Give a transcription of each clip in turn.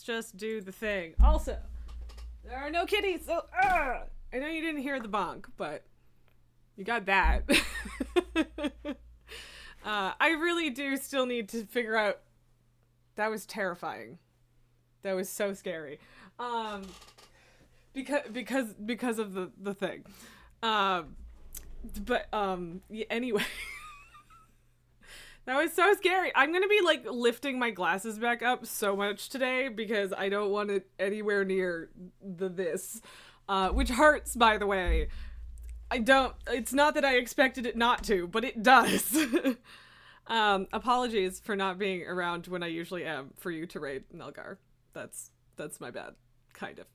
let's just do the thing. Also, there are no kitties, so I know you didn't hear the bonk, but you got that. I really do still need to figure out. That was terrifying. That was so scary. Because of the thing. Anyway. That was so scary. I'm gonna be like lifting my glasses back up so much today because I don't want it anywhere near this. Which hurts, by the way. It's not that I expected it not to, but it does. Apologies for not being around when I usually am for you to raid Nelgar. That's my bad. Kind of.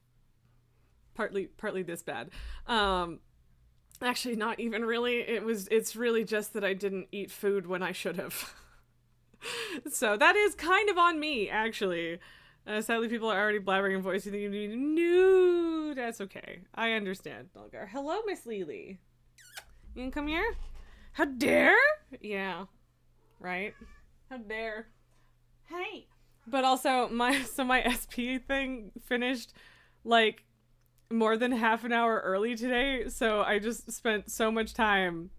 Partly this bad. Actually, not even really. It's really just that I didn't eat food when I should have. So that is kind of on me, actually. Sadly, people are already blabbering and voicing the no, that's okay. I understand, Nelgar. Hello, Miss Lily. You can come here? How dare? Yeah. Right? How dare? Hey. But also, my SP thing finished, like, more than half an hour early today, so I just spent so much time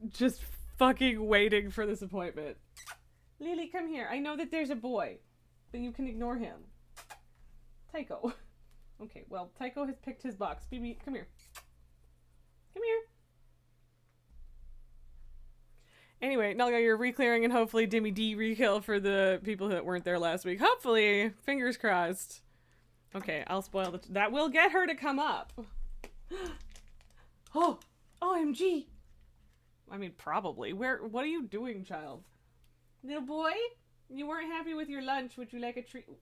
just fucking waiting for this appointment. Lily, come here. I know that there's a boy, but you can ignore him. Tycho. Okay, well, Tycho has picked his box. BB, come here. Come here. Anyway, Nelga, you're re-clearing and hopefully Dimmy D re-kill for the people that weren't there last week. Hopefully. Fingers crossed. Okay, I'll spoil that will get her to come up. Oh, OMG. I mean, probably. What are you doing, child? Little boy? You weren't happy with your lunch. Would you like a treat? Do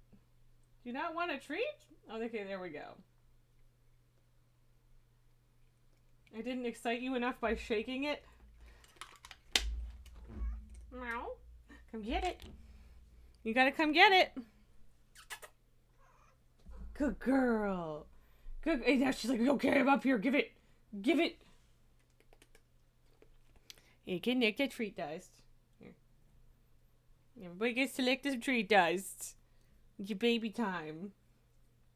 you not want a treat? Oh, okay, there we go. I didn't excite you enough by shaking it. Meow. Come get it. You gotta come get it. Good girl. Good. And now she's like, okay, I'm up here. Give it. Give it. You can lick the treat dust. Here. Everybody gets to lick the treat dust. It's your baby time.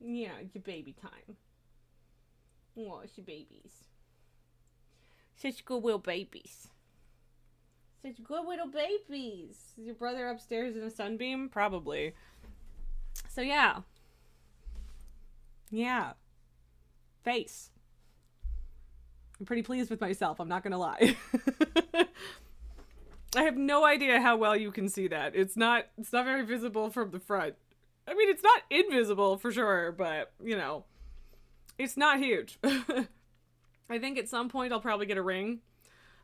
Yeah, it's your baby time. Oh, it's your babies. Such good little babies. Such good little babies. Is your brother upstairs in a sunbeam? Probably. So yeah. Yeah. Face. I'm pretty pleased with myself, I'm not gonna lie. I have no idea how well you can see that. It's not very visible from the front. I mean, it's not invisible for sure, but, you know, it's not huge. I think at some point I'll probably get a ring.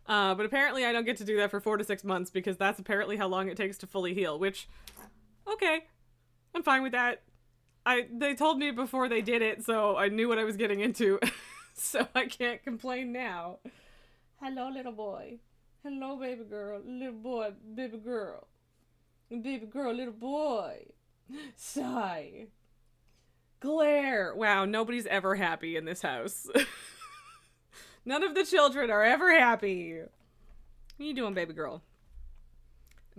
But apparently I don't get to do that for 4 to 6 months because that's apparently how long it takes to fully heal, which, okay, I'm fine with that. They told me before they did it, so I knew what I was getting into. So I can't complain now. Hello, little boy. Hello, baby girl. Little boy, baby girl. Baby girl, little boy. Sigh. Glare. Wow, nobody's ever happy in this house. None of the children are ever happy. What are you doing, baby girl?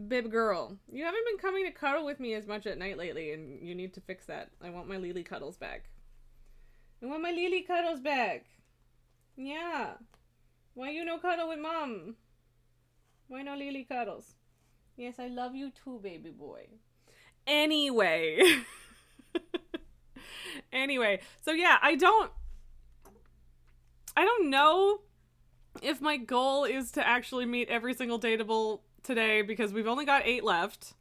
Baby girl, you haven't been coming to cuddle with me as much at night lately, and you need to fix that. I want my Lily cuddles back. I want my Lily cuddles back. Yeah. Why you no cuddle with mom? Why no Lily cuddles? Yes, I love you too, baby boy. Anyway. Anyway, so yeah, I don't know if my goal is to actually meet every single dateable today because we've only got 8 left.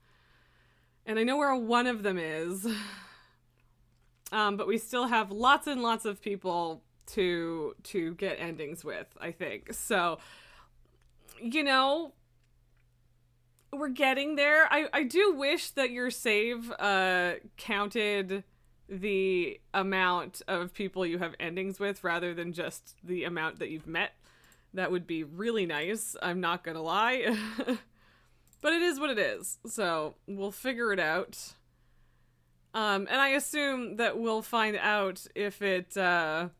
And I know where one of them is. But we still have lots and lots of people to get endings with, I think. So, you know, we're getting there. I do wish that your save counted the amount of people you have endings with rather than just the amount that you've met. That would be really nice. I'm not gonna lie. But it is what it is. So we'll figure it out. And I assume that we'll find out if it, we'll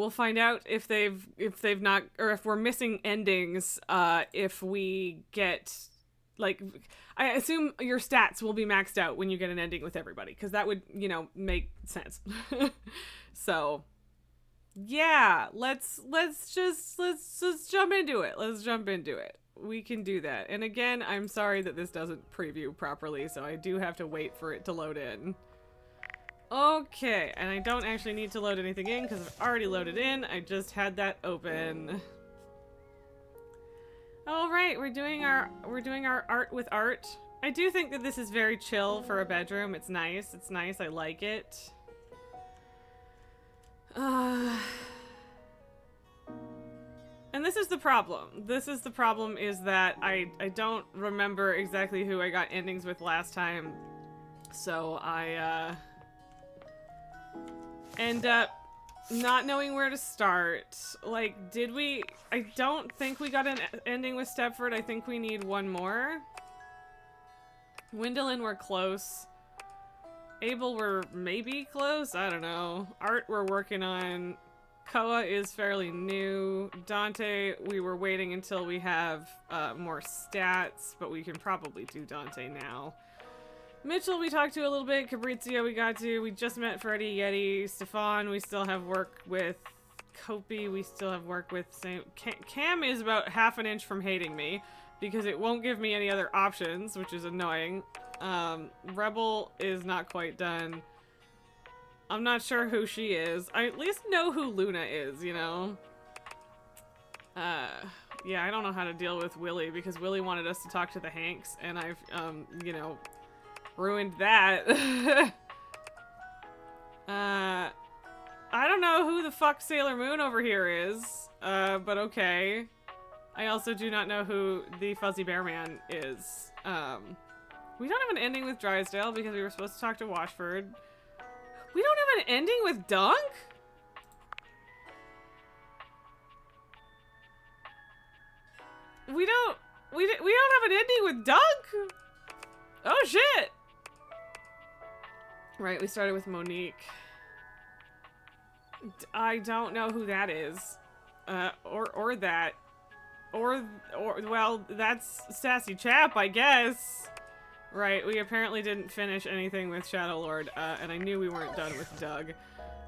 find out if they've not, or if we're missing endings, if we get like, I assume your stats will be maxed out when you get an ending with everybody, because that would, you know, make sense. So, yeah, let's just jump into it. Let's jump into it. We can do that. And again, I'm sorry that this doesn't preview properly, so I do have to wait for it to load in. Okay, and I don't actually need to load anything in because I've already loaded in. I just had that open. All right, we're doing our art with art. I do think that this is very chill for a bedroom. It's nice. It's nice. I like it. And this is the problem. This is the problem, is that I don't remember exactly who I got endings with last time. So I end up not knowing where to start. Like, did we... I don't think we got an ending with Stepford. I think we need one more. Wyndlin, we're close. Abel, we're maybe close? I don't know. Art, we're working on. Koa is fairly new. Dante, we were waiting until we have more stats, but we can probably do Dante now. Mitchell, we talked to a little bit. Cabrizio, we got to. We just met Freddy Yeti. Stefan, we still have work with. Kopi, we still have work with. Cam is about half an inch from hating me because it won't give me any other options, which is annoying. Rebel is not quite done. I'm not sure who she is. I at least know who Luna is, you know? Yeah, I don't know how to deal with Willie because Willie wanted us to talk to the Hanks, and I've, you know, ruined that. I don't know who the fuck Sailor Moon over here is, but okay. I also do not know who the Fuzzy Bear Man is. We don't have an ending with Drysdale because we were supposed to talk to Washford. We don't have an ending with Dunk? We don't have an ending with Dunk? Oh shit! Right, we started with Monique. I don't know who that is. Or that. Or, well, that's Sassy Chap, I guess. Right, we apparently didn't finish anything with Shadow Lord, and I knew we weren't done with Doug.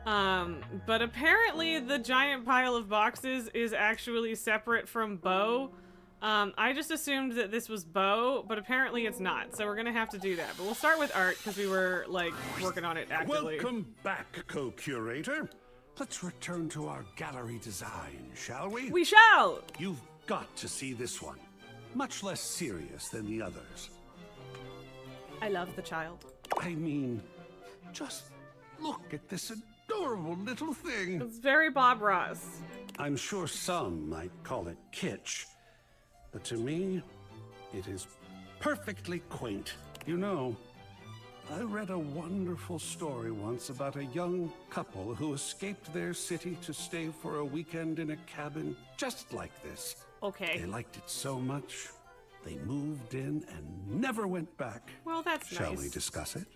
But apparently the giant pile of boxes is actually separate from Bo. I just assumed that this was Bo, but apparently it's not, so we're gonna have to do that. But we'll start with art, because we were, like, working on it actively. Welcome back, co-curator. Let's return to our gallery design, shall we? We shall! You've got to see this one. Much less serious than the others. I love the child. I mean, just look at this adorable little thing. It's very Bob Ross. I'm sure some might call it kitsch, but to me, it is perfectly quaint. You know, I read a wonderful story once about a young couple who escaped their city to stay for a weekend in a cabin just like this. Okay. They liked it so much, they moved in and never went back. Well, that's nice. Shall we discuss it?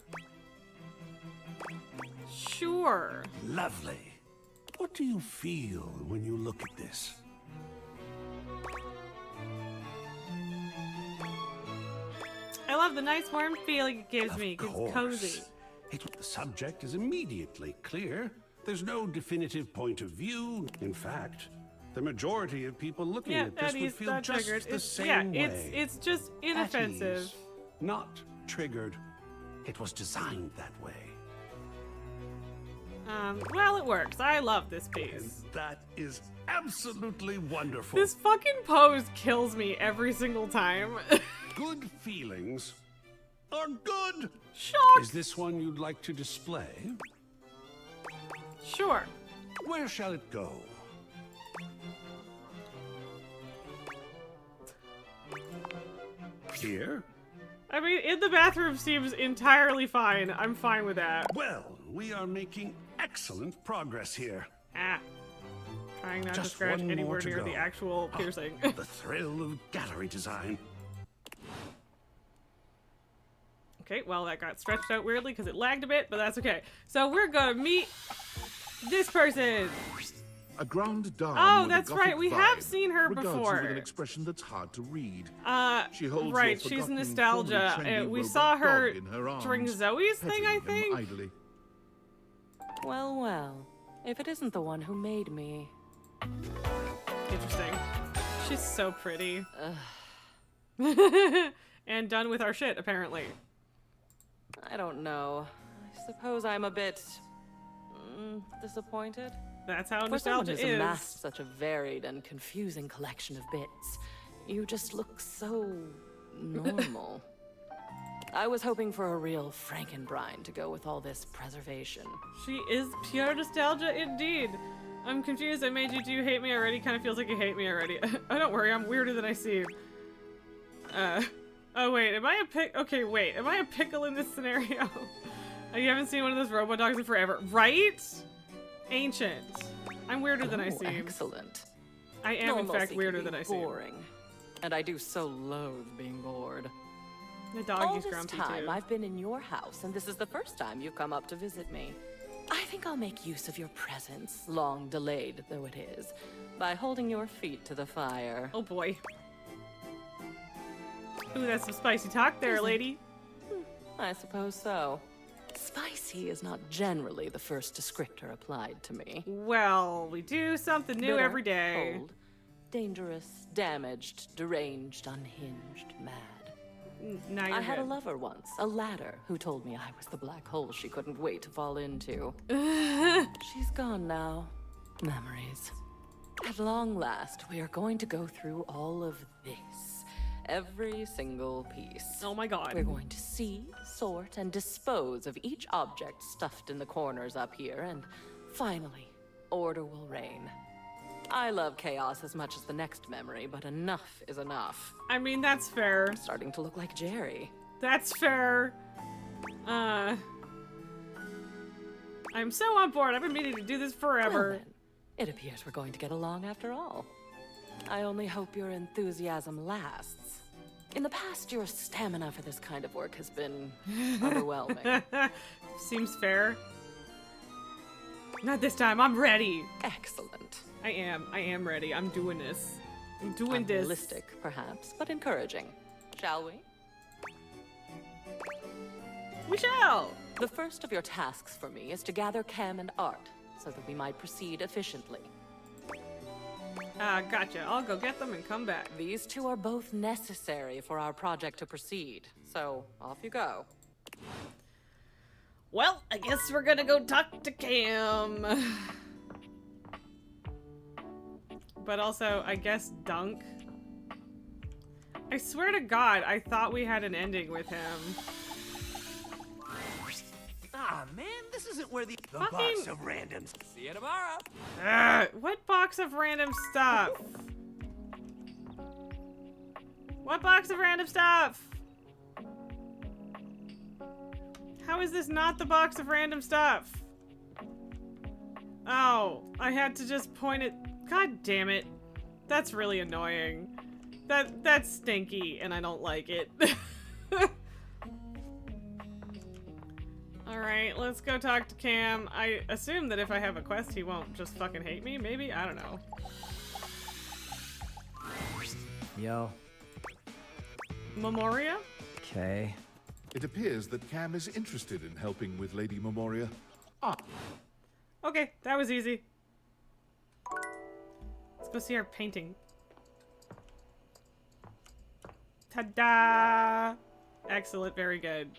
Sure. Lovely. What do you feel when you look at this? I love the nice warm feeling it gives me. It's cozy. The subject is immediately clear. There's no definitive point of view. In fact, the majority of people looking at this would feel just the same way. It's just inoffensive. At ease, not triggered. It was designed that way. Well, it works. I love this piece. And that is absolutely wonderful. This fucking pose kills me every single time. Good feelings are good. Sure. Is this one you'd like to display? Sure. Where shall it go? Here? I mean, in the bathroom seems entirely fine. I'm fine with that. Well, we are making excellent progress here. Trying not to Just scratch one anywhere more to near go. the actual piercing. The thrill of gallery design. Okay, well, that got stretched out weirdly because it lagged a bit, but that's okay. So we're gonna meet this person. A grande dame Oh, with a that's Gothic right. We vibe have seen her regards you before. with an expression that's hard to read. She holds your Right. She's forgotten, nostalgia. formerly trendy We robot saw her dog in her arms, during Zoe's thing, I petting him think. idly. Well, well. If it isn't the one who made me. Interesting. She's so pretty. And done with our shit, apparently. I don't know. I suppose I'm a bit disappointed. That's how For someone nostalgia who's is. amassed such a varied and confusing collection of bits, you just look so normal. I was hoping for a real Frankenbrine to go with all this preservation. She is pure nostalgia indeed. I'm confused. I made you. Do you hate me already? Kind of feels like you hate me already. Oh, don't worry. I'm weirder than I seem. Oh wait. Am I a pick? Okay, wait. Am I a pickle in this scenario? You haven't seen one of those robot dogs in forever, right? Ancient. I'm weirder than I seem. Excellent. I am in fact Normalcy weirder can be than I seem. boring. And I do so loathe being bored. The dog All is this grumpy time too. I've been in your house, and this is the first time you've come up to visit me. I think I'll make use of your presence, long delayed though it is, by holding your feet to the fire. Oh boy. Ooh, that's some spicy talk there, lady. I suppose so. Spicy is not generally the first descriptor applied to me. Well, we do something new Bitter, every day. cold, dangerous, damaged, deranged, unhinged, mad. Now you're I had a good. lover once, a ladder, who told me I was the black hole she couldn't wait to fall into. She's gone now. Memories. At long last, we are going to go through all of this. Every single piece. Oh my god. We're going to see, sort, and dispose of each object stuffed in the corners up here, and finally, order will reign. I love chaos as much as the next memory, but enough is enough. I mean, that's fair. I'm starting to look like Jerry. That's fair. I'm so on board. I've been meaning to do this Well forever. then, it appears we're going to get along after all. I only hope your enthusiasm lasts. In the past, your stamina for this kind of work has been underwhelming. Seems fair. Not this time. I'm ready. Excellent. I am ready. I'm doing this. I'm doing this. Unrealistic, perhaps, but encouraging. Shall we? We shall. The first of your tasks for me is to gather Cam and Art, so that we might proceed efficiently. Gotcha. I'll go get them and come back. These two are both necessary for our project to proceed, so off you go. Well, I guess we're gonna go talk to Cam. But also, I guess Dunk. I swear to God, I thought we had an ending with him. Ah, man, this isn't where the Fucking- box of randoms. See you tomorrow. What box of random stuff? What box of random stuff? How is this not the box of random stuff? Oh, I had to just point it. God damn it. That's really annoying. That's stinky and I don't like it. Alright, let's go talk to Cam. I assume that if I have a quest, he won't just fucking hate me, maybe? I don't know. Yo. Memoria? Okay. It appears that Cam is interested in helping with Lady Memoria. Ah, Okay, that was easy. Let's go see our painting. Ta-da! Excellent, very good.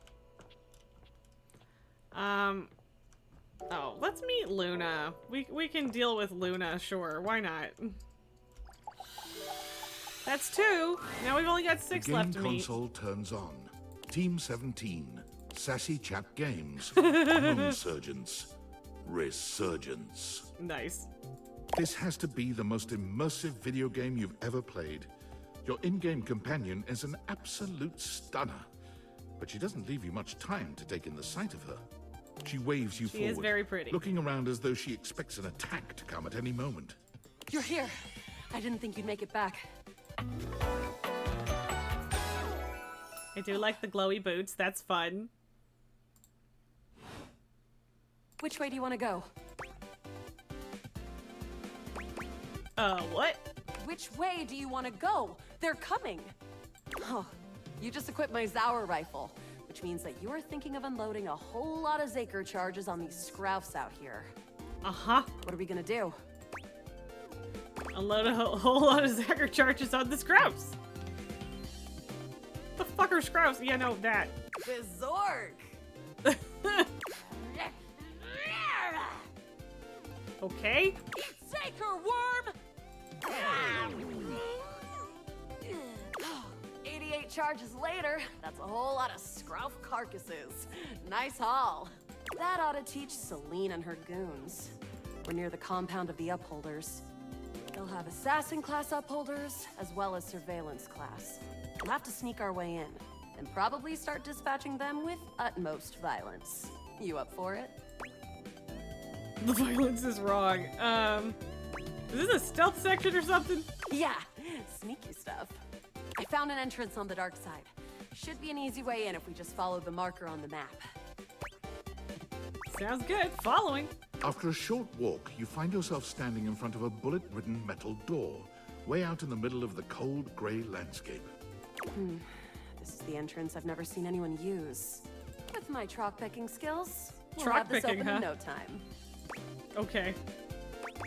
Oh, let's meet Luna. We can deal with Luna, sure. Why not? That's 2. Now we've only got 6 the left game to meet. console turns on. Team 17. Sassy Chap Games. Moonsurgence. Resurgence. Nice. This has to be the most immersive video game you've ever played. Your in-game companion is an absolute stunner, but she doesn't leave you much time to take in the sight of her. She waves you She forward, is very pretty. looking around as though she expects an attack to come at any moment. You're here. I didn't think you'd make it back. I do like the glowy boots. That's fun. Which way do you want to go? What? Which way do you want to go? They're coming. Oh, you just equipped my Zauer rifle, which means that you're thinking of unloading a whole lot of Zaker charges on these scroufs out here. Uh-huh. What are we gonna do? Unload a whole lot of Zaker charges on the Scrouse. The fuck are Scrouse? Yeah, no, that. The Zork! Okay. Zaker worm! 88 charges later, that's a whole lot of scrouf carcasses. Nice haul. That ought to teach Celine and her goons. We're near the compound of the Upholders. They'll have assassin class Upholders, as well as surveillance class. We'll have to sneak our way in, and probably start dispatching them with utmost violence. You up for it? The violence is wrong. Is this a stealth section or something? Yeah, sneaky stuff. I found an entrance on the dark side. Should be an easy way in if we just follow the marker on the map. Sounds good. Following. After a short walk, you find yourself standing in front of a bullet-ridden metal door, way out in the middle of the cold, grey landscape. This is the entrance I've never seen anyone use. With my trock picking skills, we'll Trock have this picking, open huh? in no time. Okay.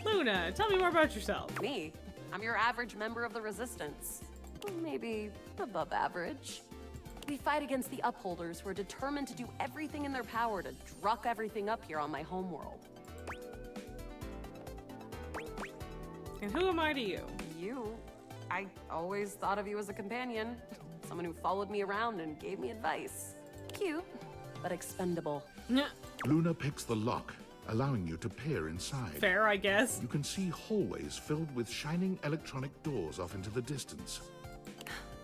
Luna, tell me more about yourself. Me? I'm your average member of the Resistance. Maybe above average. We fight against the Upholders who are determined to do everything in their power to druck everything up here on my homeworld. And who am I to you? You? I always thought of you as a companion. Someone who followed me around and gave me advice. Cute, but expendable. Luna picks the lock, allowing you to peer inside. Fair, I guess. You can see hallways filled with shining electronic doors off into the distance.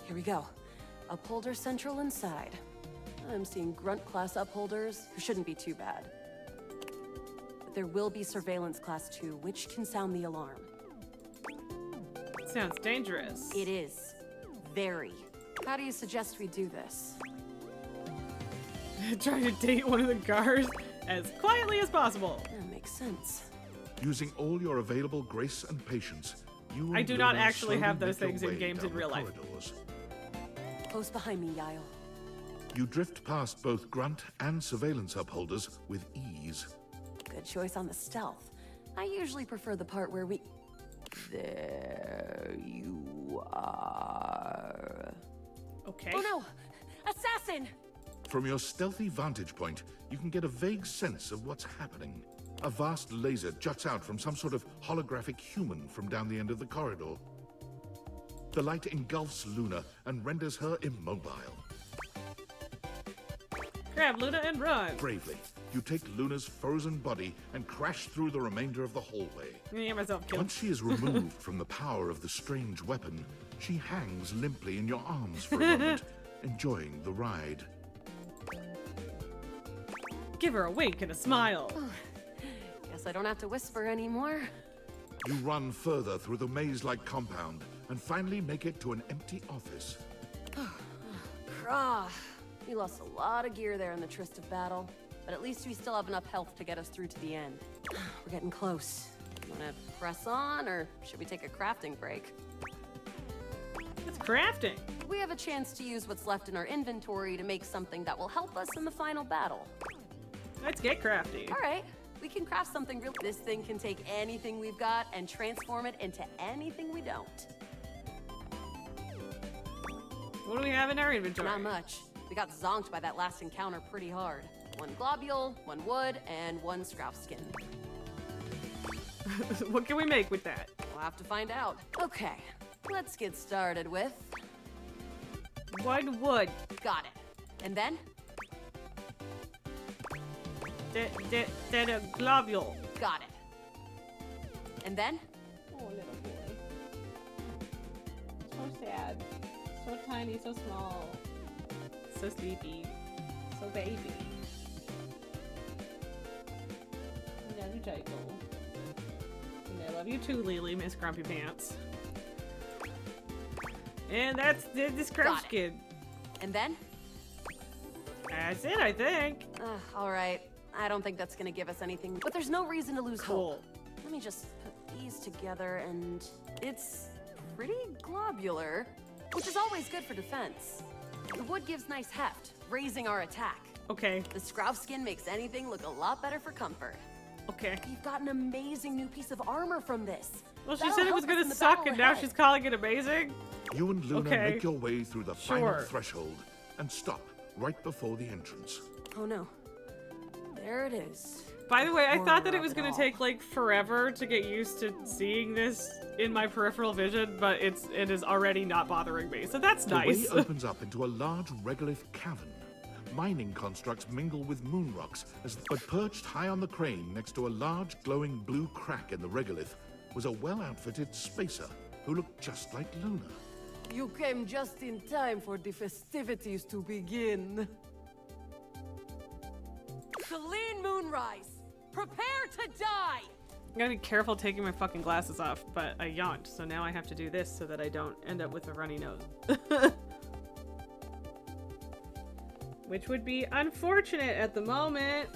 Here we go. Upholder Central inside. I'm seeing grunt class upholders who shouldn't be too bad. But there will be surveillance class 2, which can sound the alarm. Sounds dangerous. It is. Very. How do you suggest we do this? Trying to date one of the guards as quietly as possible. That makes sense. Using all your available grace and patience, you and I do not Luna actually slowly have those make your things in way games down in the real life. corridors. Close behind me, Yael. You drift past both grunt and surveillance upholders with ease. Good choice on the stealth. I usually prefer the part where we... There you are. Okay. Oh no! Assassin! From your stealthy vantage point, you can get a vague sense of what's happening. A vast laser juts out from some sort of holographic human from down the end of the corridor. The light engulfs Luna and renders her immobile. Grab Luna and run. Bravely, you take Luna's frozen body and crash through the remainder of the hallway. I'm gonna get myself killed. Once she is removed from the power of the strange weapon, she hangs limply in your arms for a moment, enjoying the ride. Give her a wink and a smile. Guess I don't have to whisper anymore. You run further through the maze-like compound and finally make it to an empty office. Krah. We lost a lot of gear there in the tryst of battle, but at least we still have enough health to get us through to the end. We're getting close. You wanna press on, or should we take a crafting break? It's crafting. We have a chance to use what's left in our inventory to make something that will help us in the final battle. Let's get crafty. All right, we can craft something real. This thing can take anything we've got and transform it into anything we don't. What do we have in our inventory? Not much. We got zonked by that last encounter pretty hard. 1 globule, 1 wood, and 1 scrouf skin. What can we make with that? We'll have to find out. Okay, let's get started with... 1 wood. Got it. And then? Then a globule. Got it. And then? Oh, little boy. So sad. So tiny, so small. So sleepy. So baby. I love you, Jacob. And I love you too, Lily, Miss Grumpy Pants. And that's the scrub Got it. skin. And then? That's it, I think. All right. I don't think that's gonna give us anything, but there's no reason to lose Cool. hope. Let me just put these pieces together and it's pretty globular, which is always good for defense. The wood gives nice heft, raising our attack. Okay. The scroff skin makes anything look a lot better for comfort. Okay. We've got an amazing new piece of armor from this. Well, she That'll said it was help us gonna in the suck, battle and now ahead. she's calling it amazing. You and Luna Okay. make your way through the Sure. final threshold and stop right before the entrance. Oh no. There it is. By the way, I thought that it Horror was of gonna all. take like forever to get used to seeing this in my peripheral vision, but it is already not bothering me, so that's The nice. way opens up into a large regolith cavern. Mining constructs mingle with moon rocks, but perched high on the crane next to a large glowing blue crack in the regolith was a well-outfitted spacer who looked just like Luna. You came just in time for the festivities to begin. Celine Moonrise, prepare to die! I'm gonna be careful taking my fucking glasses off, but I yawned, so now I have to do this so that I don't end up with a runny nose. Which would be unfortunate at the moment.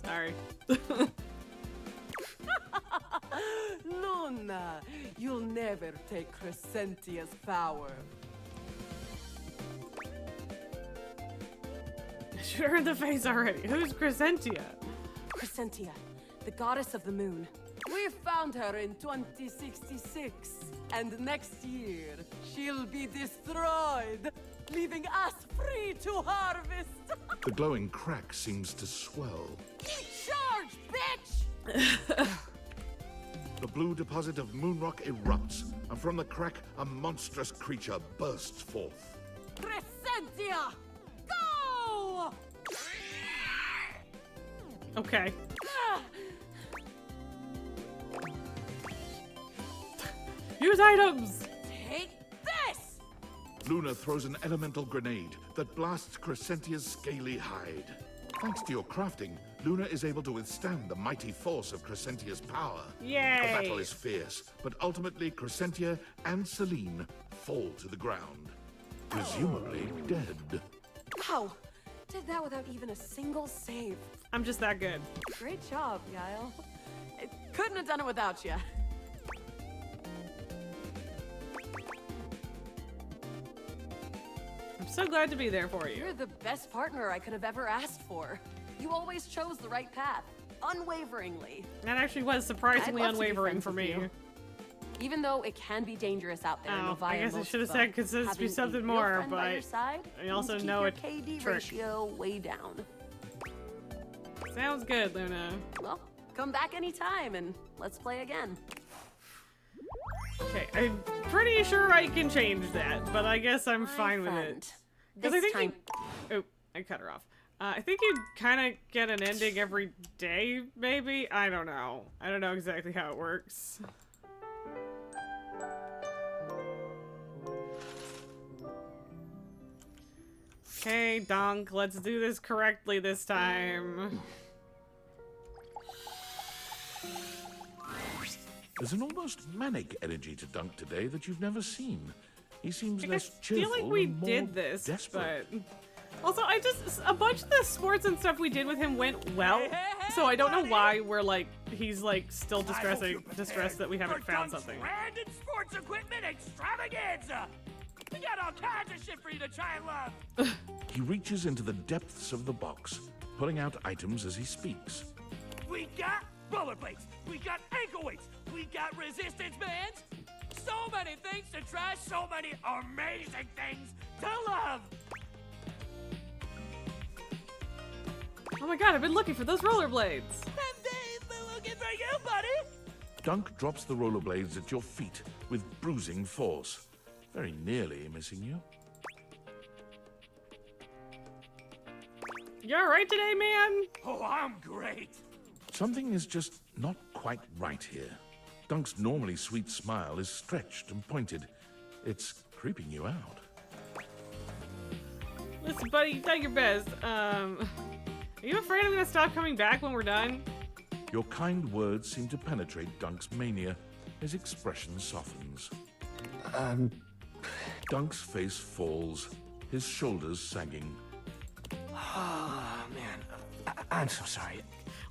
Sorry. Luna, you'll never take Crescentia's power. Shoot her in the face already. Who's Crescentia? Crescentia, the goddess of the moon. We found her in 2066, and next year she'll be destroyed, leaving us free to harvest. The glowing crack seems to swell. Charge, bitch! The blue deposit of moonrock erupts, and from the crack, a monstrous creature bursts forth. Crescentia, go! Okay. Use items! Take this! Luna throws an elemental grenade that blasts Crescentia's scaly hide. Thanks to your crafting, Luna is able to withstand the mighty force of Crescentia's power. Yay! The battle is fierce, but ultimately Crescentia and Celine fall to the ground, presumably dead. Wow, did that without even a single save. I'm just that good. Great job, Yael. I couldn't have done it without you. I'm so glad to be there for you. You're the best partner I could have ever asked for. You always chose the right path, unwaveringly. That actually was surprisingly I'd love to be unwavering friends for with me. you. Even though it can be dangerous out there in Oh, the I guess I most should have of, said consistency having a something real more, friend by but your side I also means to know keep your a KD trick. ratio way down. Sounds good, Luna. Well, come back anytime and let's play again. Okay, I'm pretty sure I can change that, but I guess I'm My fine with friend, it. Because This I think time, oh, I cut her off. I think you kind of get an ending every day, maybe? I don't know. I don't know exactly how it works. Okay, Dunk, let's do this correctly this time. There's an almost manic energy to Dunk today that you've never seen. He seems I less feel cheerful like we and more did this, desperate. but also a bunch of the sports and stuff we did with him went well, so I don't know why we're like he's like still distressed that we haven't found something. Random sports equipment extravaganza. We got all kinds of shit for you to try and love. He reaches into the depths of the box, pulling out items as he speaks. We got rollerblades. We got ankle weights. We got resistance bands. So many things to try. So many amazing things to love. Oh my god, I've been looking for those rollerblades. And they've been looking for you, buddy. Dunk drops the rollerblades at your feet with bruising force, very nearly missing you. You alright today, man? Oh, I'm great. Something is just not quite right here. Dunk's normally sweet smile is stretched and pointed. It's creeping you out. Listen, buddy, you done your best. Are you afraid I'm gonna stop coming back when we're done? Your kind words seem to penetrate Dunk's mania. His expression softens. Dunk's face falls, his shoulders sagging. Oh, man. I'm so sorry.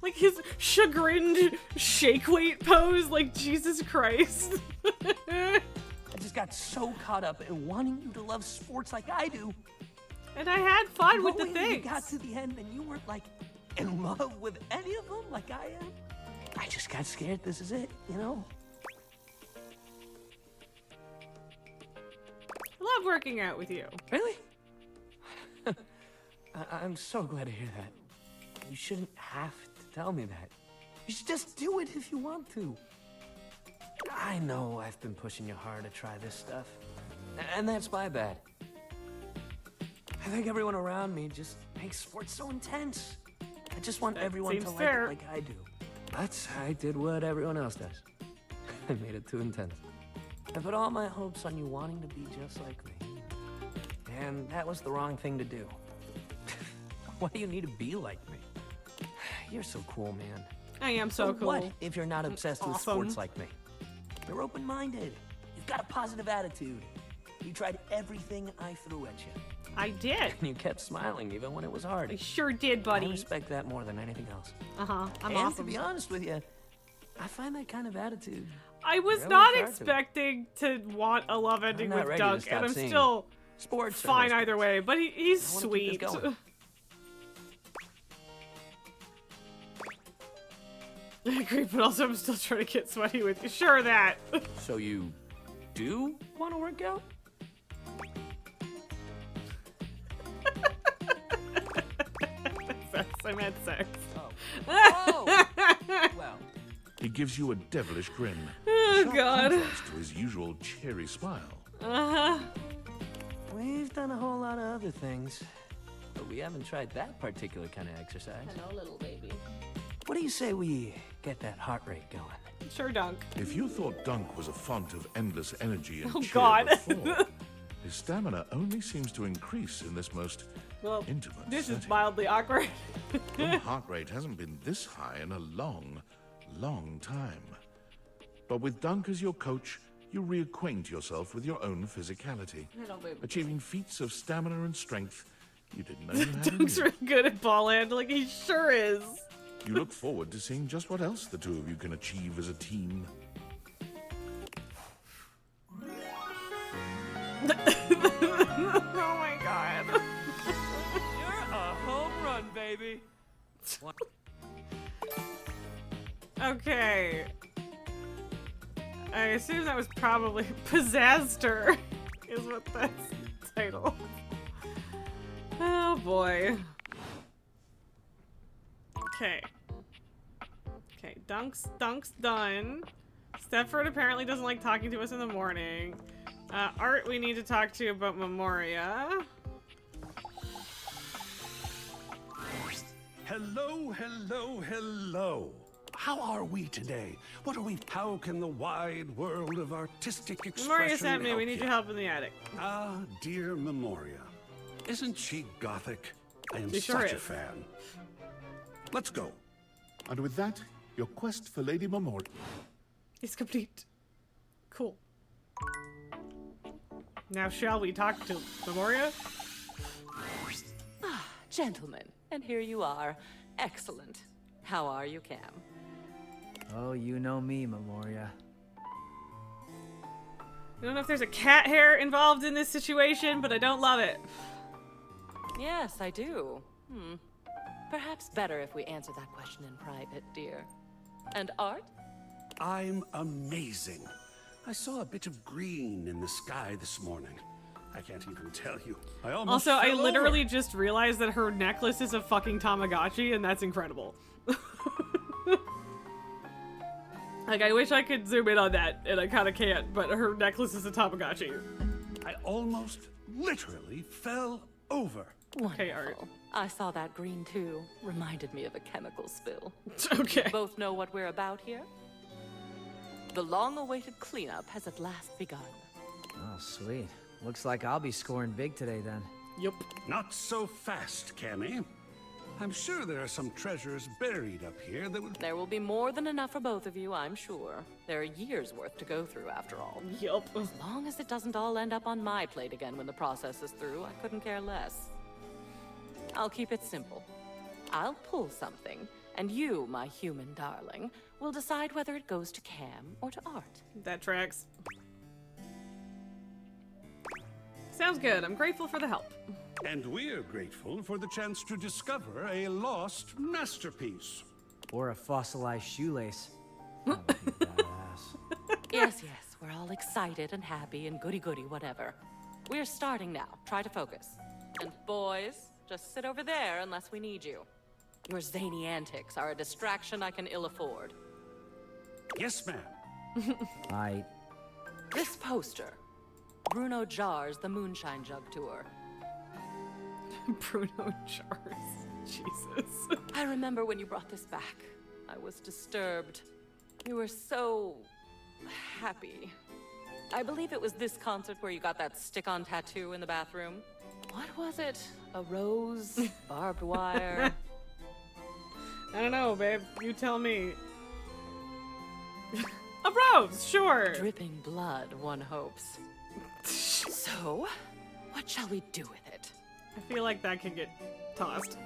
Like his chagrined shake weight pose, like Jesus Christ. I just got so caught up in wanting you to love sports like I do. And I had fun with the Wait till things. you got to the end and you weren't like in love with any of them like I am. I just got scared this is it, you know? I love working out with you. Really? I'm so glad to hear that. You shouldn't have to tell me that. You should just do it if you want to. I know I've been pushing you hard to try this stuff. And that's my bad. I think everyone around me just makes sports so intense. I just want everyone to seems like fair. it like I do. But I did what everyone else does. I made it too intense. I put all my hopes on you wanting to be just like me. And that was the wrong thing to do. Why do you need to be like me? You're so cool, man. I am so cool. What if you're not obsessed with Awesome. sports like me? You're open-minded. You've got a positive attitude. You tried everything I threw at you. I did. And you kept smiling even when it was hard. I sure did, I buddy. respect that more than anything else. I'm and awesome. to be honest with you, I find that kind of attitude. I was Really not hard to- expecting to want a love ending not with ready to Dunk, stop and I'm seeing still Sports. are fine no either sports. way. But he's I wanna keep sweet. this going. I agree, but also I'm still trying to get sweaty with you. Sure that. So you do want to work out? Sex. I meant sex. Oh. Well, He gives you a devilish grin. Oh Sharp God. contrast to his usual cheery smile. we've done a whole lot of other things, but we haven't tried that particular kind of exercise. Hello, little baby. What do you say we get that heart rate going? Sure, Dunk. If you thought Dunk was a font of endless energy and Oh, cheer God. before, his stamina only seems to increase in this most Well, intimate this is setting. mildly awkward. Your heart rate hasn't been this high in a long, long time. But with Dunk as your coach, you reacquaint yourself with your own physicality, achieving feats of stamina and strength you didn't know you had in Dunk's you. really good at ball handling. He sure is. You look forward to seeing just what else the two of you can achieve as a team. Oh my God. You're a home run, baby. Okay. I assume that was probably Pizzaster, is what that's titled. Oh boy. Okay. Okay, Dunk's done. Stepford apparently doesn't like talking to us in the morning. Art, we need to talk to you about Memoria. Hello, hello, hello. How are we today? How can the wide world of artistic expression Memoria sent me, help we need you? your help in the attic. Ah, dear Memoria. Isn't she gothic? I am She sure such a is. fan. Let's go. And with that, your quest for Lady Memoria. It's complete. Cool. Now shall we talk to Memoria? Gentlemen, and here you are. Excellent. How are you, Cam? Oh, you know me, Memoria. I don't know if there's a cat hair involved in this situation, but I don't love it. Yes, I do. Perhaps better if we answer that question in private, dear. And Art? I'm amazing. I saw a bit of green in the sky this morning. I can't even tell you. I almost Also, I fell literally over. just realized that her necklace is a fucking Tamagotchi, and that's incredible. Like, I wish I could zoom in on that, and I kind of can't, but her necklace is a Tamagotchi. I almost literally fell over. Okay, Art. Wonderful. I saw that green too. Reminded me of a chemical spill. Okay. Both know what we're about here? The long-awaited cleanup has at last begun. Oh, sweet. Looks like I'll be scoring big today then. Yep. Not so fast, Cammy. I'm sure there are some treasures buried up here that would... There will be more than enough for both of you, I'm sure. There are years worth to go through, after all. Yup. As long as it doesn't all end up on my plate again when the process is through, I couldn't care less. I'll keep it simple. I'll pull something, and you, my human darling, will decide whether it goes to Cam or to Art. That tracks. Sounds good. I'm grateful for the help. And we're grateful for the chance to discover a lost masterpiece. Or a fossilized shoelace. That would be badass. Yes, we're all excited and happy and goody-goody whatever. We're starting now. Try to focus. And boys, just sit over there unless we need you. Your zany antics are a distraction I can ill afford. Yes, ma'am. This poster. Bruno Jar's The Moonshine Jug Tour. Bruno Jars. Jesus. I remember when you brought this back. I was disturbed. You were so... happy. I believe it was this concert where you got that stick-on tattoo in the bathroom. What was it? A rose? Barbed wire? I don't know, babe. You tell me. A rose, sure. Dripping blood, one hopes. So, what shall we do with it? I feel like that can get tossed.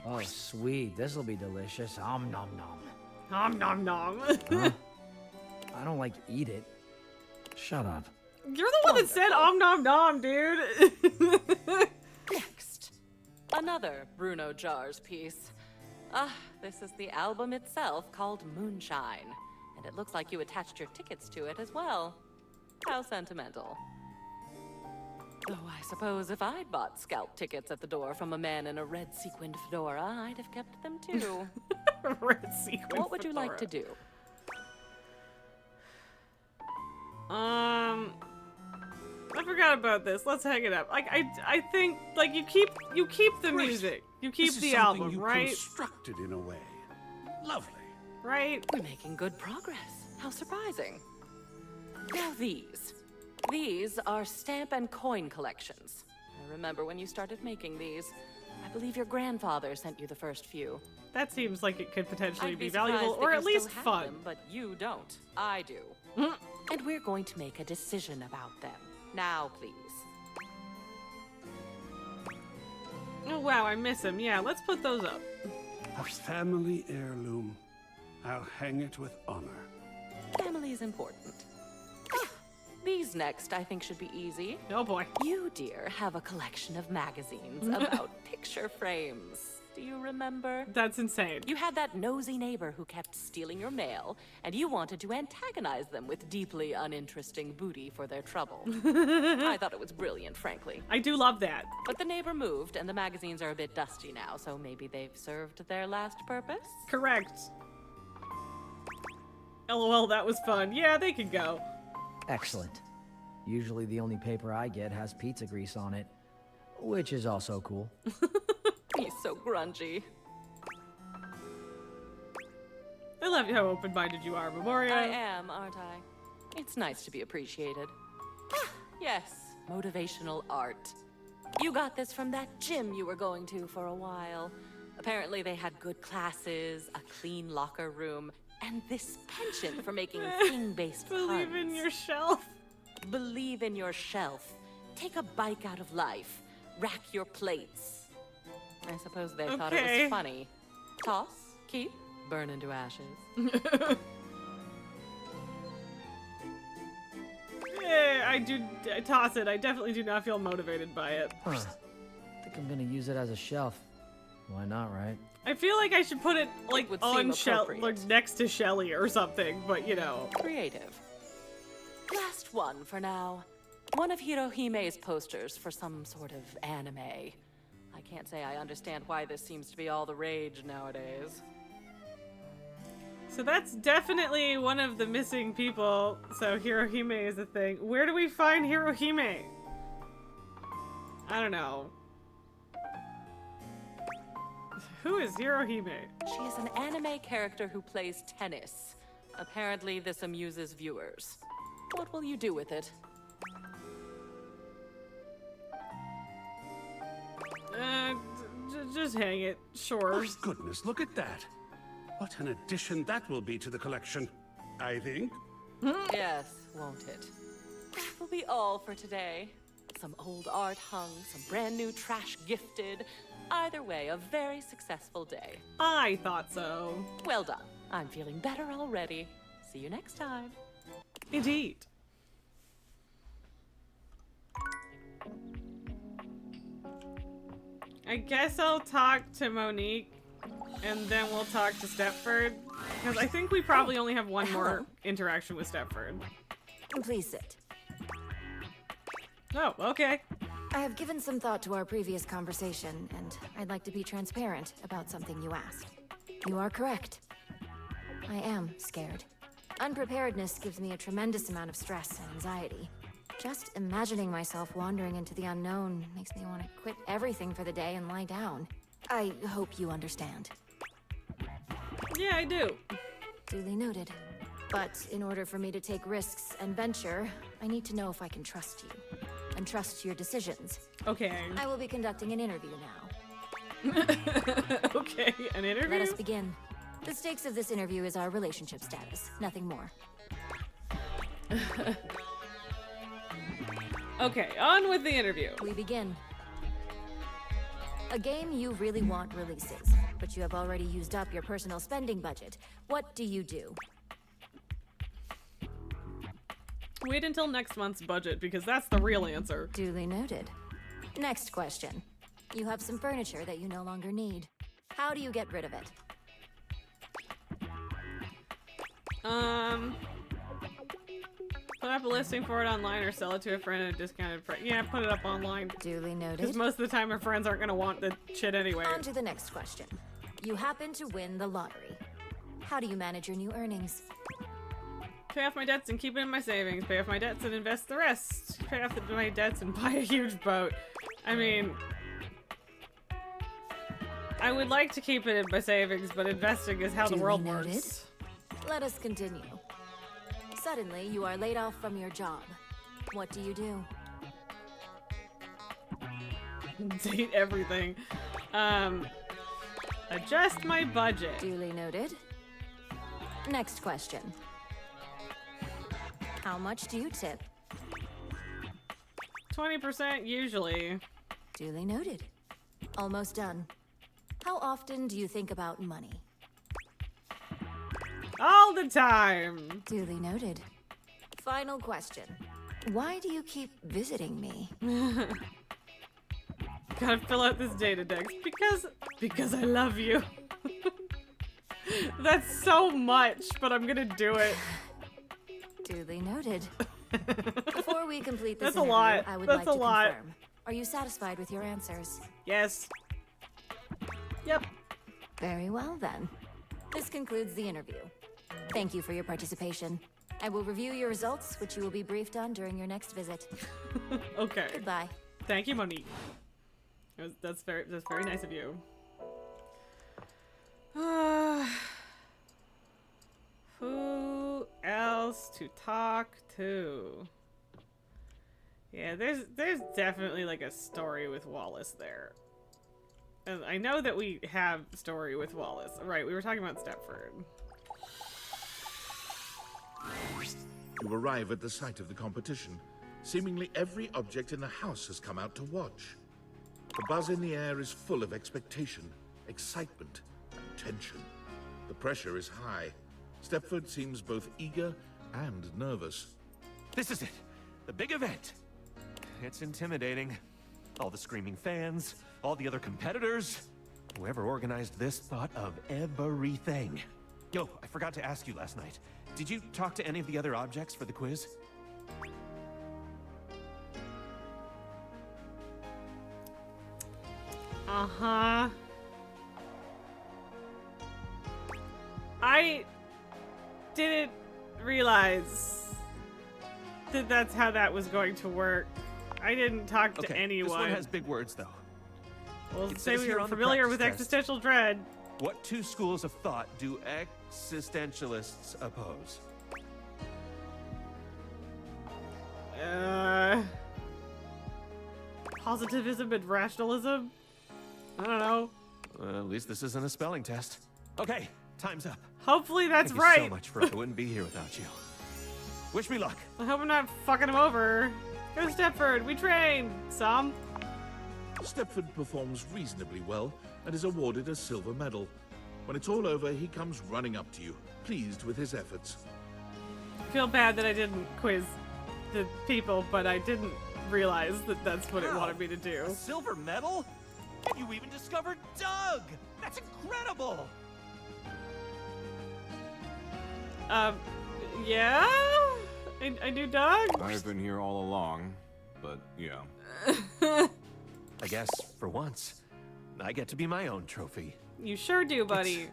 Oh, sweet. This'll be delicious. Om nom nom. Nom nom nom. Huh? I don't like eat it. Shut up. You're the one that said om nom nom, dude. Next, another Bruno Jar's piece. This is the album itself called Moonshine. And it looks like you attached your tickets to it as well. How sentimental. Though I suppose if I'd bought scalp tickets at the door from a man in a red sequined fedora, I'd have kept them too. Red sequin What would you like to do? I forgot about this. Let's hang it up. Like I think like you keep the Great. music. You keep This is the something album, you right? constructed in a way. Lovely. Right? We're making good progress. How surprising. Now these. These are stamp and coin collections. I remember when you started making these. I believe your grandfather sent you the first few. That seems like it could potentially I'd be surprised valuable that or you at still least have fun. them, but you don't. I do. And we're going to make a decision about them. Now, please. Oh wow, I miss him. Yeah, let's put those up. A family heirloom. I'll hang it with honor. Family is important. These next, I think, should be easy. Oh boy. You, dear, have a collection of magazines about picture frames. Do you remember? That's insane. You had that nosy neighbor who kept stealing your mail, and you wanted to antagonize them with deeply uninteresting booty for their trouble. I thought it was brilliant, frankly. I do love that. But the neighbor moved, and the magazines are a bit dusty now, so maybe they've served their last purpose? Correct. LOL, that was fun. Yeah, they can go. Excellent. Usually the only paper I get has pizza grease on it, which is also cool. He's so grungy. I love how open-minded you are, Memoria. I am, aren't I? It's nice to be appreciated. Yes, motivational art. You got this from that gym you were going to for a while. Apparently they had good classes, a clean locker room, and this penchant for making thing-based puns. Believe in yourself. Believe in your shelf. Take a bite out of life. Rack your plates. I suppose they thought it Okay. was funny. Toss, keep, burn into ashes. I toss it. I definitely do not feel motivated by it. Huh. Think I'm gonna use it as a shelf. Why not, right? I feel like I should put it like would on seem Shell, appropriate. like next to Shelly or something. But you know, Creative. Last one for now. One of Hirohime's posters for some sort of anime. I can't say I understand why this seems to be all the rage nowadays. so that's definitely one of the missing people. So Hirohime is a thing. Where do we find Hirohime? I don't know. Who is Hirohime? She is an anime character who plays tennis. Apparently this amuses viewers. What will you do with it? just hang it. Sure. My goodness, look at that. What an addition that will be to the collection, I think. Yes, won't it? That will be all for today. Some old art hung, some brand new trash gifted. Either way, a very successful day. I thought so. Well done. I'm feeling better already. See you next time. Indeed. I guess I'll talk to Monique, and then we'll talk to Stepford, because I think we probably only have one more interaction with Stepford. Please sit. Oh, okay. I have given some thought to our previous conversation, and I'd like to be transparent about something you asked. You are correct. I am scared. Unpreparedness gives me a tremendous amount of stress and anxiety. Just imagining myself wandering into the unknown makes me want to quit everything for the day and lie down. I hope you understand. Yeah, I do. Duly noted. But in order for me to take risks and venture, I need to know if I can trust you. And trust your decisions. Okay. I will be conducting an interview now. Okay, an interview? Let us begin. The stakes of this interview is our relationship status, nothing more. Okay, on with the interview. We begin. A game you really want releases, but you have already used up your personal spending budget. What do you do? Wait until next month's budget, because that's the real answer. Duly noted. Next question. You have some furniture that you no longer need. How do you get rid of it? Put up a listing for it online or sell it to a friend at a discounted price. Yeah, put it up online. Duly Because noted. most of the time our friends aren't gonna want the shit anyway. On to the next question. You happen to win the lottery. How do you manage your new earnings? Pay off my debts and keep it in my savings. Pay off my debts and invest the rest. Pay off my debts and buy a huge boat. I mean, I would like to keep it in my savings, but investing is how the Duly world noted. works. Let us continue. Suddenly, you are laid off from your job. What do you do? Date everything. Adjust my budget. Duly noted. Next question. How much do you tip? 20% usually. Duly noted. Almost done. How often do you think about money? All the time. Duly noted. Final question. Why do you keep visiting me? Gotta fill out this data deck because I love you. That's so much, but I'm gonna do it. Duly noted. Before we complete this That's a interview, lot. I would That's like a to lot. confirm. Are you satisfied with your answers? Yes. Yep. Very well then. This concludes the interview. Thank you for your participation. I will review your results, which you will be briefed on during your next visit. Okay. Goodbye. Thank you, Monique. That's very nice of you. Who else to talk to? Yeah, there's definitely like a story with Wallace there. And I know that we have a story with Wallace. Right, we were talking about Stepford. You arrive at the site of the competition. Seemingly every object in the house has come out to watch. The buzz in the air is full of expectation, excitement, and tension. The pressure is high. Stepford seems both eager and nervous. This is it. The big event. It's intimidating. All the screaming fans, all the other competitors. Whoever organized this thought of everything. Yo, I forgot to ask you last night. Did you talk to any of the other objects for the quiz? Uh-huh. I didn't realize that that's how that was going to work. I didn't talk to anyone. This one has big words, though. We'll It say says we here were on the familiar with practice test. existential dread. What two schools of thought do existentialists oppose? Positivism and rationalism? I don't know. At least this isn't a spelling test. Okay, time's up. Hopefully that's Thank right. you so much, Fro. I wouldn't be here without you. Wish me luck. I hope I'm not fucking him over. Go Stepford, we trained some. Stepford performs reasonably well and is awarded a silver medal. When it's all over, he comes running up to you, pleased with his efforts. I feel bad that I didn't quiz the people, but I didn't realize that that's what it Wow, wanted me to do. A silver medal? And you even discovered Doug! That's incredible! Yeah? I knew Doug? I've been here all along, but yeah. I guess, for once, I get to be my own trophy. You sure do, buddy.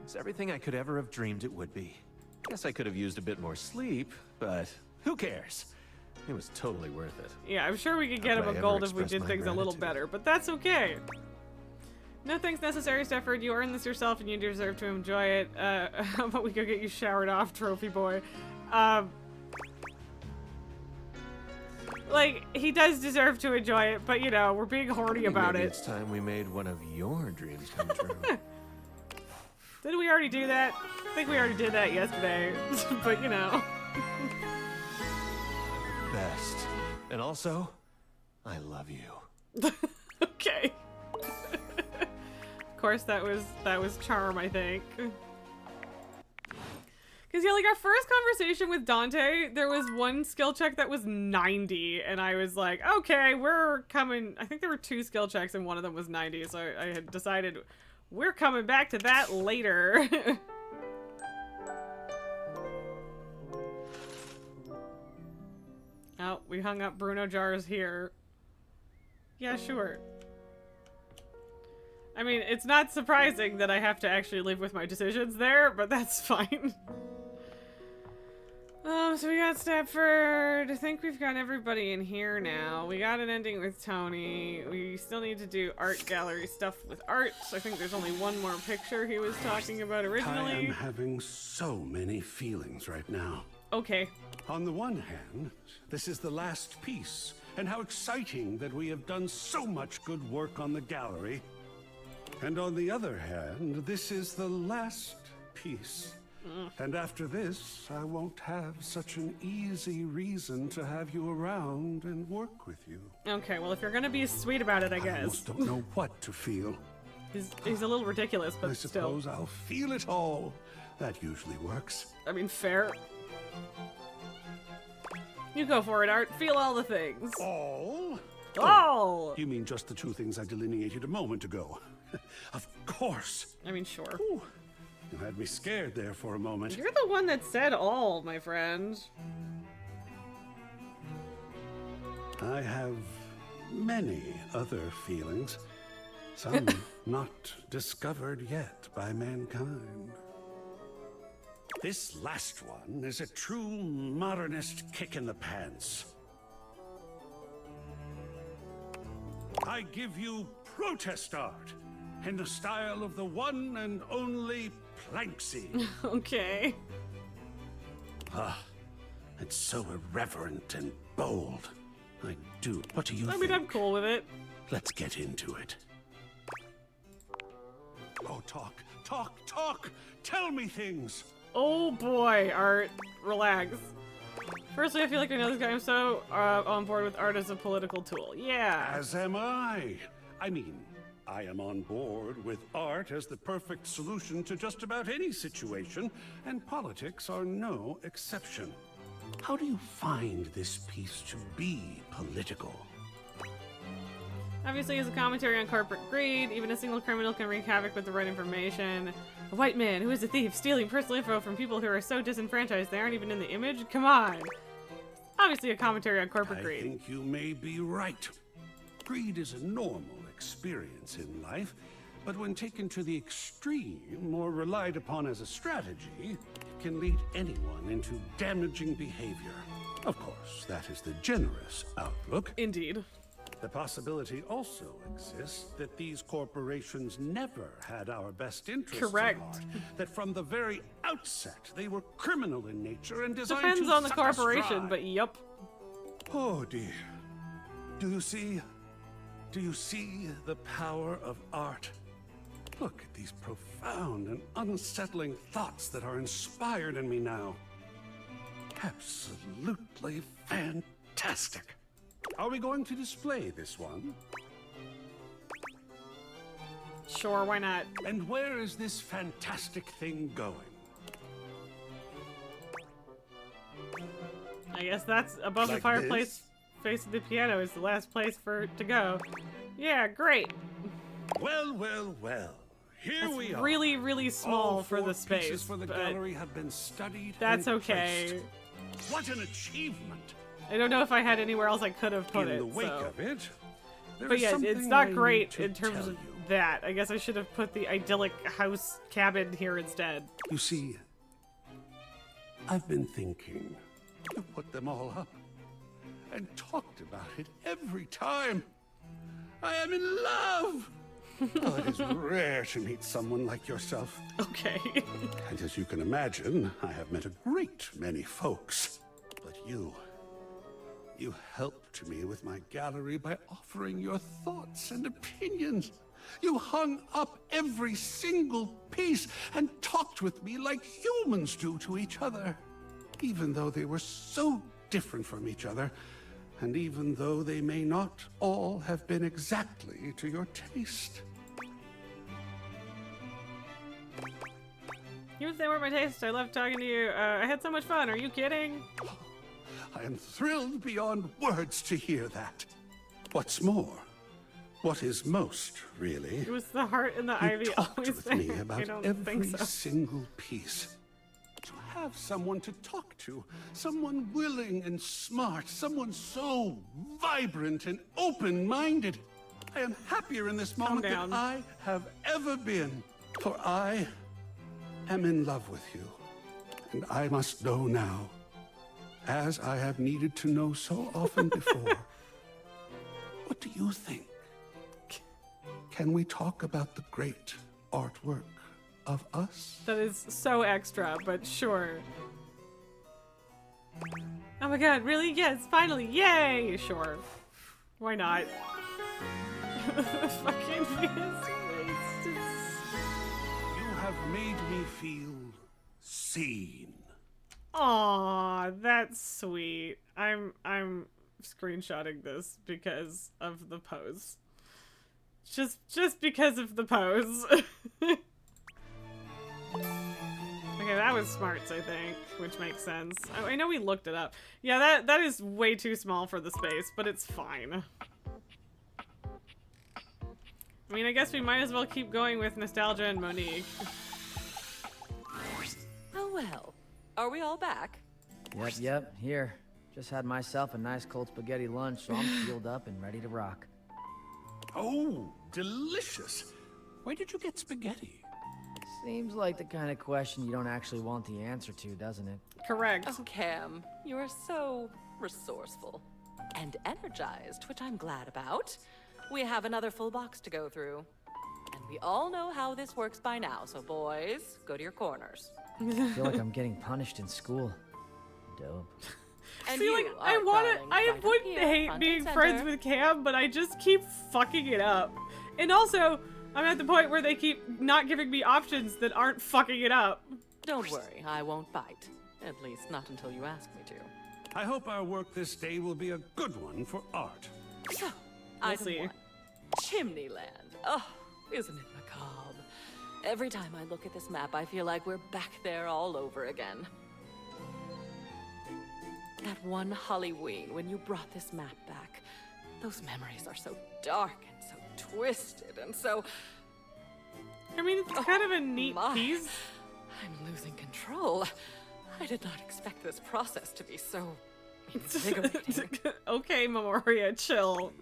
It's everything I could ever have dreamed it would be. Guess I could have used a bit more sleep, but who cares? It was totally worth it. Yeah, I'm sure we could get If him I a ever gold if we expressed did my things a little gratitude. better, but that's okay. No thanks necessary, Stefford. You earned this yourself and you deserve to enjoy it. How about we go get you showered off, trophy boy? Like, he does deserve to enjoy it, but you know, we're being horny about Maybe it. it's time we made one of your dreams come true. Didn't we already do that? I think we already did that yesterday, but you know. Best. And also, I love you. Okay. Of course, that was charm, I think. Because, yeah, like, our first conversation with Dante, there was one skill check that was 90, and I was like, okay, we're coming. I think there were 2 skill checks, and one of them was 90, so I had decided we're coming back to that later. Oh, we hung up Bruno jars here. Yeah, sure. I mean, it's not surprising that I have to actually live with my decisions there, but that's fine. So we got Stepford. I think we've got everybody in here now. We got an ending with Tony. We still need to do art gallery stuff with Art. I think there's only one more picture he was talking about I originally. am having so many feelings right now. Okay. On the one hand, this is the last piece, and how exciting that we have done so much good work on the gallery. And on the other hand, this is the last piece. And after this, I won't have such an easy reason to have you around and work with you. Okay, well, if you're gonna be sweet about it, I I guess. almost don't know what to feel. He's a little ridiculous, but I still. suppose I'll feel it all. That usually works. I mean, fair. You go for it, Art. Feel all the things. All? All! You mean just the 2 things I delineated a moment ago? Of course. I mean, sure. Ooh, you had me scared there for a moment. You're the one that said all, my friend. I have many other feelings. Some not discovered yet by mankind. This last one is a true modernist kick in the pants. I give you protest art in the style of the one and only Planksy. Okay. It's so irreverent and bold. I do. What do you I think? mean, I'm cool with it. Let's get into it. Oh, talk, talk, talk! Tell me things! Oh boy, Art. Relax. Firstly, I feel like I know this guy. I'm so on board with Art as a political tool. Yeah. As am I. I mean, I am on board with art as the perfect solution to just about any situation, and politics are no exception. How do you find this piece to be political? Obviously, it's a commentary on corporate greed. Even a single criminal can wreak havoc with the right information. A white man who is a thief stealing personal info from people who are so disenfranchised they aren't even in the image? Come on. Obviously a commentary on corporate I greed. think you may be right. Greed is a normal experience in life, but when taken to the extreme or relied upon as a strategy, it can lead anyone into damaging behavior. Of course, that is the generous outlook. Indeed. The possibility also exists that these corporations never had our best interests Correct. at heart. That from the very outset, they were criminal in nature and designed Depends to on the suck us corporation, dry. but yup. Oh dear. Do you see? Do you see the power of art? Look at these profound and unsettling thoughts that are inspired in me now. Absolutely fantastic. Are we going to display this one? Sure, why not? And where is this fantastic thing going? I guess that's above the Like fireplace facing the piano is the last place for it to go. Yeah, great. Well, well, well. Here It's we are. really, really small All for four the space, pieces for the but gallery have been studied. that's and okay. placed. What an achievement! I don't know if I had anywhere else I could have put In it. the wake so. of it, there But is yeah, something it's not I great need to in terms tell of you. that. I guess I should have put the idyllic house cabin here instead. You see, I've been thinking. You put them all up and talked about it every time. I am in love. Oh, it is rare to meet someone like yourself. Okay. And as you can imagine, I have met a great many folks. But you helped me with my gallery by offering your thoughts and opinions. You hung up every single piece and talked with me like humans do to each other. Even though they were so different from each other, and even though they may not all have been exactly to your taste. You would say weren't my taste. I love talking to you. I had so much fun. Are you kidding? I am thrilled beyond words to hear that. What's more, what is most, really, It was the heart and the you ivy talked always with there. me I about don't every think so. single piece. To have someone to talk to, someone willing and smart, someone so vibrant and open-minded. I am happier in this moment down. than I have ever been, for I am in love with you, and I must know now, as I have needed to know so often before. What do you think? Can we talk about the great artwork of us? That is so extra, but sure. Oh my god, really? Yes, finally! Yay! Sure. Why not? Fucking it's just... You have made me feel seen. Aw, that's sweet. I'm screenshotting this because of the pose. Just because of the pose. Okay, that was smarts, I think, which makes sense. I know we looked it up. Yeah, that is way too small for the space, but it's fine. I mean, I guess we might as well keep going with Nostalgia and Monique. Oh well. Are we all back? Yep, here. Just had myself a nice cold spaghetti lunch, so I'm fueled up and ready to rock. Oh, delicious. Where did you get spaghetti? Seems like the kind of question you don't actually want the answer to, doesn't it? Correct. Oh, Cam, you are so resourceful. And energized, which I'm glad about. We have another full box to go through. And we all know how this works by now, so boys, go to your corners. I feel like I'm getting punished in school. Dope. And See, you, like, art darling, I right up wouldn't here, hate front being and friends center. with Cam, but I just keep fucking it up. And also, I'm at the point where they keep not giving me options that aren't fucking it up. Don't worry, I won't bite. At least not until you ask me to. I hope our work this day will be a good one for art. So, We'll item see. 1. Chimneyland. Oh, isn't it macabre? Every time I look at this map, I feel like we're back there all over again. That one Halloween when you brought this map back, those memories are so dark and so twisted and so... I mean, it's kind of a neat my. piece. I'm losing control. I did not expect this process to be so invigorating. Okay, Memoria, chill.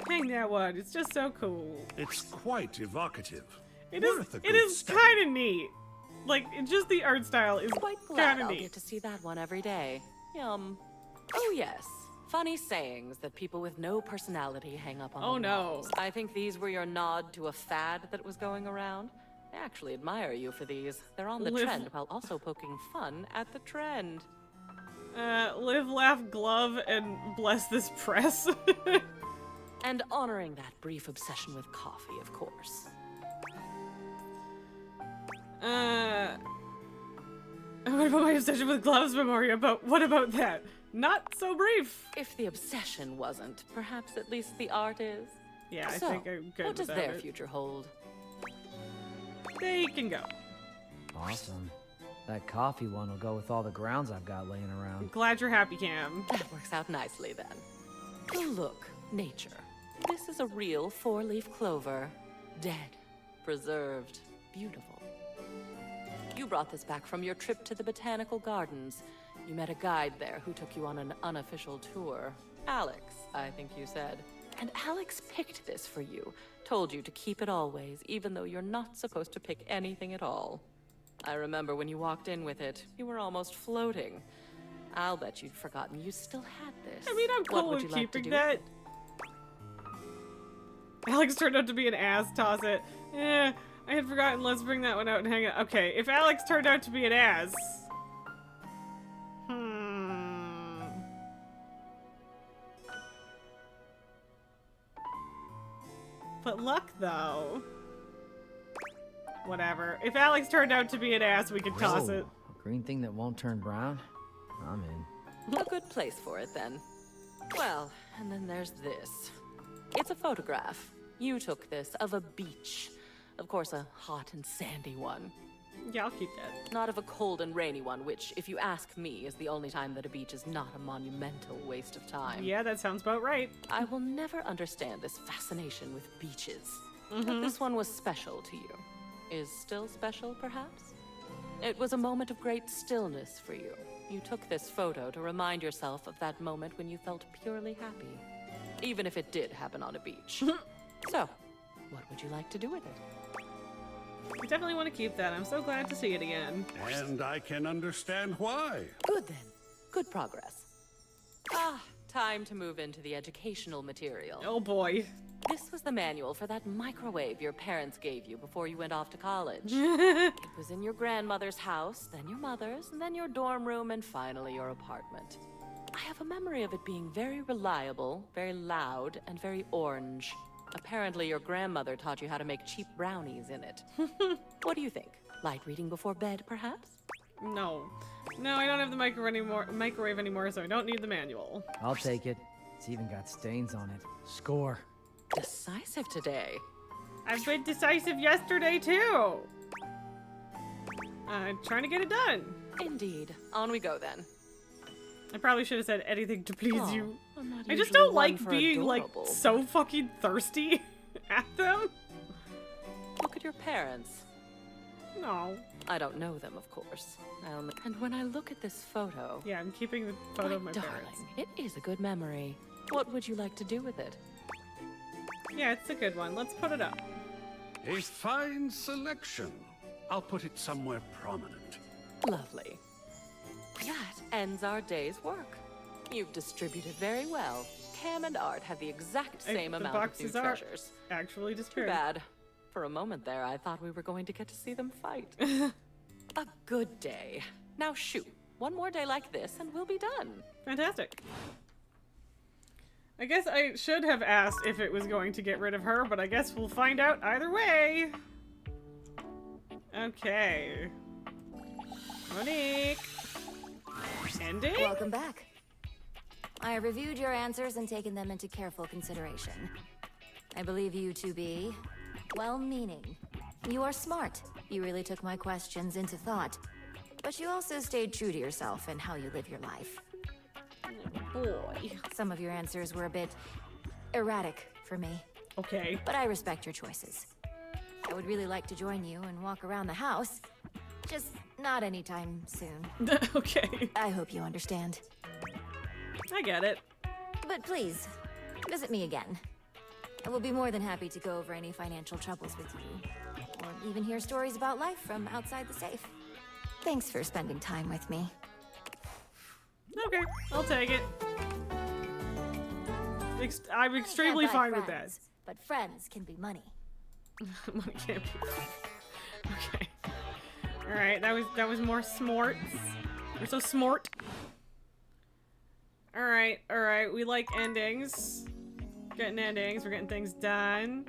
Hang that one. It's just so cool. It's quite evocative. It Worth a is. good It is study. kind of neat. Like, just the art style is Quite glad kind of I'll neat. get to see that one every day. Yum. Oh yes, funny sayings that people with no personality hang up on Oh, the no. walls. I think these were your nod to a fad that was going around. I actually admire you for these. They're on the Live- trend while also poking fun at the trend. Live, laugh, glove, and bless this press. And honoring that brief obsession with coffee, of course. What about my obsession with gloves, Memoria? But what about that? Not so brief. If the obsession wasn't, perhaps at least the art is. Yeah, I So, think I'm good what does without their it. future hold? They can go. Awesome. That coffee one will go with all the grounds I've got laying I'm around. glad you're happy, Cam. That works out nicely then. Oh, look, nature. This is a real four-leaf clover. Dead, preserved, beautiful. You brought this back from your trip to the botanical gardens. You met a guide there who took you on an unofficial tour. Alex, I think you said. And Alex picked this for you. Told you to keep it always, even though you're not supposed to pick anything at all. I remember when you walked in with it, you were almost floating. I'll bet you'd forgotten you still had this. I mean, I'm What cool would with you like to keeping do with that. it? Alex turned out to be an ass. Toss it. I had forgotten. Let's bring that one out and hang it. Okay, if Alex turned out to be an ass. But luck, though. Whatever. If Alex turned out to be an ass, we could toss it. A green thing that won't turn brown? I'm in. A good place for it, then. Well, and then there's this. It's a photograph. You took this of a beach. Of course, a hot and sandy one. Yeah, I'll keep that. Not of a cold and rainy one, which, if you ask me, is the only time that a beach is not a monumental waste of time. Yeah, that sounds about right. I will never understand this fascination with beaches. But this one was special to you. Is still special, perhaps? It was a moment of great stillness for you. You took this photo to remind yourself of that moment when you felt purely happy. Even if it did happen on a beach. So, what would you like to do with it? I definitely want to keep that. I'm so glad to see it again. And I can understand why. Good then. Good progress. Ah, time to move into the educational material. Oh boy. This was the manual for that microwave your parents gave you before you went off to college. It was in your grandmother's house, then your mother's, and then your dorm room, and finally your apartment. I have a memory of it being very reliable, very loud, and very orange. Apparently your grandmother taught you how to make cheap brownies in it. What do you think? Light reading before bed, perhaps? No. No, I don't have the microwave anymore, so I don't need the manual. I'll take it. It's even got stains on it. Score. Decisive today. I've been decisive yesterday, too. Trying to get it done. Indeed. On we go, then. I probably should have said anything to please Oh, you. I'm not I just usually don't like one for being, adorable. like, so fucking thirsty at them. Look at your parents. No. I don't know them, of course. And when I look at this photo... Yeah, I'm keeping the photo of my darling, parents. it is a good memory. What would you like to do with it? Yeah, it's a good one. Let's put it up. A fine selection. I'll put it somewhere prominent. Lovely. That ends our day's work. You've distributed very well. Cam and Art have the exact same The amount of new boxes are treasures. actually Too disappeared. bad. For a moment there, I thought we were going to get to see them fight. A good day. Now shoot. One more day like this and we'll be done. Fantastic. I guess I should have asked if it was going to get rid of her, but I guess we'll find out either way. Okay. Monique. Ending? Welcome back. I have reviewed your answers and taken them into careful consideration. I believe you to be well-meaning. You are smart. You really took my questions into thought. But you also stayed true to yourself and how you live your life. Boy. Some of your answers were a bit erratic for me, Okay. but I respect your choices. I would really like to join you and walk around the house, just not anytime soon. Okay. I hope you understand. I get it. But please, visit me again. I will be more than happy to go over any financial troubles with you, or even hear stories about life from outside the safe. Thanks for spending time with me. Okay, I'll take it. I'm extremely Can't buy fine with that. friends, but friends can be money. Money can't be. Okay. All right, that was more smarts. We're so smart. All right. We like endings. Getting endings. We're getting things done.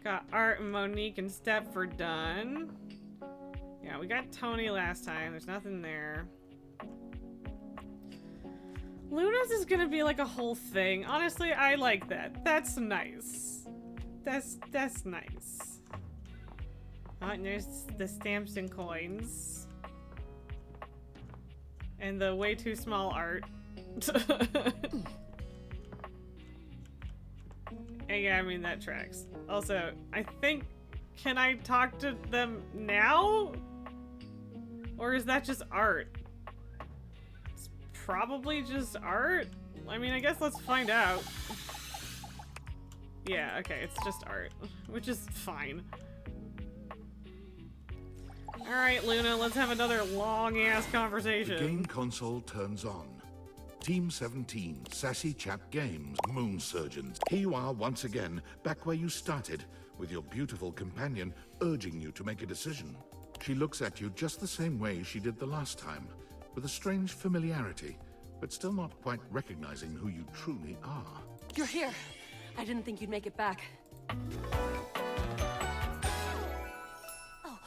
Got Art and Monique and Stepford done. Yeah, we got Tony last time. There's nothing there. Luna's is gonna be like a whole thing. Honestly, I like that. That's nice. That's nice. Oh, and there's the stamps and coins. And the way too small art. Yeah, I mean, that tracks. Also, I think... Can I talk to them now? Or is that just art? It's probably just art? I mean, I guess let's find out. Yeah, okay, it's just art. Which is fine. Alright, Luna, let's have another long-ass conversation. The game console turns on. Team 17, Sassy Chap Games, Moon Surgeons. Here you are once again, back where you started, with your beautiful companion urging you to make a decision. She looks at you just the same way she did the last time, with a strange familiarity, but still not quite recognizing who you truly are. You're here. I didn't think you'd make it back. Oh.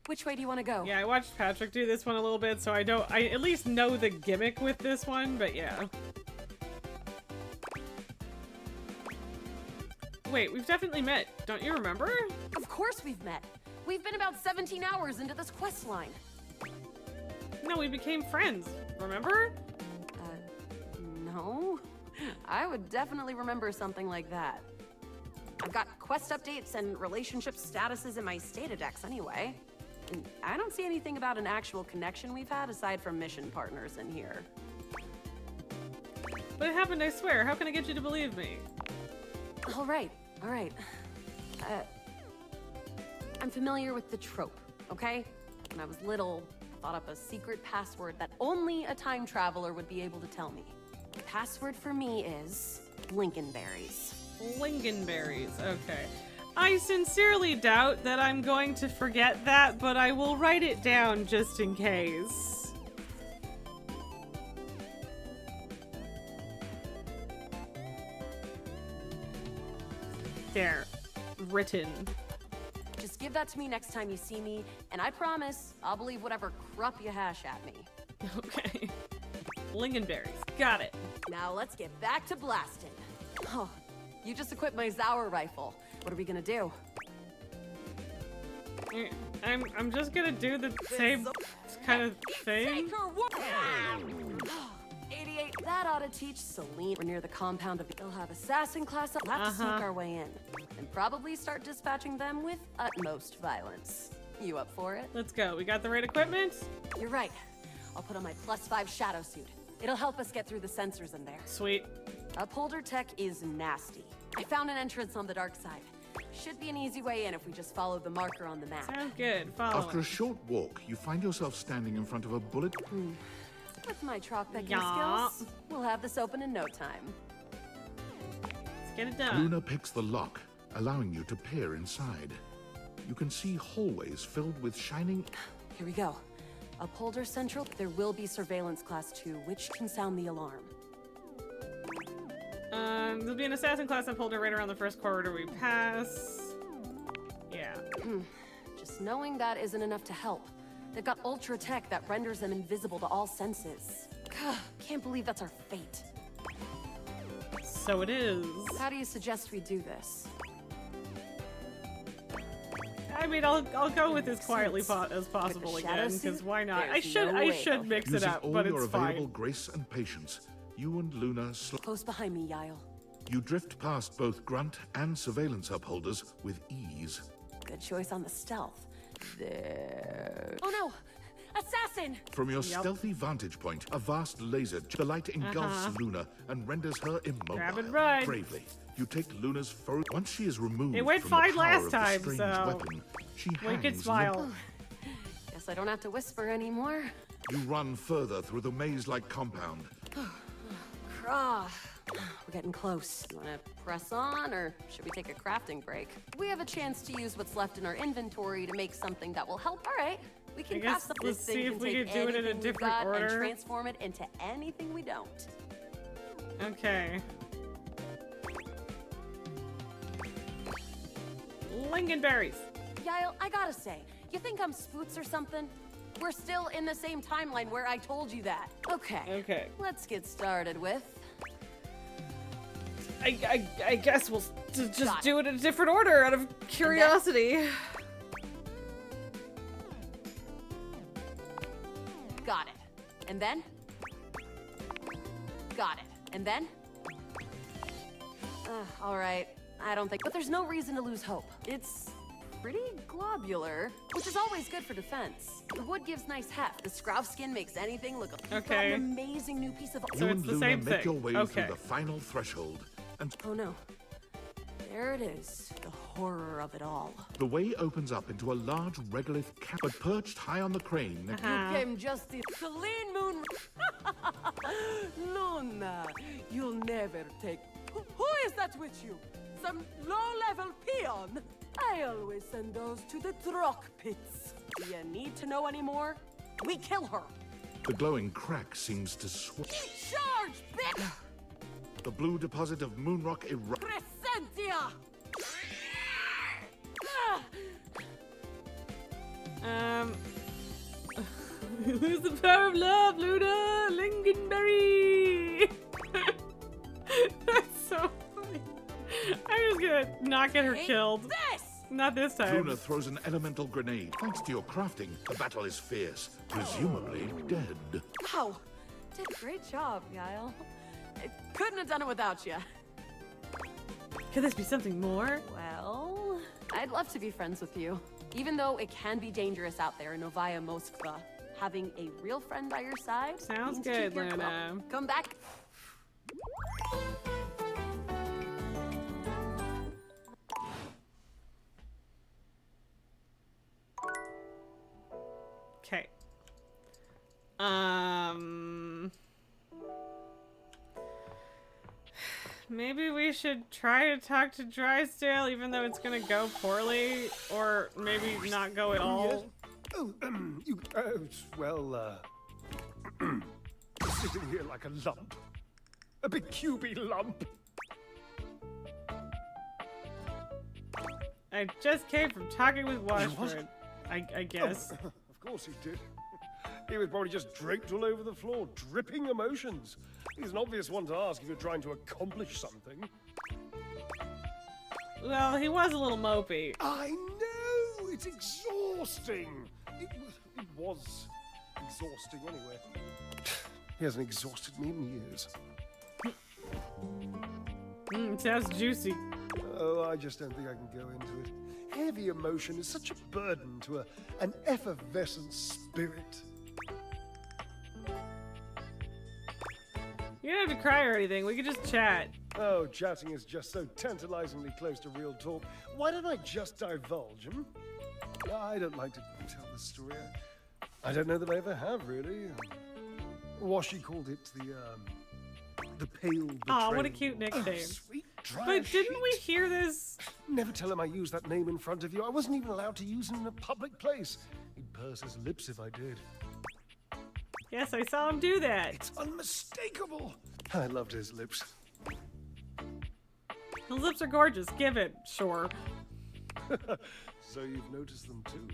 Which way do you want to go? Yeah, I watched Patrick do this one a little bit, so I at least know the gimmick with this one, but yeah. Wait, we've definitely met. Don't you remember? Of course we've met. We've been about 17 hours into this quest line. No, we became friends. Remember? No. I would definitely remember something like that. I've got quest updates and relationship statuses in my Statadex anyway. And I don't see anything about an actual connection we've had aside from mission partners in here. But it happened, I swear. How can I get you to believe me? All right. I'm familiar with the trope, okay? When I was little, I thought up a secret password that only a time traveler would be able to tell me. The password for me is Lincolnberries. Lincolnberries, okay. I sincerely doubt that I'm going to forget that, but I will write it down just in case. There. Written. Just give that to me next time you see me, and I promise I'll believe whatever crap you hash at me. Okay. Lincolnberries. Got it. Now let's get back to blasting. Oh, you just equipped my Zauer rifle. What are we gonna do? I'm just gonna do the same kind of thing. 88. That ought to teach Celine. We're near the compound of. They'll have assassin class. We'll have to sneak our way in, and probably start dispatching them with utmost violence. You up for it? Let's go. We got the right equipment. You're right. I'll put on my +5 shadow suit. It'll help us get through the sensors in there. Sweet. Upholder tech is nasty. I found an entrance on the dark side. Should be an easy way in if we just follow the marker on the map. Sounds good. Follow After a short walk, you find yourself standing in front of a bullet. With my chalk picking skills, we'll have this open in no time. Let's get it done. Luna picks the lock, allowing you to peer inside. You can see hallways filled with shining... Here we go. Upholder Central, there will be Surveillance Class 2, which can sound the alarm. There'll be an assassin class upholder right around the first corridor we pass. Yeah. Just knowing that isn't enough to help. They've got ultra tech that renders them invisible to all senses. Can't believe that's our fate. So it is. How do you suggest we do this? I mean, I'll go with as quietly as possible again, because why not? I should mix it up, but it's your available fine. grace and patience, you and Luna Close behind me, Yael. You drift past both grunt and surveillance upholders with ease. Good choice on the stealth. There. Oh no! Assassin! From your stealthy vantage point, a vast laser, the light engulfs Luna and renders her immobile. Grab and run. Bravely, you take Luna's fur. Once she is removed It went from fine the power last of the time, strange so weapon, she Wink and hangs smile. Guess I don't have to whisper anymore. You run further through the maze-like compound. We're getting close. You wanna press on, or should we take a crafting break? We have a chance to use what's left in our inventory to make something that will help. All right, We can guess craft something. let's This see thing if can we take could do it in a anything we've different got order. and transform it into anything we don't. Okay. Lingonberries. Yael, I gotta say, you think I'm spoots or something? We're still in the same timeline where I told you that. Okay. Okay. Let's get started with... I guess we'll just Got do it in a different order out of curiosity. Got it. And then? Got it. And then? Alright. I don't think... But there's no reason to lose hope. It's pretty globular, which is always good for defense. The wood gives nice heft. The scroff skin makes anything look... You've got Okay. an amazing new piece of... So You it's and the Luna same make thing. your way Okay. through the final threshold, and Oh no. There it is. The horror of it all. the way opens up into a large regolith cap, but perched high on the crane. Uh-huh. You came just in. Celine Moon. Luna, you'll never take. Who is that with you? Some low-level peon? I always send those to the truck pits. Do you need to know any more? We kill her. The glowing crack seems to Charge, bitch! The blue deposit of moonrock erupts. Presentia! Who's the power of love, Luna? Lingonberry! That's so funny. I'm just gonna not get her killed. This! Not this time. Luna throws an elemental grenade. Thanks to your crafting, the battle is fierce, presumably dead. Wow. Did a great job, Guile. I couldn't have done it without you. Could this be something more? Well, I'd love to be friends with you. Even though it can be dangerous out there in Novaya Moskva, having a real friend by your side Sounds means to good, keep your Luna. club. Come back. Okay. Maybe we should try to talk to Drysdale, even though it's gonna go poorly, or maybe not go at all. Oh, sitting here like a lump. A big QB lump. I just came from talking with Washford. I guess. Of course he did. He was probably just draped all over the floor, dripping emotions. He's an obvious one to ask if you're trying to accomplish something. Well, he was a little mopey. I know! It's exhausting! It was exhausting anyway. He hasn't exhausted me in years. Sounds juicy. Oh, I just don't think I can go into it. Heavy emotion is such a burden to an effervescent spirit. You don't have to cry or anything. We could just chat. Oh, chatting is just so tantalizingly close to real talk. Why don't I just divulge, hmm? I don't like to tell the story. I don't know that I ever have, really. Washi called it the pale betrayal. Aw, what a cute nickname. Oh, sweet dry But didn't sheet. we hear this? Never tell him I used that name in front of you. I wasn't even allowed to use it in a public place. He'd purse his lips if I did. Yes, I saw him do that. It's unmistakable. I loved his lips. His lips are gorgeous. Give it. Sure. So you've noticed them too.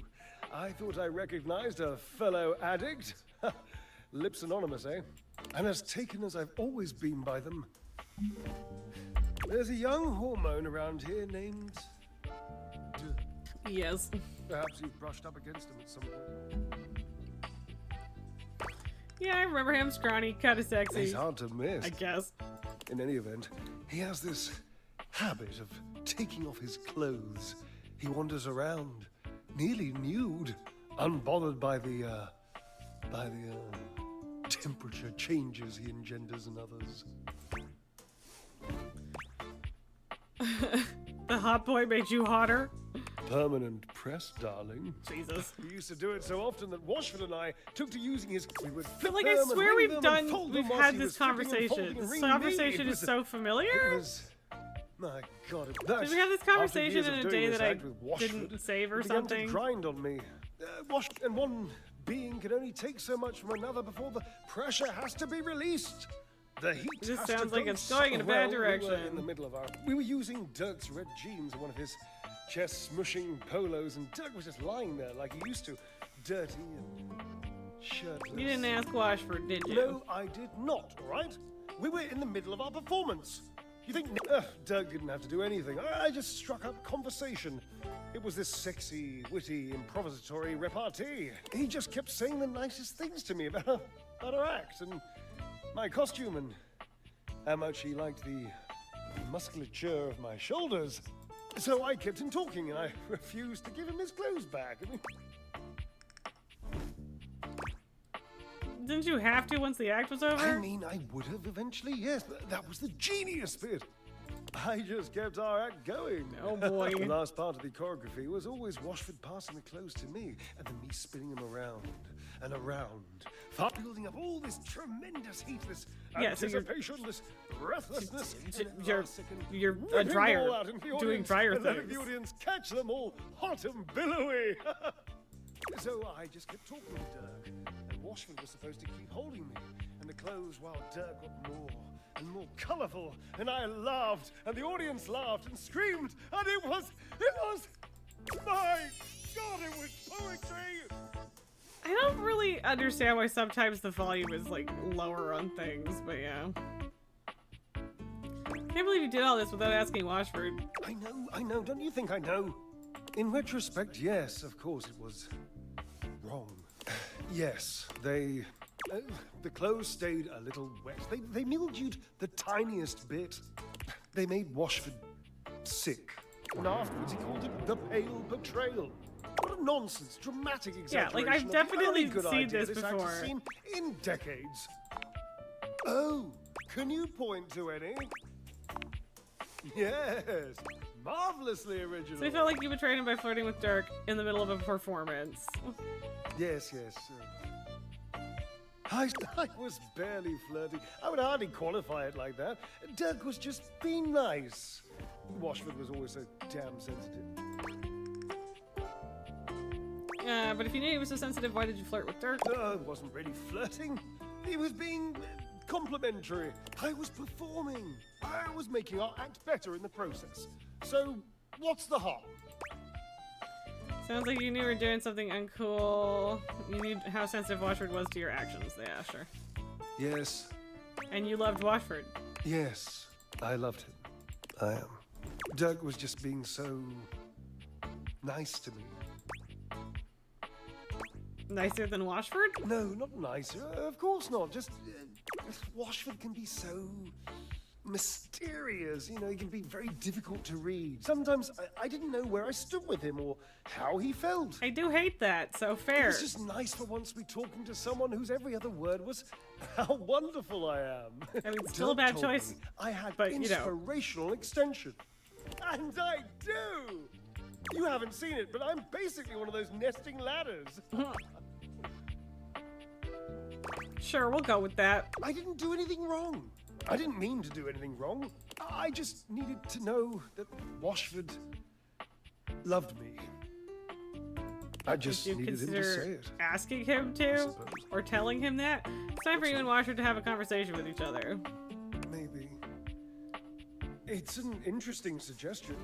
I thought I recognized a fellow addict. Lips anonymous, eh? And as taken as I've always been by them. There's a young hormone around here named... Yes. Perhaps you've brushed up against him at some point. Yeah, I remember him. Scrawny, kind of sexy. He's hard to miss. I guess. In any event, he has this habit of taking off his clothes. He wanders around, nearly nude, unbothered by the temperature changes he engenders in others. The hot boy made you hotter? Permanent press, darling. Jesus. He used to do it so often that Washford and I took to using his... We would flip But like, I them and swear ring we've them and done, fold we've them whilst had he this was flipping and conversation. folding and This ringing me. conversation It is was- so familiar. It was... My God, Did we have this conversation in a day that I Washford, didn't save or it began something? to grind on me. And one being can only take so much from another before the pressure has to be released. The heat This has sounds to like go it's going in a bad We direction. were in the middle of we were using Dirk's red jeans and one of his chest smushing polos, and Dirk was just lying there like he used to, dirty and shirtless. You didn't ask Washford, did you? No, I did not, all right? We were in the middle of our performance. You think Dirk didn't have to do anything? I just struck up conversation. It was this sexy, witty, improvisatory repartee. He just kept saying the nicest things to me about our act and my costume and how much he liked the musculature of my shoulders. So I kept him talking and I refused to give him his clothes back. I mean, Didn't you have to once the act was over? I mean, I would have eventually, yes. That was the genius bit. I just kept our act going. Oh boy. The last part of the choreography was always Washford passing the clothes to me, and then me spinning them around and around, building up all this tremendous heat, this Yeah, so anticipation, this breathlessness. you're whipping a dryer them all out into the doing audience, dryer and letting things. the audience catch them all hot and billowy. So I just kept talking to Dirk, and Washford was supposed to keep holding me, and the clothes, while Dirk got more and more colourful, and I laughed, and the audience laughed and screamed, and it was, my God, it was poetry! I don't really understand why sometimes the volume is like lower on things, but yeah. Can't believe you did all this without asking Washford. I know, don't you think I know? In retrospect, yes, of course it was wrong. Yes, the clothes stayed a little wet. They mildewed the tiniest bit. They made Washford sick. And afterwards he called it the pale betrayal. What a nonsense, dramatic exaggeration. Yeah, like I've of the definitely only good seen idea this act has before. seen in decades. Oh, can you point to any? Yes, marvelously original. So you felt like you betrayed him by flirting with Dirk in the middle of a performance. Yes. I was barely flirting. I would hardly qualify it like that. Dirk was just being nice. Washford was always so damn sensitive. But if you knew he was so sensitive, why did you flirt with Dirk? I wasn't really flirting. He was being complimentary. I was performing. I was making our act better in the process. So, what's the harm? Sounds like you knew you were doing something uncool. You knew how sensitive Washford was to your actions. Yeah, sure. Yes. And you loved Washford. Yes, I loved him. I am. Dirk was just being so nice to me. Nicer than Washford? No, not nicer. Of course not. Just Washford can be so mysterious. You know, he can be very difficult to read. Sometimes I didn't know where I stood with him or how he felt. I do hate that, so It fair. was just nice for once to be talking to someone whose every other word was how wonderful I am. I mean, still a Dirk bad told choice, me I had but, you know. inspirational extension. And I do! You haven't seen it, but I'm basically one of those nesting ladders. Sure, we'll go with that. I didn't do anything wrong. I didn't mean to do anything wrong. I just needed to know that Washford loved me. I just Did you needed him to consider say it. asking him to? suppose. Or telling him that? It's time for you and Washford to have a conversation with each other. Maybe. It's an interesting suggestion.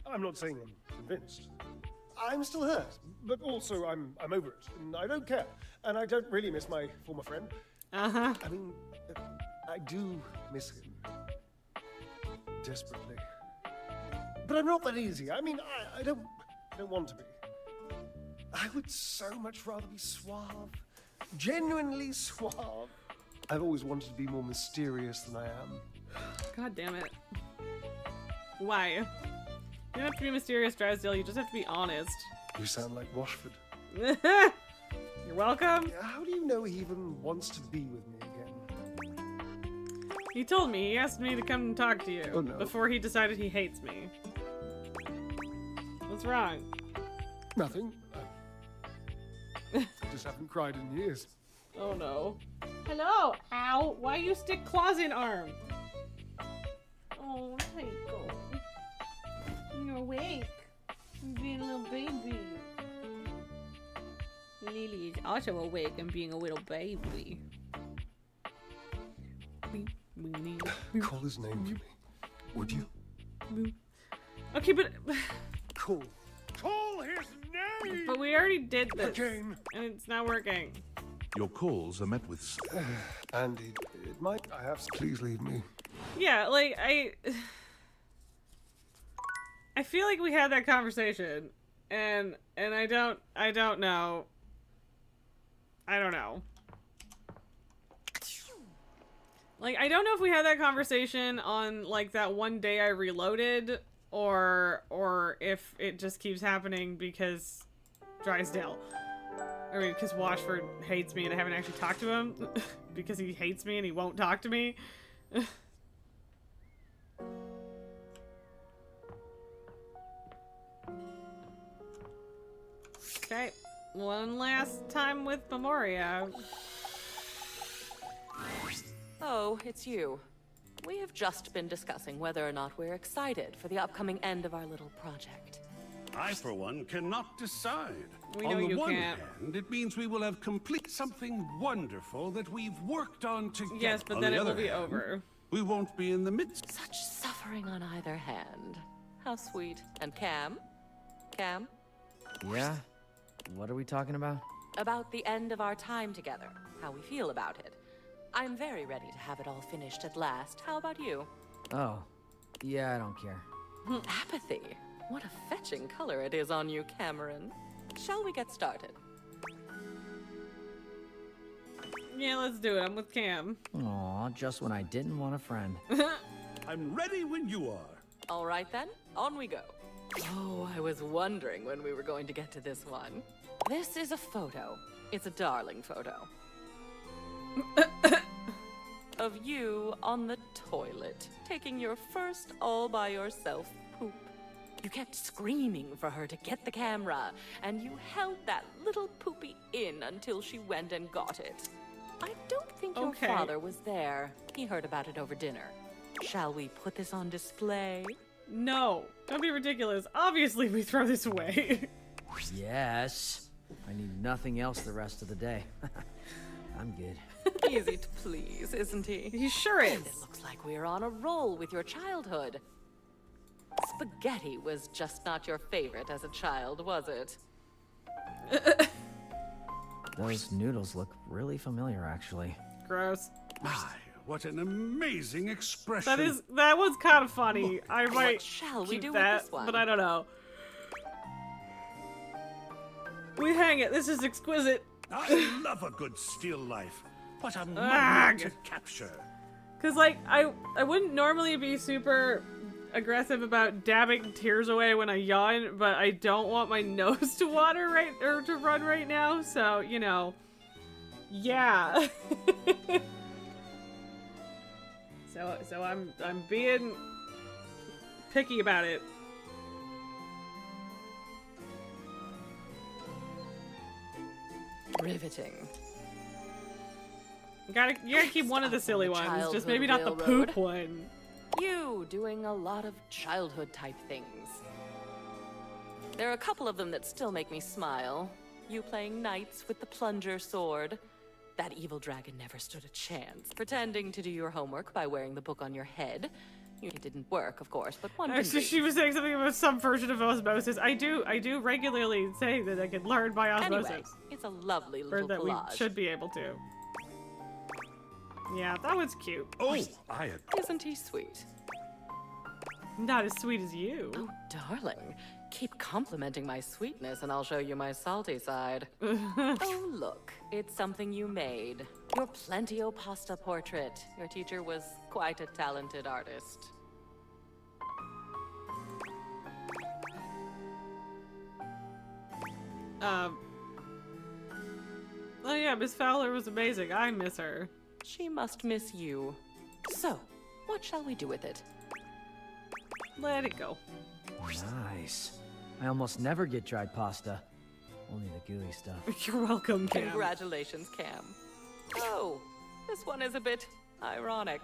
I'm not saying I'm convinced. I'm still hurt, but also I'm over it, and I don't care. And I don't really miss my former friend. Uh-huh. I mean, I do miss him. Desperately. But I'm not that easy. I mean, I don't want to be. I would so much rather be suave. Genuinely suave. I've always wanted to be more mysterious than I am. God damn it. Why? You don't have to be mysterious, Drysdale, you just have to be honest. You sound like Washford. You're welcome. How do you know he even wants to be with me again? He told me, he asked me to come and talk to you Oh, no. before he decided he hates me. What's wrong? Nothing. I just haven't cried in years. Oh no. Hello! Ow! Why you stick claws in arm? Oh, Tycho. You're awake. You're being a little baby. Lily is also awake and being a little baby. Call his name for me, would you? Okay, but Call his name! but we already did this, Again. and it's not working. Your calls are met with... Andy, it might... I have... Please leave me. Yeah, like I feel like we had that conversation, and I don't know. I don't know. Like, I don't know if we had that conversation on, like, that one day I reloaded, or if it just keeps happening because Drysdale. I mean, because Washford hates me and I haven't actually talked to him because he hates me and he won't talk to me. Okay, one last time with Memoria. Oh, it's you. We have just been discussing whether or not we're excited for the upcoming end of our little project. I, for one, cannot decide. We know on the you one can't. hand, it means we will have complete something wonderful that we've worked on together. Yes, but On then the it will other be hand, over. We won't be in the midst. Such suffering on either hand. How sweet. And Cam? Cam? Yeah? What are we talking about? About the end of our time together. How we feel about it. I'm very ready to have it all finished at last. How about you? Oh. Yeah, I don't care. Apathy. What a fetching color it is on you, Cameron. Shall we get started? Yeah, let's do it. I'm with Cam. Aw, just when I didn't want a friend. I'm ready when you are. All right then, on we go. Oh, I was wondering when we were going to get to this one. This is a photo. It's a darling photo. Of you on the toilet, taking your first all-by-yourself poop. You kept screaming for her to get the camera, and you held that little poopy in until she went and got it. I don't think your Okay. father was there. He heard about it over dinner. Shall we put this on display? No, don't be ridiculous. Obviously, we throw this away. Yes. I need nothing else the rest of the day. I'm good. Easy to please, isn't he? He sure is. And it looks like we're on a roll with your childhood. Spaghetti was just not your favorite as a child, was it? Those noodles look really familiar, actually. Gross. My, what an amazing expression. That was kind of funny. I What might shall we keep do that, with this one? but I don't know. We hang it. This is exquisite. I love a good still life. What a Ah, moment to capture. Cause like I wouldn't normally be super aggressive about dabbing tears away when I yawn, but I don't want my nose to water to run right now. So you know, yeah. so I'm being picky about it. Riveting. You gotta keep one of the silly the ones, just childhood maybe not the railroad. poop one. You doing a lot of childhood type things. There are a couple of them that still make me smile. You playing knights with the plunger sword. That evil dragon never stood a chance. Pretending to do your homework by wearing the book on your head. It didn't work, of course, but one can Actually, dream. she was saying something about some version of osmosis. I do regularly say that I can learn by osmosis. Anyway, it's a lovely Or little that collage. we should be able to. Yeah, that was cute. Oh, I agree. Isn't he sweet? Not as sweet as you. Oh, darling. Keep complimenting my sweetness and I'll show you my salty side. Oh, look. It's something you made. Your Plentio pasta portrait. Your teacher was quite a talented artist. Oh yeah, Miss Fowler was amazing. I miss her. She must miss you. So, what shall we do with it? Let it go. Nice. I almost never get dried pasta. Only the gooey stuff. You're welcome, Cam. Congratulations, Cam. Oh, this one is a bit ironic.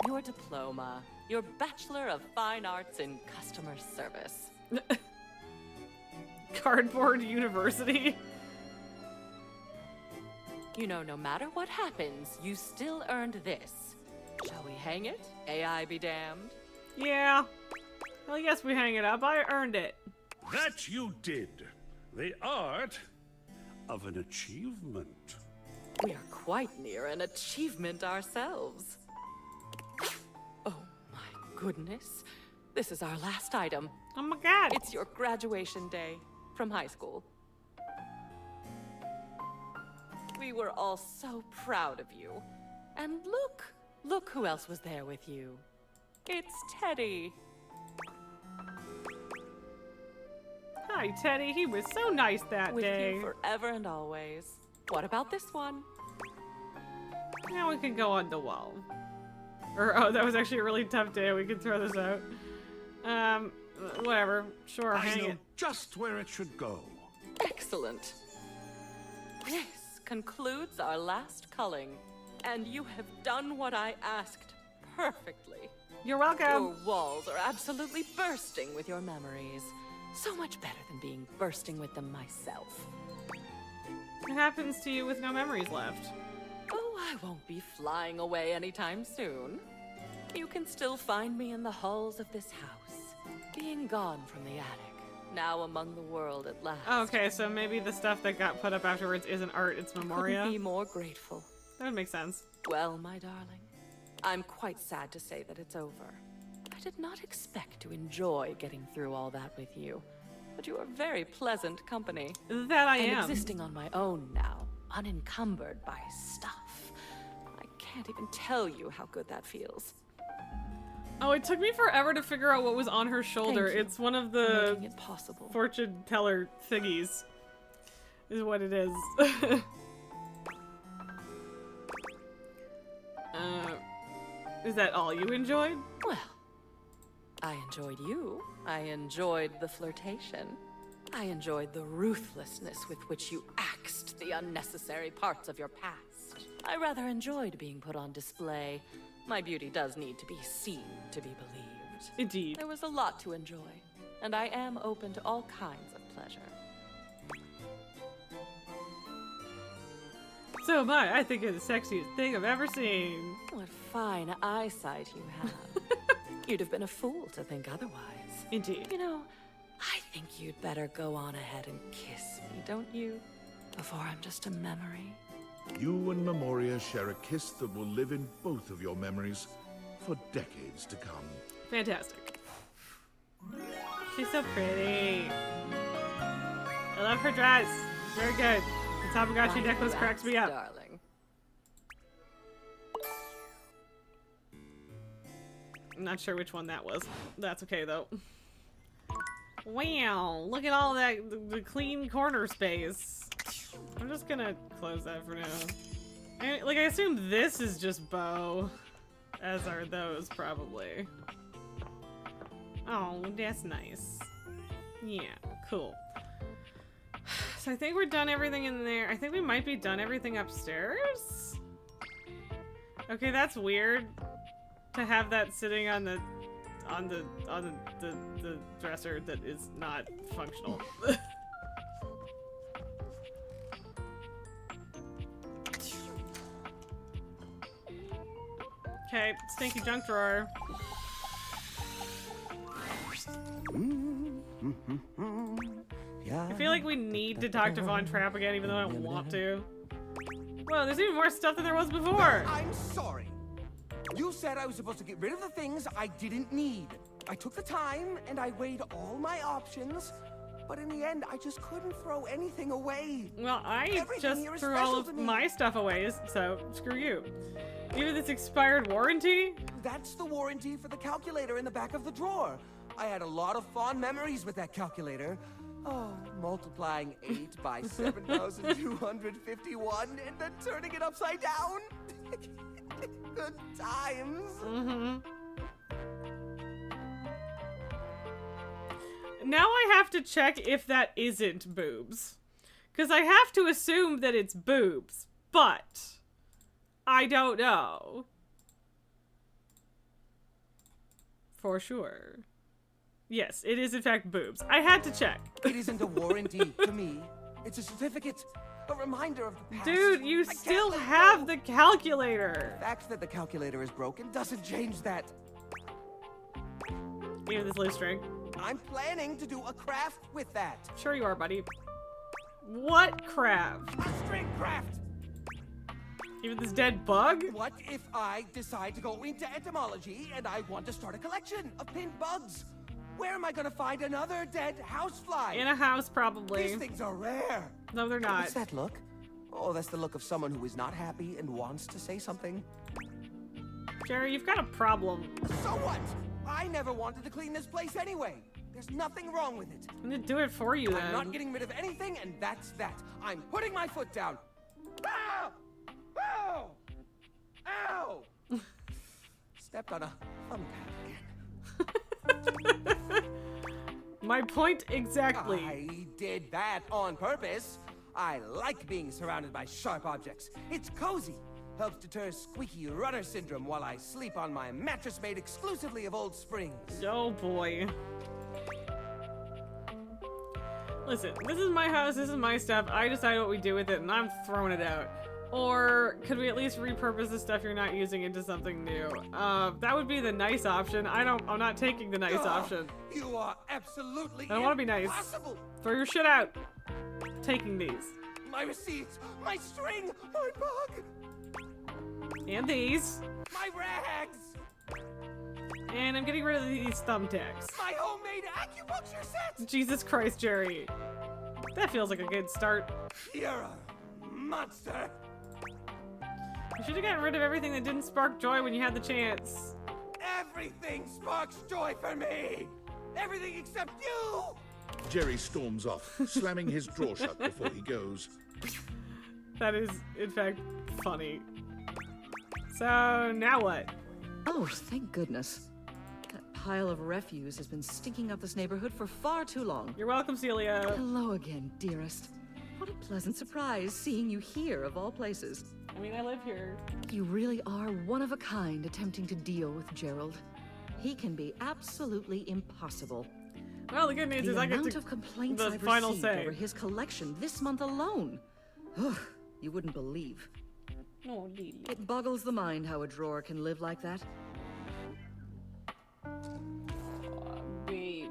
Your diploma. Your Bachelor of Fine Arts in Customer Service. Cardboard University. You know, no matter what happens, you still earned this. Shall we hang it? AI be damned. Yeah. Well, yes, we hang it up. I earned it. That you did. The art of an achievement. We are quite near an achievement ourselves. Oh my goodness. This is our last item. Oh my god. It's your graduation day from high school. We were all so proud of you. And look who else was there with you. It's Teddy. Hi, Teddy. He was so nice that With day. you forever and always. What about this one? Now we can go on the wall. Or, oh, that was actually a really tough day. We could throw this out. Whatever. Sure, I hang know it. just where it should go. Excellent. This concludes our last culling. And you have done what I asked perfectly. You're welcome. Your walls are absolutely bursting with your memories. So much better than being bursting with them myself. What happens to you with no memories left? Oh, I won't be flying away anytime soon. You can still find me in the halls of this house, being gone from the attic, now among the world at last. Okay, so maybe the stuff that got put up afterwards isn't art, it's memoria. Couldn't be more grateful. That would make sense. Well, my darling, I'm quite sad to say that it's over. I did not expect to enjoy getting through all that with you, but you are very pleasant company. That I am. Existing on my own now, unencumbered by stuff. I can't even tell you how good that feels. Oh, it took me forever to figure out what was on her shoulder. Thank you It's one of for the making it possible. fortune teller thingies. Is what it is. Is that all you enjoyed? Well, I enjoyed you. I enjoyed the flirtation. I enjoyed the ruthlessness with which you axed the unnecessary parts of your past. I rather enjoyed being put on display. My beauty does need to be seen to be believed. Indeed. There was a lot to enjoy, and I am open to all kinds of pleasure. So am I. I think you're the sexiest thing I've ever seen. What fine eyesight you have. You'd have been a fool to think otherwise. Indeed. You know, I think you'd better go on ahead and kiss me, don't you? Before I'm just a memory. You and Memoria share a kiss that will live in both of your memories for decades to come. Fantastic. She's so pretty. I love her dress. Very good. The Tamagotchi necklace cracks me up. Darling. I'm not sure which one that was. That's okay though. Wow, look at all that the clean corner space. I'm just gonna close that for now. I assume this is just Bo, as are those probably. Oh, that's nice. Yeah, cool. So I think we're done everything in there. I think we might be done everything upstairs. Okay, that's weird to have that sitting on the dresser that is not functional. Okay, stinky junk drawer. I feel like we need to talk to Von Trapp again, even though I don't want to. Whoa, there's even more stuff than there was before. I'm sorry. You said I was supposed to get rid of the things I didn't need. I took the time and I weighed all my options, but in the end, I just couldn't throw anything away. Well, I Everything just here is threw all special of to me. my stuff away, so screw you. Even this expired warranty? That's the warranty for the calculator in the back of the drawer. I had a lot of fond memories with that calculator. Oh, multiplying 8 by 7,251 and then turning it upside down. Good times. Mm-hmm. Now I have to check if that isn't boobs. Because I have to assume that it's boobs, but I don't know. For sure. Yes, it is in fact boobs. I had to check. It isn't a warranty to me. It's a certificate. A reminder of the past. Dude, you I can't still let have go. the calculator. The fact that the calculator is broken doesn't change that. Even this loose string. I'm planning to do a craft with that. Sure you are, buddy. What craft? A string craft! Even this dead bug? What if I decide to go into entomology and I want to start a collection of pinned bugs? Where am I gonna find another dead housefly? In a house, probably. These things are rare. No, they're not. What's that look? Oh, that's the look of someone who is not happy and wants to say something. Jerry, you've got a problem. So what? I never wanted to clean this place anyway. There's nothing wrong with it. I'm gonna do it for you, then. I'm not getting rid of anything, and that's that. I'm putting my foot down. Ow! Ow! Ow! Stepped on a thumbtack again. My point exactly. I did that on purpose. I like being surrounded by sharp objects. It's cozy. Helps deter squeaky runner syndrome while I sleep on my mattress made exclusively of old springs. Oh boy. Listen, this is my house, this is my stuff. I decide what we do with it, and I'm throwing it out. Or could we at least repurpose the stuff you're not using into something new? That would be the nice option. I'm not taking the nice option. You are absolutely I don't want to be nice. impossible. Throw your shit out. Taking these. My receipts, my string, my bug, And these. my rags, And I'm getting rid of these thumbtacks. my homemade acupuncture set. Jesus Christ, Jerry. That feels like a good start. You're a monster. You should have gotten rid of everything that didn't spark joy when you had the chance. Everything sparks joy for me. Everything except you. Jerry storms off, slamming his drawer shut before he goes. That is, in fact, funny. So, now what? Oh, thank goodness. That pile of refuse has been stinking up this neighborhood for far too long. You're welcome, Celia. Hello again, dearest. What a pleasant surprise seeing you here, of all places. I mean, I live here. You really are one of a kind attempting to deal with Gerald. He can be absolutely impossible. Well, the good news is I get amount to of complaints the I've final received say. over his collection this month alone. Ugh, you wouldn't believe. Oh, Lily. It boggles the mind how a drawer can live like that. Oh, baby.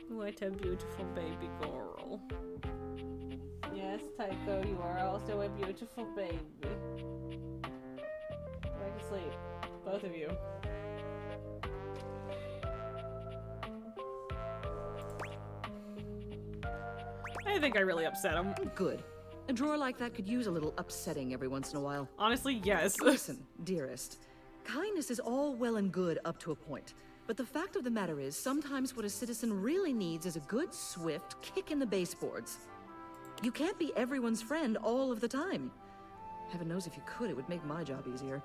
What a beautiful baby girl. Yes, Tycho, you are also a beautiful baby. Back to sleep. Both of you. I think I really upset him. Good. A drawer like that could use a little upsetting every once in a while. Honestly, yes. Listen, dearest. Kindness is all well and good up to a point. But the fact of the matter is, sometimes what a citizen really needs is a good, swift kick in the baseboards. You can't be everyone's friend all of the time. Heaven knows if you could, it would make my job easier.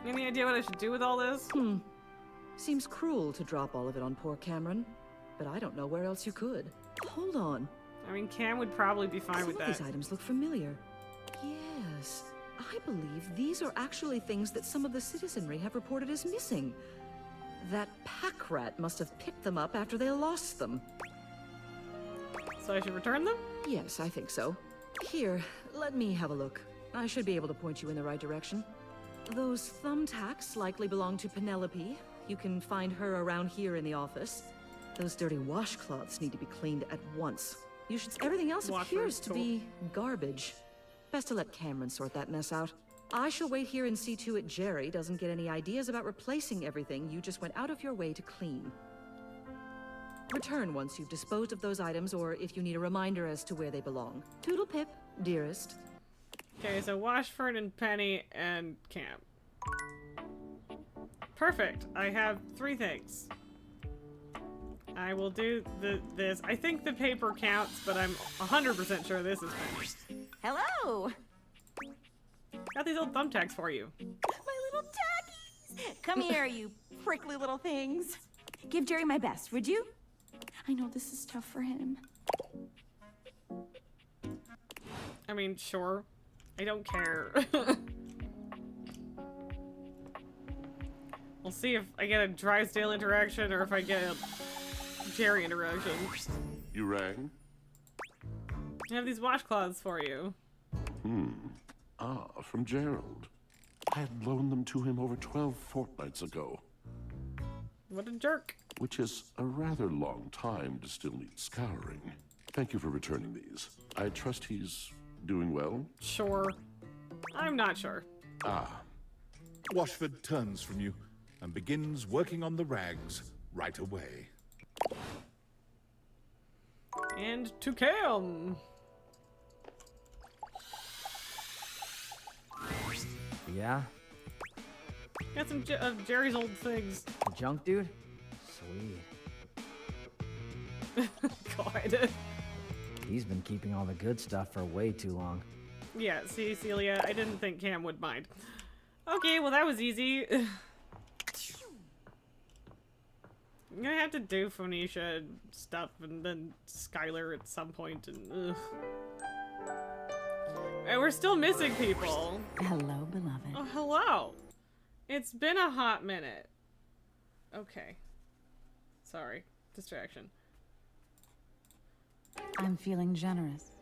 Any idea what I should do with all this? Seems cruel to drop all of it on poor Cameron, but I don't know where else you could. Hold on. I mean, Cam would probably be fine Some with of that. these items look familiar. Yes, I believe these are actually things that some of the citizenry have reported as missing. That pack rat must have picked them up after they lost them. So I should return them? Yes, I think so. Here, let me have a look. I should be able to point you in the right direction. Those thumbtacks likely belong to Penelope. You can find her around here in the office. Those dirty washcloths need to be cleaned at once. Everything else appears to be garbage. Best to let Cameron sort that mess out. I shall wait here and see to it Jerry doesn't get any ideas about replacing everything you just went out of your way to clean. Return once you've disposed of those items, or if you need a reminder as to where they belong. Toodle pip, dearest. Okay, so Washford and Penny and Cam. Perfect. I have 3 things. I will do this. I think the paper counts, but I'm 100% sure this is Penny. Hello! Got these old thumbtacks for you. My little tackies! Come here, you prickly little things. Give Jerry my best, would you? I know this is tough for him. I mean, sure. I don't care. We'll see if I get a Drysdale interaction or if I get a Jerry interaction. You rang? I have these washcloths for you. Ah, from Gerald. I had loaned them to him over 12 fortnights ago. What a jerk. Which is a rather long time to still need scouring. Thank you for returning these. I trust he's doing well? Sure. I'm not sure. Ah. Washford turns from you and begins working on the rags right away. And to Cam. Yeah? Got some Jerry's old things. The junk dude? Sweet. God. He's been keeping all the good stuff for way too long. Yeah, see, Celia, I didn't think Cam would mind. Okay, well that was easy. I'm gonna have to do Phoenicia stuff and then Skylar at some point and ugh. And we're still missing people. Hello, beloved. Oh, hello. It's been a hot minute. Okay. Sorry. Distraction. I'm feeling generous.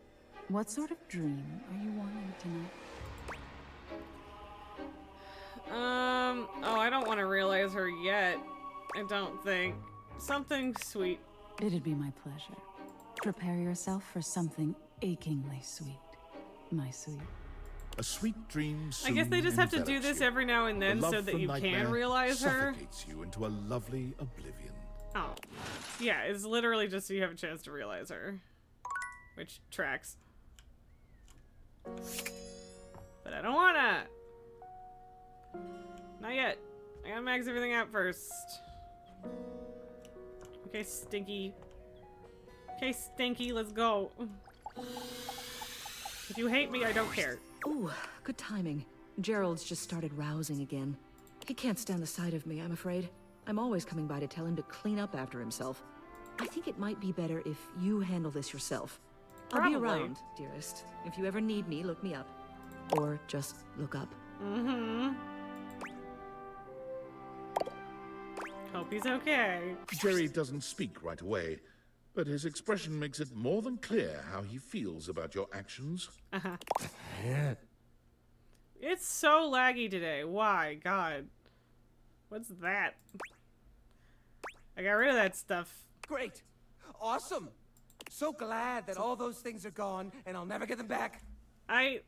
What sort of dream are you wanting tonight? Oh, I don't want to realize her yet. I don't think. Something sweet. It'd be my pleasure. Prepare yourself for something achingly sweet, my sweet. A sweet dream I guess they just have to do envelops this you. every now and then The love so that from you can nightmare realize her. suffocates you into a lovely oblivion. Oh. Yeah, it's literally just so you have a chance to realize her. Which tracks. But I don't wanna! Not yet. I gotta max everything out first. Okay, Stinky. Okay, Stinky, let's go. If you hate me, I don't care. Ooh, good timing. Gerald's just started rousing again. He can't stand the sight of me, I'm afraid. I'm always coming by to tell him to clean up after himself. I think it might be better if you handle this yourself. Probably. I'll be around, dearest. If you ever need me, look me up. Or just look up. Mm-hmm. Hope he's okay. Jerry doesn't speak right away, but his expression makes it more than clear how he feels about your actions. Uh-huh. It's so laggy today. Why? God. What's that? I got rid of that stuff. Great. Awesome. So glad that all those things are gone and I'll never get them back. I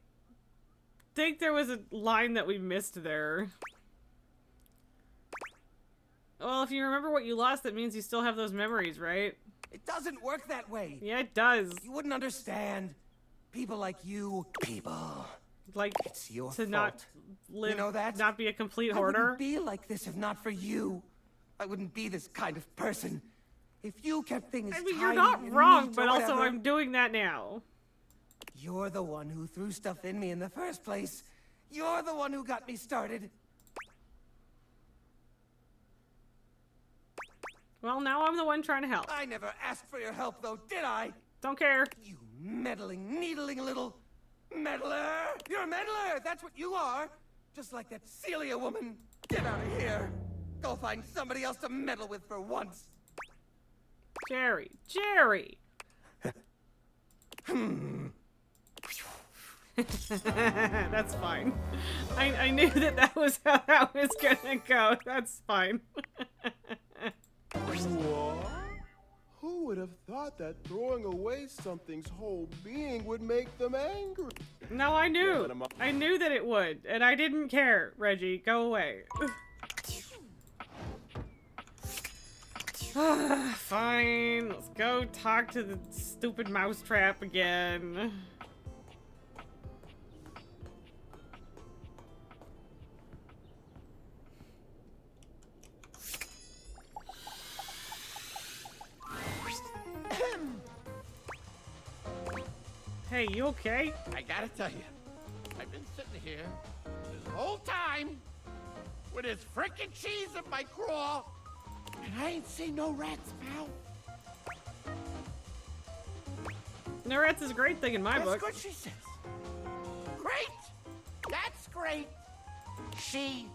think there was a line that we missed there. Well, if you remember what you lost, that means you still have those memories, right? It doesn't work that way. Yeah, it does. You wouldn't understand. People like you. People. Like, it's your to fault. not live, you know that? not be a complete I hoarder. wouldn't be like this if not for you. I wouldn't be this kind of person. If you kept things I mean, tiny you're not and wrong, neat but or also whatever, I'm doing that now. You're the one who threw stuff in me in the first place. You're the one who got me started. Well, now I'm the one trying to help. I never asked for your help, though, did I? Don't care. You meddling, needling little meddler! You're a meddler! That's what you are! Just like that Celia woman. Get out of here! Go find somebody else to meddle with for once. Jerry. Jerry! That's fine. I knew that was how that was gonna go. That's fine. What? Who would have thought that throwing away something's whole being would make them angry? No, I knew. I knew that it would, and I didn't care. Reggie, go away. Fine, let's go talk to the stupid mousetrap again. Hey, you okay? I gotta tell you, I've been sitting here this whole time with this frickin' cheese in my craw, and I ain't seen no rats, pal. No rats is a great thing in my book. That's what she says. Great! That's great! She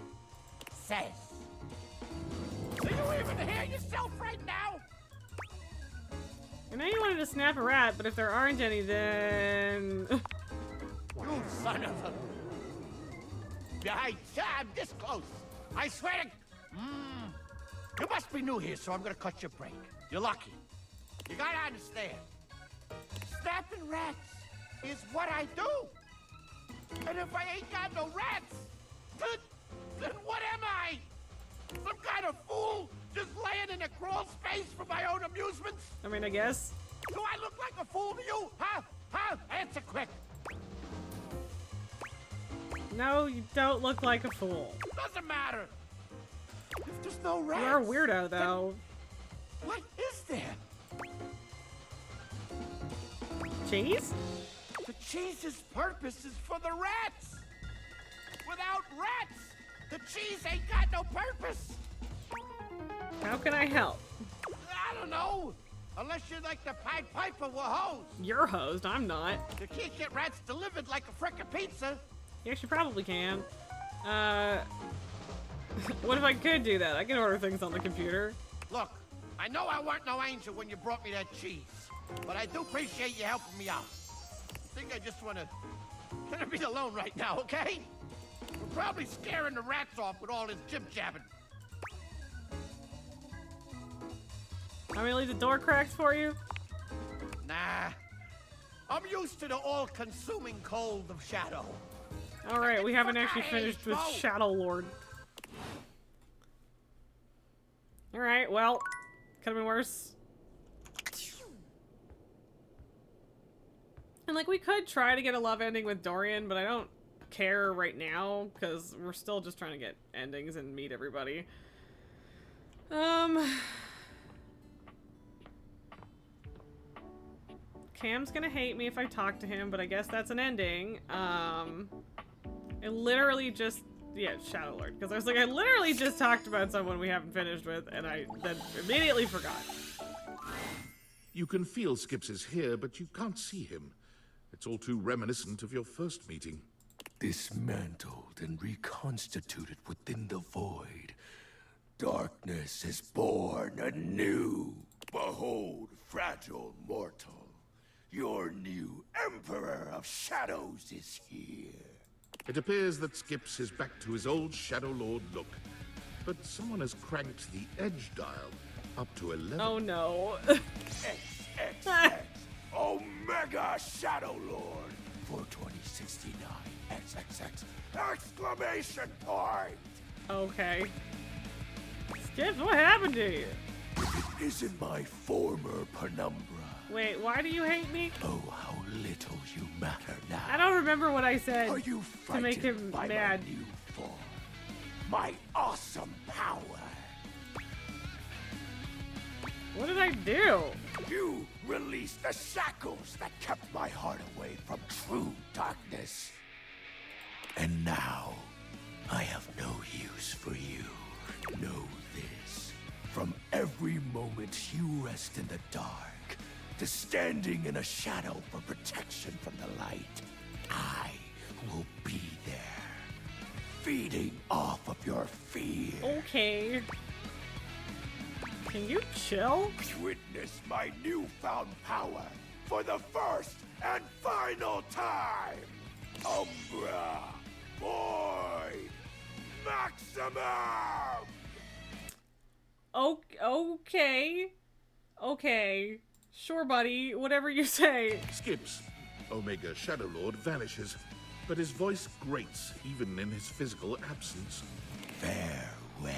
says. Do you even hear yourself right now? I know you wanted to snap a rat, but if there aren't any, then... You son of a... I'm this close. I swear to... You must be new here, so I'm gonna cut your break. You're lucky. You gotta understand. Snapping rats is what I do. And if I ain't got no rats, then what am I? Some kind of fool just laying in a crawl space for my own amusements? I mean, I guess. Do I look like a fool to you? Huh? Huh? Answer quick. No, you don't look like a fool. Doesn't matter. If there's no rats... You're a weirdo, though. What is there? Cheese? The cheese's purpose is for the rats. Without rats, the cheese ain't got no purpose. How can I help? I don't know. Unless you're like the Pied Piper with hose. You're hosed, I'm not. You can't get rats delivered like a frickin' pizza. Yes, you probably can. What if I could do that? I can order things on the computer. Look, I know I weren't no angel when you brought me that cheese, but I do appreciate you helping me out. I think I just wanna be alone right now, okay? We're probably scaring the rats off with all this jib-jabbing. Want me to leave the door cracked for you? Nah. I'm used to the all-consuming cold of shadow. Alright, we haven't actually finished with Shadow Lord. Alright, well, could have been worse. And like, we could try to get a love ending with Dorian, but I don't care right now, because we're still just trying to get endings and meet everybody. Cam's gonna hate me if I talk to him, but I guess that's an ending. I literally just... Yeah, Shadow Lord. Because I was like, I literally just talked about someone we haven't finished with, and I then immediately forgot. You can feel Skips is here, but you can't see him. It's all too reminiscent of your first meeting. Dismantled and reconstituted within the void, darkness is born anew. Behold, fragile mortal. Your new Emperor of Shadows is here. It appears that Skips is back to his old Shadow Lord look, but someone has cranked the edge dial up to 11. Oh no. XXX Omega Shadow Lord 42069 XXX exclamation point. Okay. Skips, what happened to you? If it isn't my former penumbra. Wait, why do you hate me? Oh, how little you matter now. I don't remember what I said Are you to make him by mad. My new form? My awesome power. What did I do? You released the shackles that kept my heart away from true darkness. And now, I have no use for you. Know this. From every moment you rest in the dark, to standing in a shadow for protection from the light, I will be there, feeding off of your fear. Okay. Can you chill? Witness my newfound power for the first and final time. Umbra Void Maximum! Okay. Okay. Sure, buddy. Whatever you say. Skips, Omega Shadow Lord, vanishes, but his voice grates even in his physical absence. Farewell.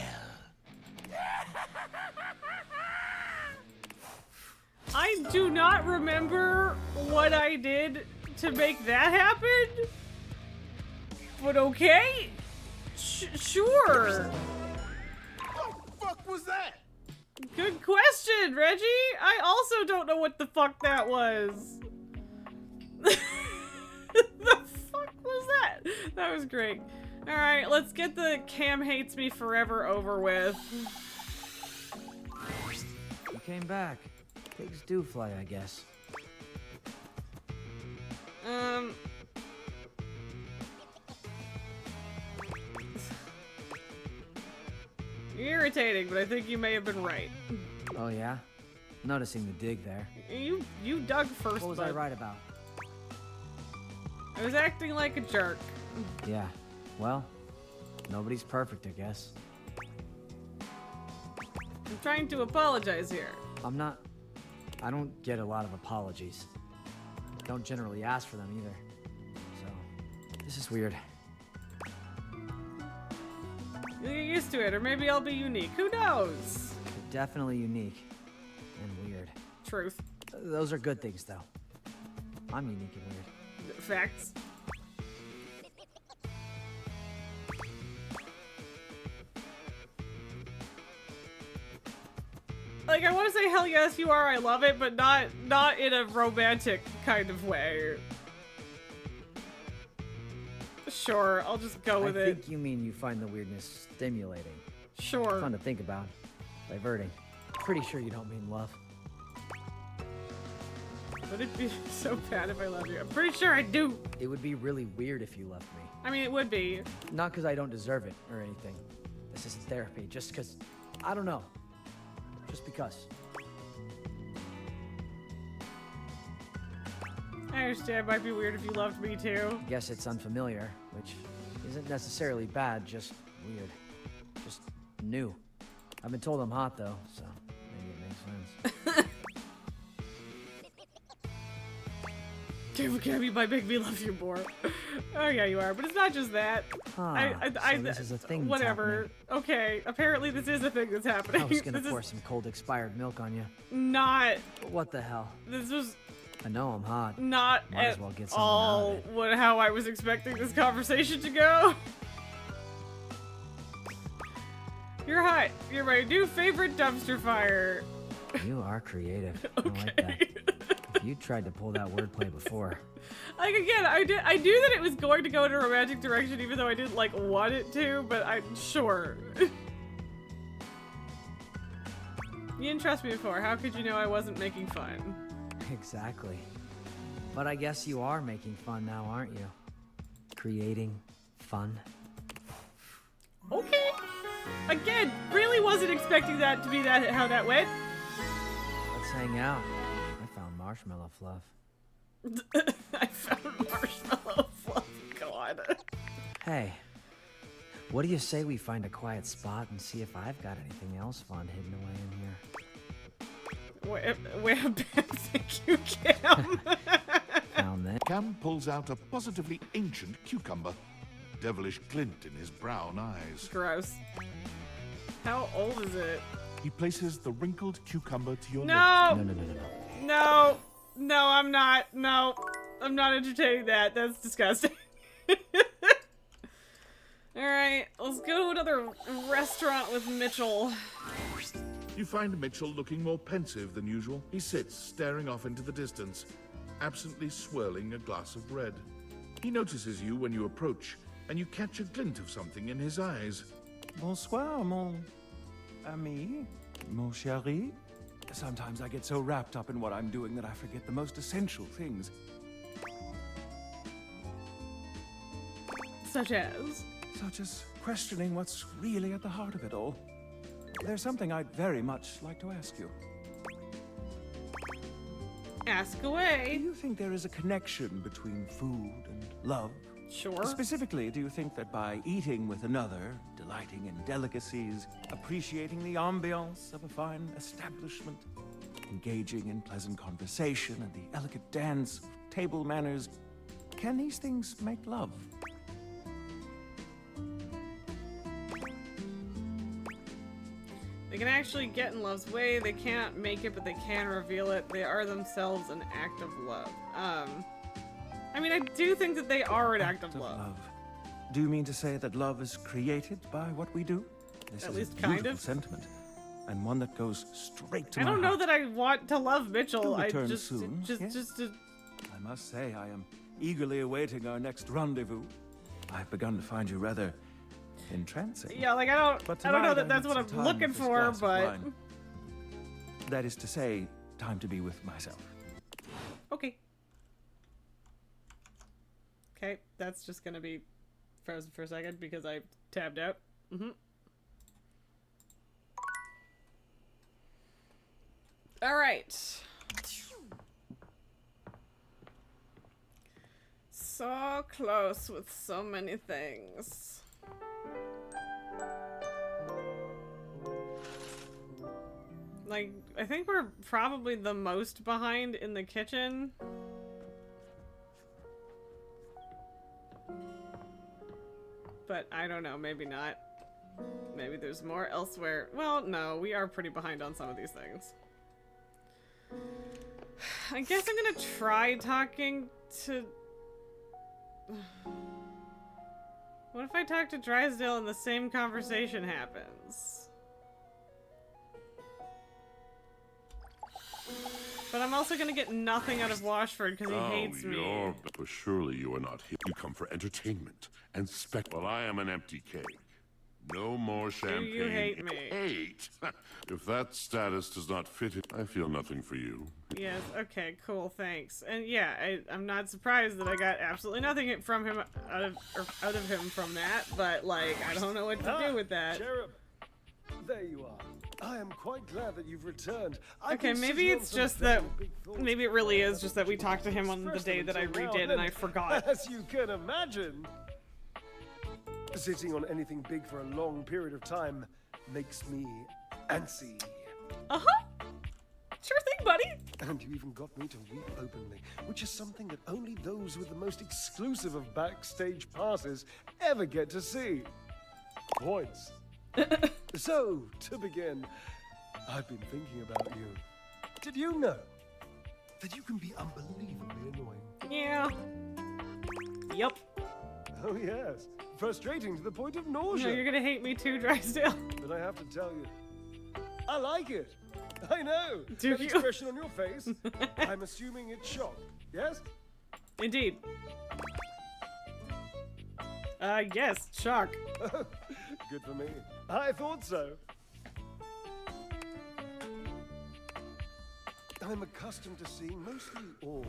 I do not remember what I did to make that happen. But okay. Sure. What the fuck was that? Good question, Reggie. I also don't know what the fuck that was. The fuck was that? That was great. Alright, let's get the Cam hates me forever over with. You came back. Pigs do fly, I guess. You're irritating, but I think you may have been right. Oh, yeah? noticing the dig there. You dug first, What was bud. I right about? I was acting like a jerk. Yeah, well, nobody's perfect, I guess. I'm trying to apologize here. I don't get a lot of apologies. Don't generally ask for them either. So, this is weird. You'll get used to it, or maybe I'll be unique. Who knows? They're definitely unique and weird. Truth. Those are good things, though. I'm unique and weird. Facts. Like, I want to say hell yes you are, I love it, but not in a romantic kind of way. Sure, I'll just go with it. I think you mean you find the weirdness stimulating. Sure. Fun to think about. Diverting. Pretty sure you don't mean love. Would it be so bad if I love you? I'm pretty sure I do. It would be really weird if you left me. I mean, it would be. Not because I don't deserve it or anything. This isn't therapy, just because... I don't know. Just because. I understand it might be weird if you loved me too. Guess it's unfamiliar, which isn't necessarily bad, just weird. Just new. I've been told I'm hot though, so maybe it makes sense. Gabby might make me love you more. Oh yeah, you are, but it's not just that. Huh, so this is a thing that's whatever. Okay, apparently this is a thing that's happening. I was gonna This pour is some cold expired milk on you. not. What the hell? This was I know I'm hot. not Might at as well get something out all of it. how I was expecting this conversation to go. You're hot. You're my new favorite dumpster fire. You are creative. I like that. You tried to pull that wordplay before. Like again, I knew that it was going to go in a romantic direction, even though I didn't like want it to. But I'm sure. You didn't trust me before. How could you know I wasn't making fun? Exactly. But I guess you are making fun now, aren't you? Creating fun. Okay. Again, really wasn't expecting that to be how that went. Let's hang out. I found marshmallow fluff. I found marshmallow fluff. God. Hey, what do you say we find a quiet spot and see if I've got anything else fun hidden away in here? Where thank you, Cam. Found that. Cam pulls out a positively ancient cucumber, devilish glint in his brown eyes. Gross. How old is it? He places the wrinkled cucumber to your No. lips. No. No, I'm not. No. I'm not entertaining that. That's disgusting. Alright, let's go to another restaurant with Mitchell. You find Mitchell looking more pensive than usual. He sits, staring off into the distance, absently swirling a glass of red. He notices you when you approach, and you catch a glint of something in his eyes. Bonsoir, mon ami, mon chéri. Sometimes I get so wrapped up in what I'm doing that I forget the most essential things. Such as? Such as questioning what's really at the heart of it all. There's something I'd very much like to ask you. Ask away. Do you think there is a connection between food and love? Sure. Specifically, do you think that by eating with another, delighting in delicacies, appreciating the ambiance of a fine establishment, engaging in pleasant conversation and the elegant dance of table manners, can these things make love? They can actually get in love's way. They can't make it, but they can reveal it. They are themselves an act of love. I mean, I do think that they are an act of love. Do you mean to say that love is created by what we do? This At is least a kind beautiful of. sentiment, and one that goes straight to I my don't know heart. that I want to love Mitchell. Do I return just, soon, yes? I must say, I am eagerly awaiting our next rendezvous. I've begun to find you rather entrancing. yeah, like I don't know tonight that that's need what some I'm time looking with this for, glass of but wine. That is to say, time to be with myself. okay. Okay, that's just gonna be frozen for a second because I tabbed out. All right. So close with so many things. Like, I think we're probably the most behind in the kitchen. But I don't know, maybe not. Maybe there's more elsewhere. Well, no, we are pretty behind on some of these things. I guess I'm gonna try talking to... What if I talk to Drysdale and the same conversation happens? But I'm also gonna get nothing out of Washford because he hates me. But surely you are not here. You come for entertainment and Well, I am an empty cake. No more champagne. You hate me. Hate. If that status does not fit it, I feel nothing for you. Yes, okay, cool, thanks. And yeah, I'm not surprised that I got absolutely nothing from him out of him from that, but like, I don't know what to do with that. Cherub, there you are. I am quite glad that you've returned. Okay, maybe it's just that, maybe it really is just that we talked to him on the day that I redid and I forgot. As you can imagine, sitting on anything big for a long period of time makes me antsy. Uh-huh. Sure thing, buddy. And you even got me to weep openly, which is something that only those with the most exclusive of backstage passes ever get to see. Points. So, to begin, I've been thinking about you. Did you know that you can be unbelievably annoying? Yeah. Yep. Oh, yes. Frustrating to the point of nausea. No, you're gonna hate me too, Drysdale. But I have to tell you, I like it. I know. Do that you? Expression on your face. I'm assuming it's shock. Yes? Indeed. Yes, shock. Good for me. I thought so. I'm accustomed to seeing mostly awe,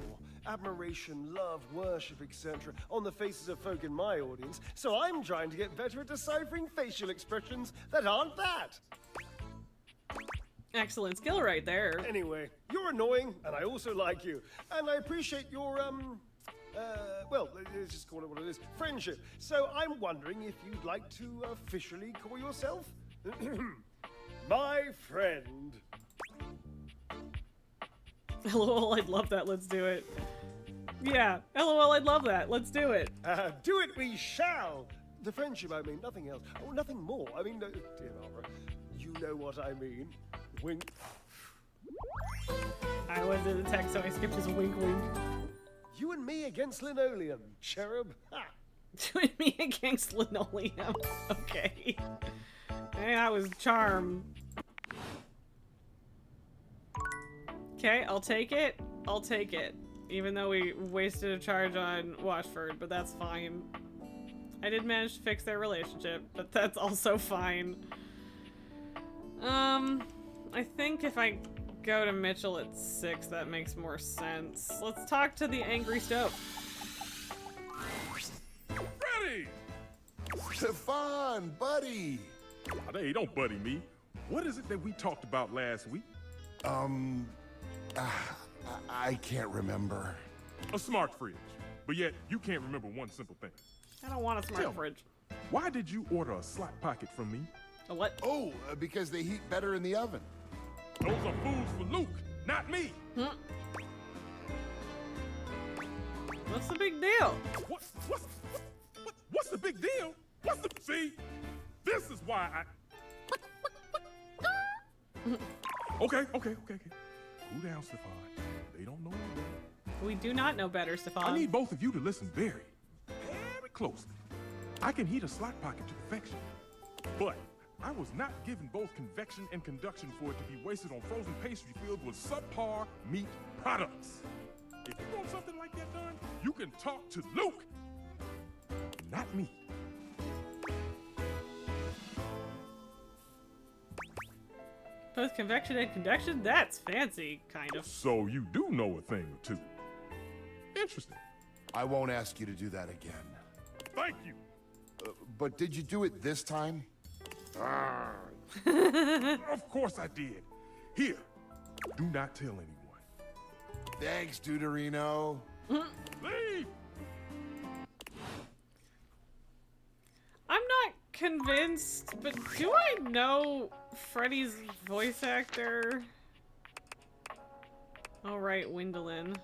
admiration, love, worship, etc. on the faces of folk in my audience, so I'm trying to get better at deciphering facial expressions that aren't that. Excellent skill right there. Anyway, you're annoying, and I also like you. And I appreciate your, well, let's just call it what it is, friendship. So I'm wondering if you'd like to officially call yourself my friend. LOL, I'd love that. Let's do it. Yeah, LOL, I'd love that. Let's do it. Do it we shall. The friendship, I mean, nothing else. Oh, nothing more. I mean, dear Barbara, you know what I mean. Wink. I was in the text, so I skipped his wink wink. You and me against linoleum, cherub. Ha! You and me against linoleum. Okay. Hey, I was charmed. Okay, I'll take it. I'll take it. Even though we wasted a charge on Washford, but that's fine. I did manage to fix their relationship, but that's also fine. I think if I go to Mitchell at 6, that makes more sense. Let's talk to the angry stove. Freddy! Stefan, buddy! Oh, hey, don't buddy me. What is it that we talked about last week? I can't remember. A smart fridge. But yet, you can't remember one simple thing. I don't want a smart fridge. Why did you order a slot pocket from me? A what? Oh, because they heat better in the oven. Those are foods for Luke, not me. What's the big deal? What's the big deal? See? This is why Okay. Cool down, Stefan. They don't know better. We do not know better, Stefan. I need both of you to listen very closely. I can heat a slot pocket to perfection, but I was not given both convection and conduction for it to be wasted on frozen pastry filled with subpar meat products. If you want something like that done, you can talk to Luke, not me. Both convection and conduction? That's fancy, kind of. So you do know a thing or two. Interesting. I won't ask you to do that again. Thank you. But did you do it this time? Of course I did. Here, Do not tell anyone. Thanks, Deuterino. Leave! I'm not convinced, but do I know Freddy's voice actor? All right, Wendolyn.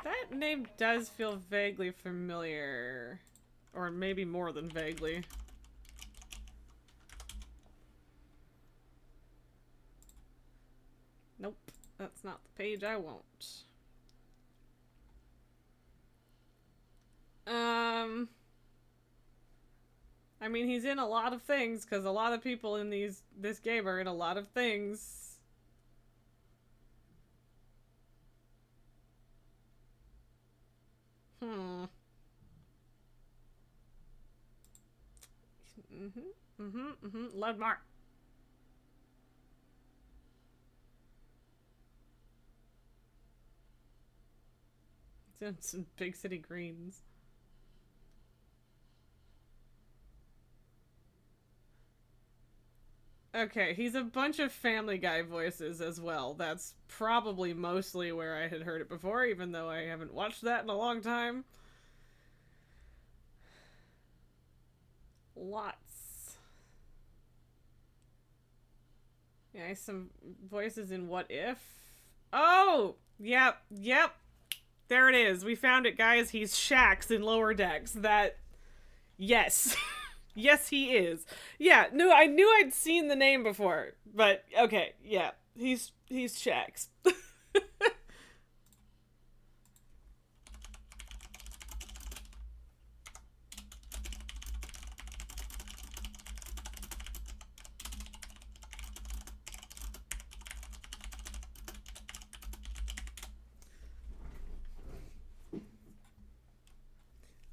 That name does feel vaguely familiar. Or maybe more than vaguely. Nope, that's not the page I want. I mean, he's in a lot of things, because a lot of people in this game are in a lot of things. Ludmar. It's in some Big City Greens. Okay, he's a bunch of Family Guy voices as well. That's probably mostly where I had heard it before, even though I haven't watched that in a long time. Lots. Yeah, some voices in What If. Oh! Yep. There it is. We found it, guys. He's Shax in Lower Decks. That... Yes. Yes, he is. Yeah, no, I knew I'd seen the name before, but okay, yeah, he's Shax.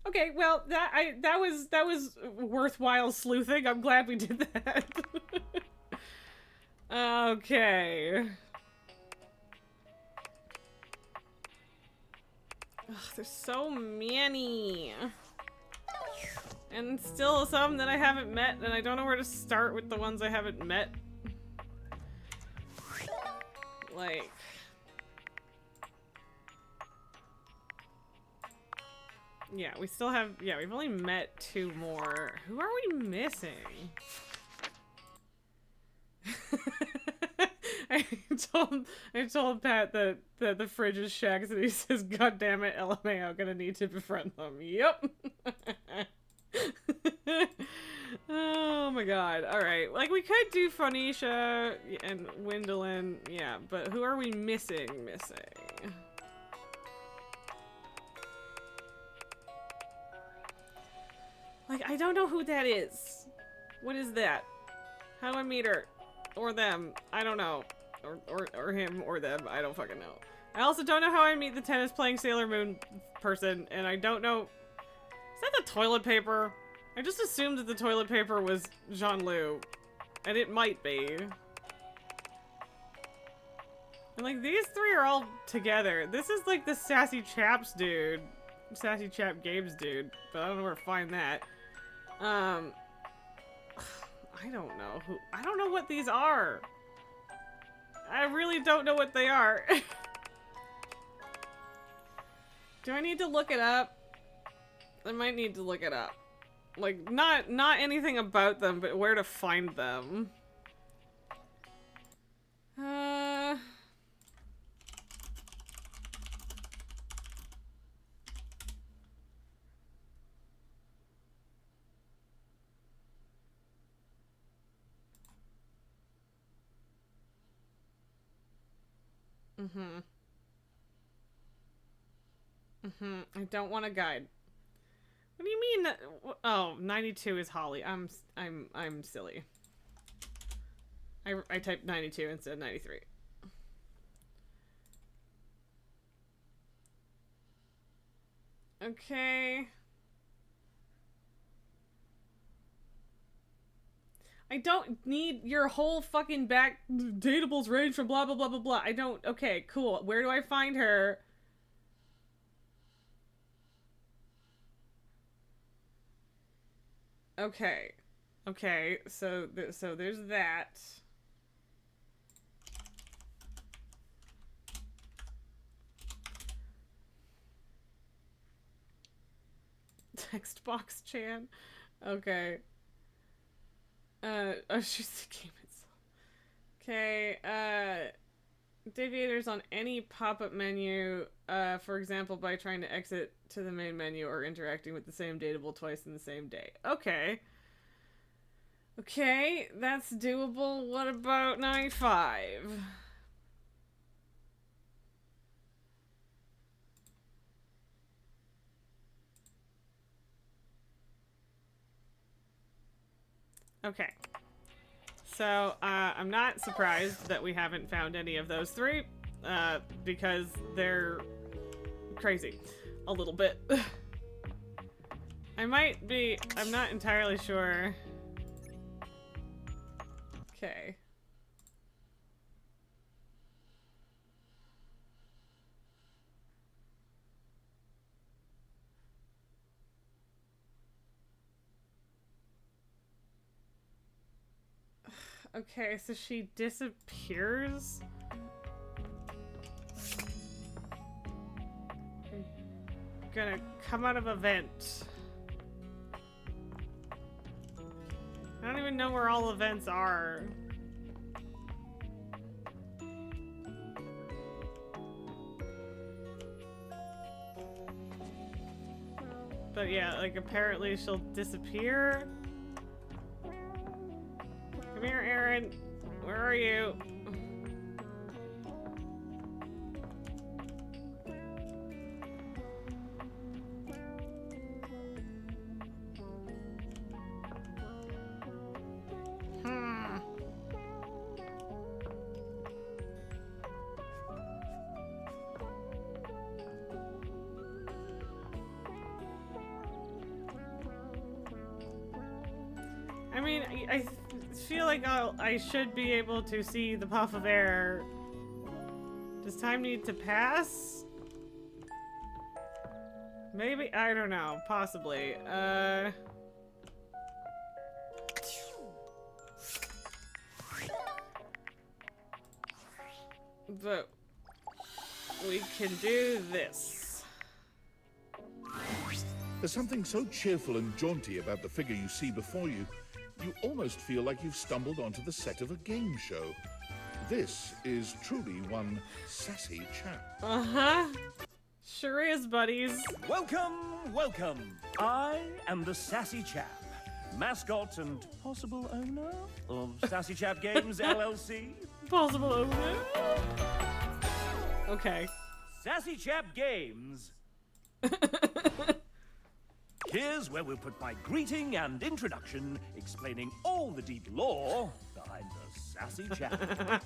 Okay, well, that was worthwhile sleuthing. I'm glad we did that. Okay. Ugh, there's so many. And still some that I haven't met, and I don't know where to start with the ones I haven't met. Like... Yeah, we still have... Yeah, we've only met 2 more. Who are we missing? I told Pat that the fridge is Shax, and he says, "God damn it, LMAO, gonna need to befriend them." Yep. Oh my god. Alright, like, we could do Phoenicia and Wendolyn, yeah, but who are we missing? Like, I don't know who that is. What is that? How do I meet her? Or them? I don't know. Or him or them. I don't fucking know. I also don't know how I meet the tennis playing Sailor Moon person, and I don't know... Is that the toilet paper? I just assumed that the toilet paper was Jean-Lu. And it might be. And like, these 3 are all together. This is like the Sassy Chaps dude. Sassy Chap Games dude. But I don't know where to find that. I don't know who... I don't know what these are. I really don't know what they are. Do I need to look it up? I might need to look it up. Like, not anything about them, but where to find them. I don't want a guide. What do you mean? Oh, 92 is Holly. I'm silly. I typed 92 instead of 93. Okay. I don't need your whole fucking back. Dateables range from blah, blah, blah, blah, blah. I don't. Okay, cool. Where do I find her? Okay. Okay, so there's that. Text box Chan. Okay. Oh, she's the game itself. Okay, deviators on any pop-up menu, for example, by trying to exit to the main menu or interacting with the same dateable twice in the same day. Okay. Okay, that's doable. What about 95? Okay. So, I'm not surprised that we haven't found any of those three, because they're crazy. A little bit. I'm not entirely sure. Okay. Okay, so she disappears? I'm gonna come out of a vent. I don't even know where all the vents are. But yeah, like apparently she'll disappear. Come here, Aaron. Where are you? I mean, I feel like I should be able to see the puff of air. Does time need to pass? Maybe? I don't know. Possibly. But we can do this. There's something so cheerful and jaunty about the figure you see before you, you almost feel like you've stumbled onto the set of a game show. This is truly one sassy chap. Uh-huh. Sure is, buddies. Welcome, welcome. I am the Sassy Chap, mascot and possible owner of Sassy Chap Games LLC. Possible owner? Okay. Sassy Chap Games. Here's where we'll put my greeting and introduction, explaining all the deep lore behind the Sassy Chap.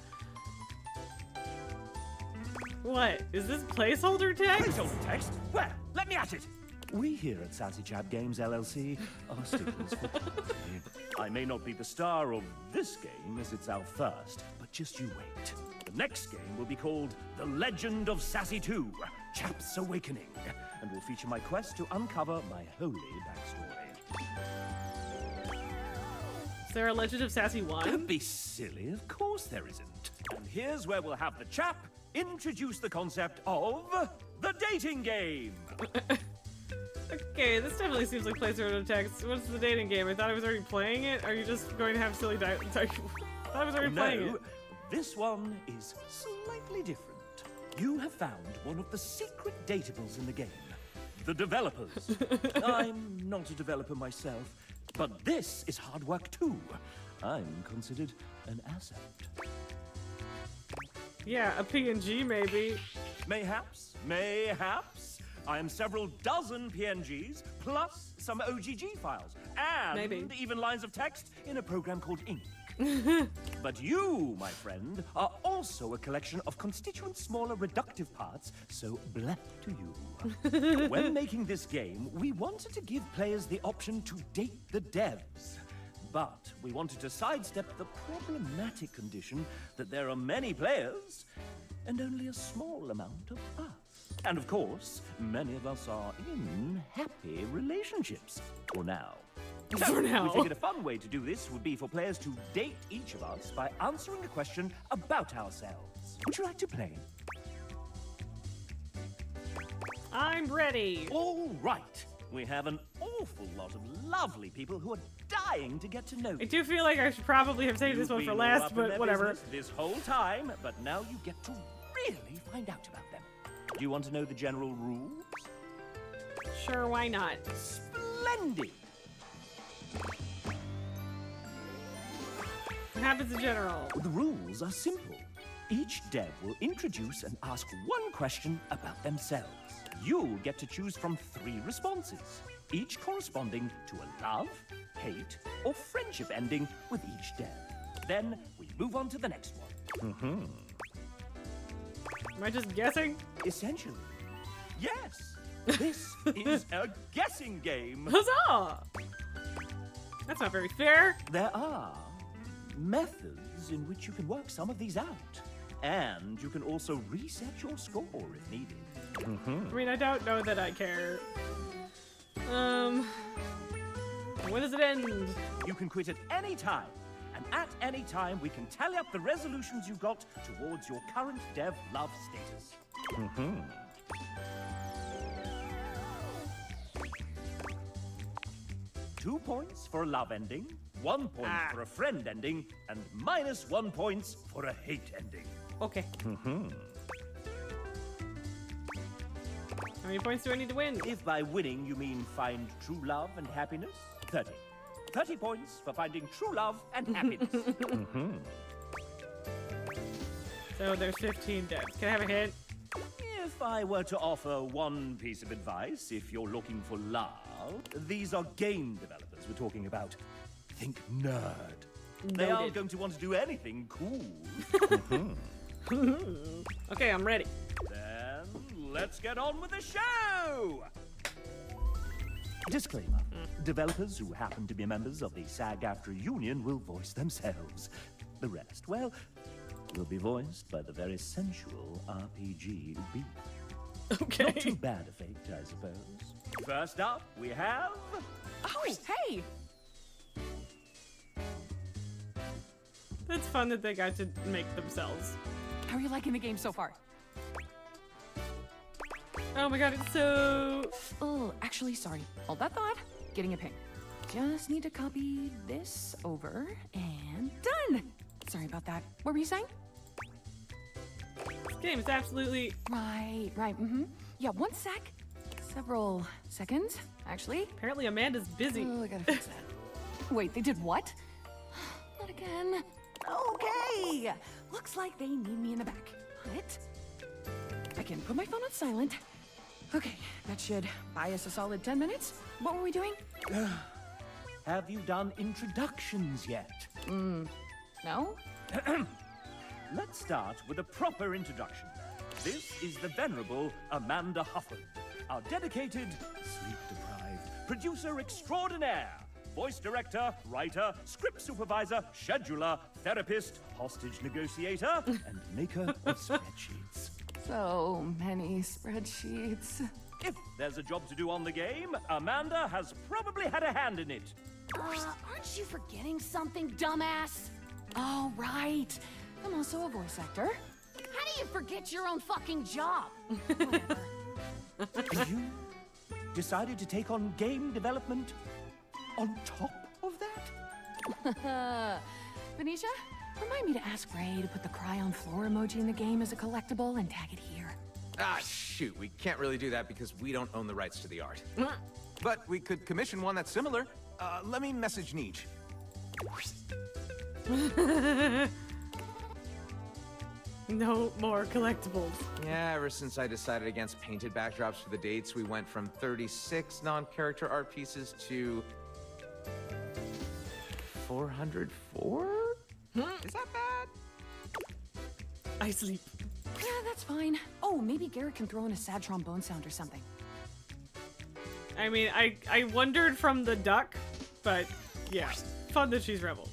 What? Is this placeholder text? Placeholder text? Well, let me at it. We here at Sassy Chap Games LLC are stickers for quality. I may not be the star of this game as it's our first, but just you wait. The next game will be called The Legend of Sassy 2, Chap's Awakening, and will feature my quest to uncover my holy backstory. Is there a Legend of Sassy 1? Don't be silly, of course there isn't. And here's where we'll have the chap introduce the concept of the dating game. Okay, this definitely seems like placeholder text. What's the dating game? I thought I was already playing it. Are you just going to have silly I thought I was already playing it. This one is slightly different. You have found one of the secret dateables in the game. The developers. I'm not a developer myself, but this is hard work too. I'm considered an asset. Yeah, a PNG maybe. Mayhaps, mayhaps. I am several dozen PNGs, plus some OGG files, and even lines of text in a program called Ink. But you, my friend, are also a collection of constituent smaller reductive parts, so bless to you. When making this game, we wanted to give players the option to date the devs. But we wanted to sidestep the problematic condition that there are many players and only a small amount of us. And of course, many of us are in happy relationships. For now. For now. We figured a fun way to do this would be for players to date each of us by answering a question about ourselves. Would you like to play? I'm ready. All right. We have an awful lot of lovely people who are dying to get to know you. I do feel like I should probably have saved this one for last, but whatever. This whole time, but now you get to really find out about them. Do you want to know the general rules? Sure, why not? Splendid. What happens in general? The rules are simple. Each dev will introduce and ask one question about themselves. You'll get to choose from 3 responses, each corresponding to a love, hate, or friendship ending with each dev. Then we move on to the next one. Am I just guessing? Essentially, yes. This is a guessing game. Huzzah! That's not very fair. There are methods in which you can work some of these out. And you can also reset your score if needed. I mean, I don't know that I care. When does it end? You can quit at any time. And at any time, we can tally up the resolutions you got towards your current dev love status. 2 points for a love ending, 1 point for a friend ending, and -1 points for a hate ending. Okay. How many points do I need to win? If by winning you mean find true love and happiness, 30. 30 points for finding true love and happiness. So there's 15 devs. Can I have a hint? If I were to offer one piece of advice, if you're looking for love, these are game developers we're talking about. Think nerd. They aren't going to want to do anything cool. Okay, I'm ready. Then let's get on with the show! Disclaimer. Developers who happen to be members of the SAG-AFTRA union will voice themselves. The rest, well, will be voiced by the very sensual RPG beat. Okay. Not too bad a fate, I suppose. First up, we have... Oh, hey! That's fun that they got to make themselves. How are you liking the game so far? Oh my god, it's so... Oh, actually, sorry. Hold that thought. Getting a ping. Just need to copy this over and done! Sorry about that. What were you saying? This game is absolutely... Right. Yeah, 1 sec. Several seconds, actually. Apparently Amanda's busy. Oh, I gotta fix that. Wait, they did what? Not again. Okay! Looks like they need me in the back. But I can put my phone on silent. Okay, that should buy us a solid 10 minutes. What were we doing? Have you done introductions yet? No? Let's start with a proper introduction. This is the venerable Amanda Hufford, our dedicated, sleep-deprived producer extraordinaire, voice director, writer, script supervisor, scheduler, therapist, hostage negotiator, and maker of spreadsheets. So many spreadsheets. If there's a job to do on the game, Amanda has probably had a hand in it. Aren't you forgetting something, dumbass? Oh, right. I'm also a voice actor. How do you forget your own fucking job? You decided to take on game development on top of that? Venetia, remind me to ask Ray to put the cry on floor emoji in the game as a collectible and tag it here. Ah, shoot. We can't really do that because we don't own the rights to the art. But we could commission one that's similar. Let me message Neej. No more collectibles. Yeah, ever since I decided against painted backdrops for the dates, we went from 36 non-character art pieces to 404? Is that bad? I sleep. Yeah, that's fine. Oh, maybe Garrett can throw in a sad trombone sound or something. I mean, I wondered from the duck, but yeah, fun that she's Rebel.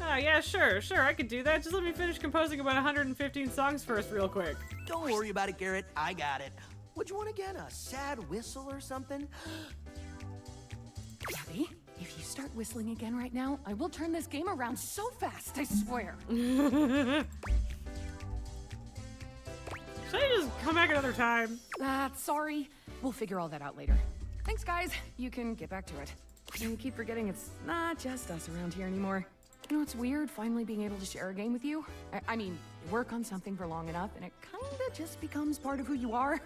Ah, yeah, sure, I could do that. Just let me finish composing about 115 songs first real quick. Don't worry about it, Garrett. I got it. What'd you want again? A sad whistle or something? Daddy, if you start whistling again right now, I will turn this game around so fast, I swear. Should I just come back another time? Sorry. We'll figure all that out later. Thanks, guys. You can get back to it. And you keep forgetting it's not just us around here anymore. You know, it's weird finally being able to share a game with you. I mean, you work on something for long enough, and it kinda just becomes part of who you are.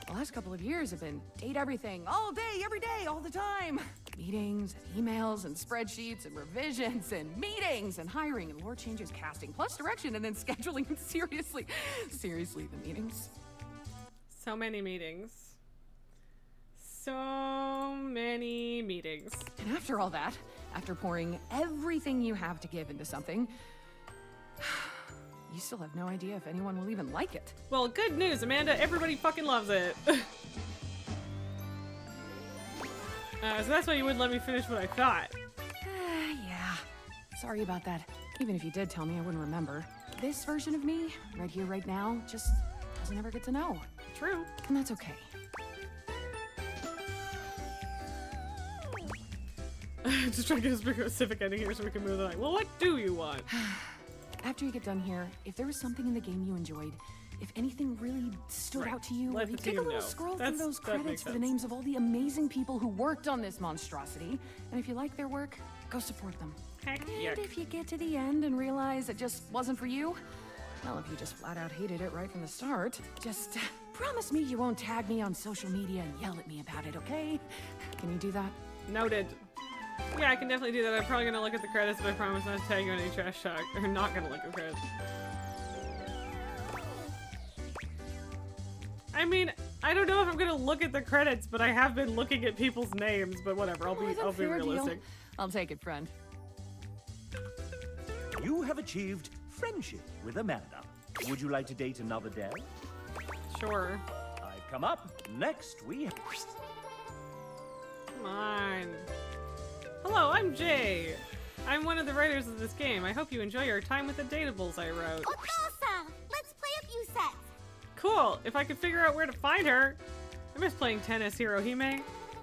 The last couple of years have been date everything, all day, every day, all the time. Meetings, and emails, and spreadsheets, and revisions, and meetings, and hiring, and lore changes, casting, plus direction, and then scheduling. Seriously, the meetings. So many meetings. So many meetings. And after all that, after pouring everything you have to give into something, you still have no idea if anyone will even like it. Well, good news, Amanda. Everybody fucking loves it. So that's why you wouldn't let me finish what I thought. Yeah. Sorry about that. Even if you did tell me, I wouldn't remember. This version of me, right here, right now, just doesn't ever get to know. True. And that's okay. Just trying to get a specific ending here so we can move on. Well, what do you want? After you get done here, if there was something in the game you enjoyed, if anything really stood out to you, Let you the take a team little know. scroll through those That credits makes for the sense. names of all the amazing people who worked on this monstrosity. And if you like their work, go support them. Heck, And yuck. if you get to the end and realize it just wasn't for you, well, if you just flat out hated it right from the start, just promise me you won't tag me on social media and yell at me about it, okay? Can you do that? Noted. Yeah, I can definitely do that. I'm probably gonna look at the credits, but I promise not to tag you on any trash talk. Or not gonna look at the credits. I mean, I don't know if I'm gonna look at the credits, but I have been looking at people's names. But whatever, I'll be Fair deal. realistic. I'll take it, friend. You have achieved friendship with Amanda. Would you like to date another dev? Sure. I've come up. Next, we have... Come on. Hello, I'm Jay. I'm one of the writers of this game. I hope you enjoy your time with the dateables I wrote. Otosa! Let's play a few sets. Cool. If I could figure out where to find her. I miss playing tennis, Hirohime.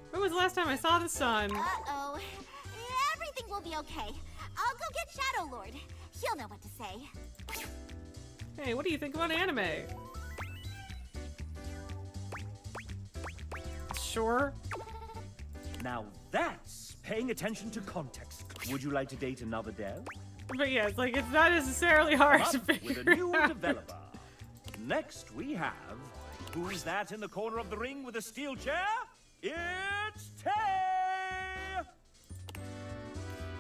When was the last time I saw the sun? Uh-oh. Everything will be okay. I'll go get Shadow Lord. He'll know what to say. Hey, what do you think about anime? Sure. Now that's paying attention to context. Would you like to date another dev? But yeah, it's like, it's not necessarily hard Come to up figure with a new out. developer. Next we have... Who's that in the corner of the ring with a steel chair? It's Tay!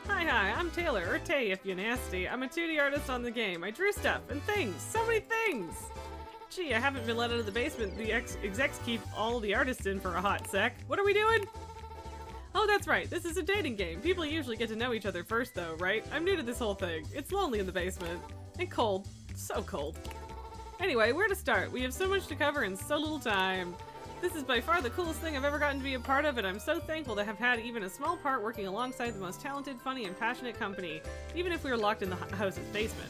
Hi, I'm Taylor, or Tay if you're nasty. I'm a 2D artist on the game. I drew stuff and things, so many things! Gee, I haven't been let out of the basement the execs keep all the artists in for a hot sec. What are we doing? Oh, that's right, this is a dating game. People usually get to know each other first though, right? I'm new to this whole thing. It's lonely in the basement. And cold. So cold. Anyway, where to start? We have so much to cover in so little time. This is by far the coolest thing I've ever gotten to be a part of, and I'm so thankful to have had even a small part working alongside the most talented, funny, and passionate company, even if we were locked in the house's basement.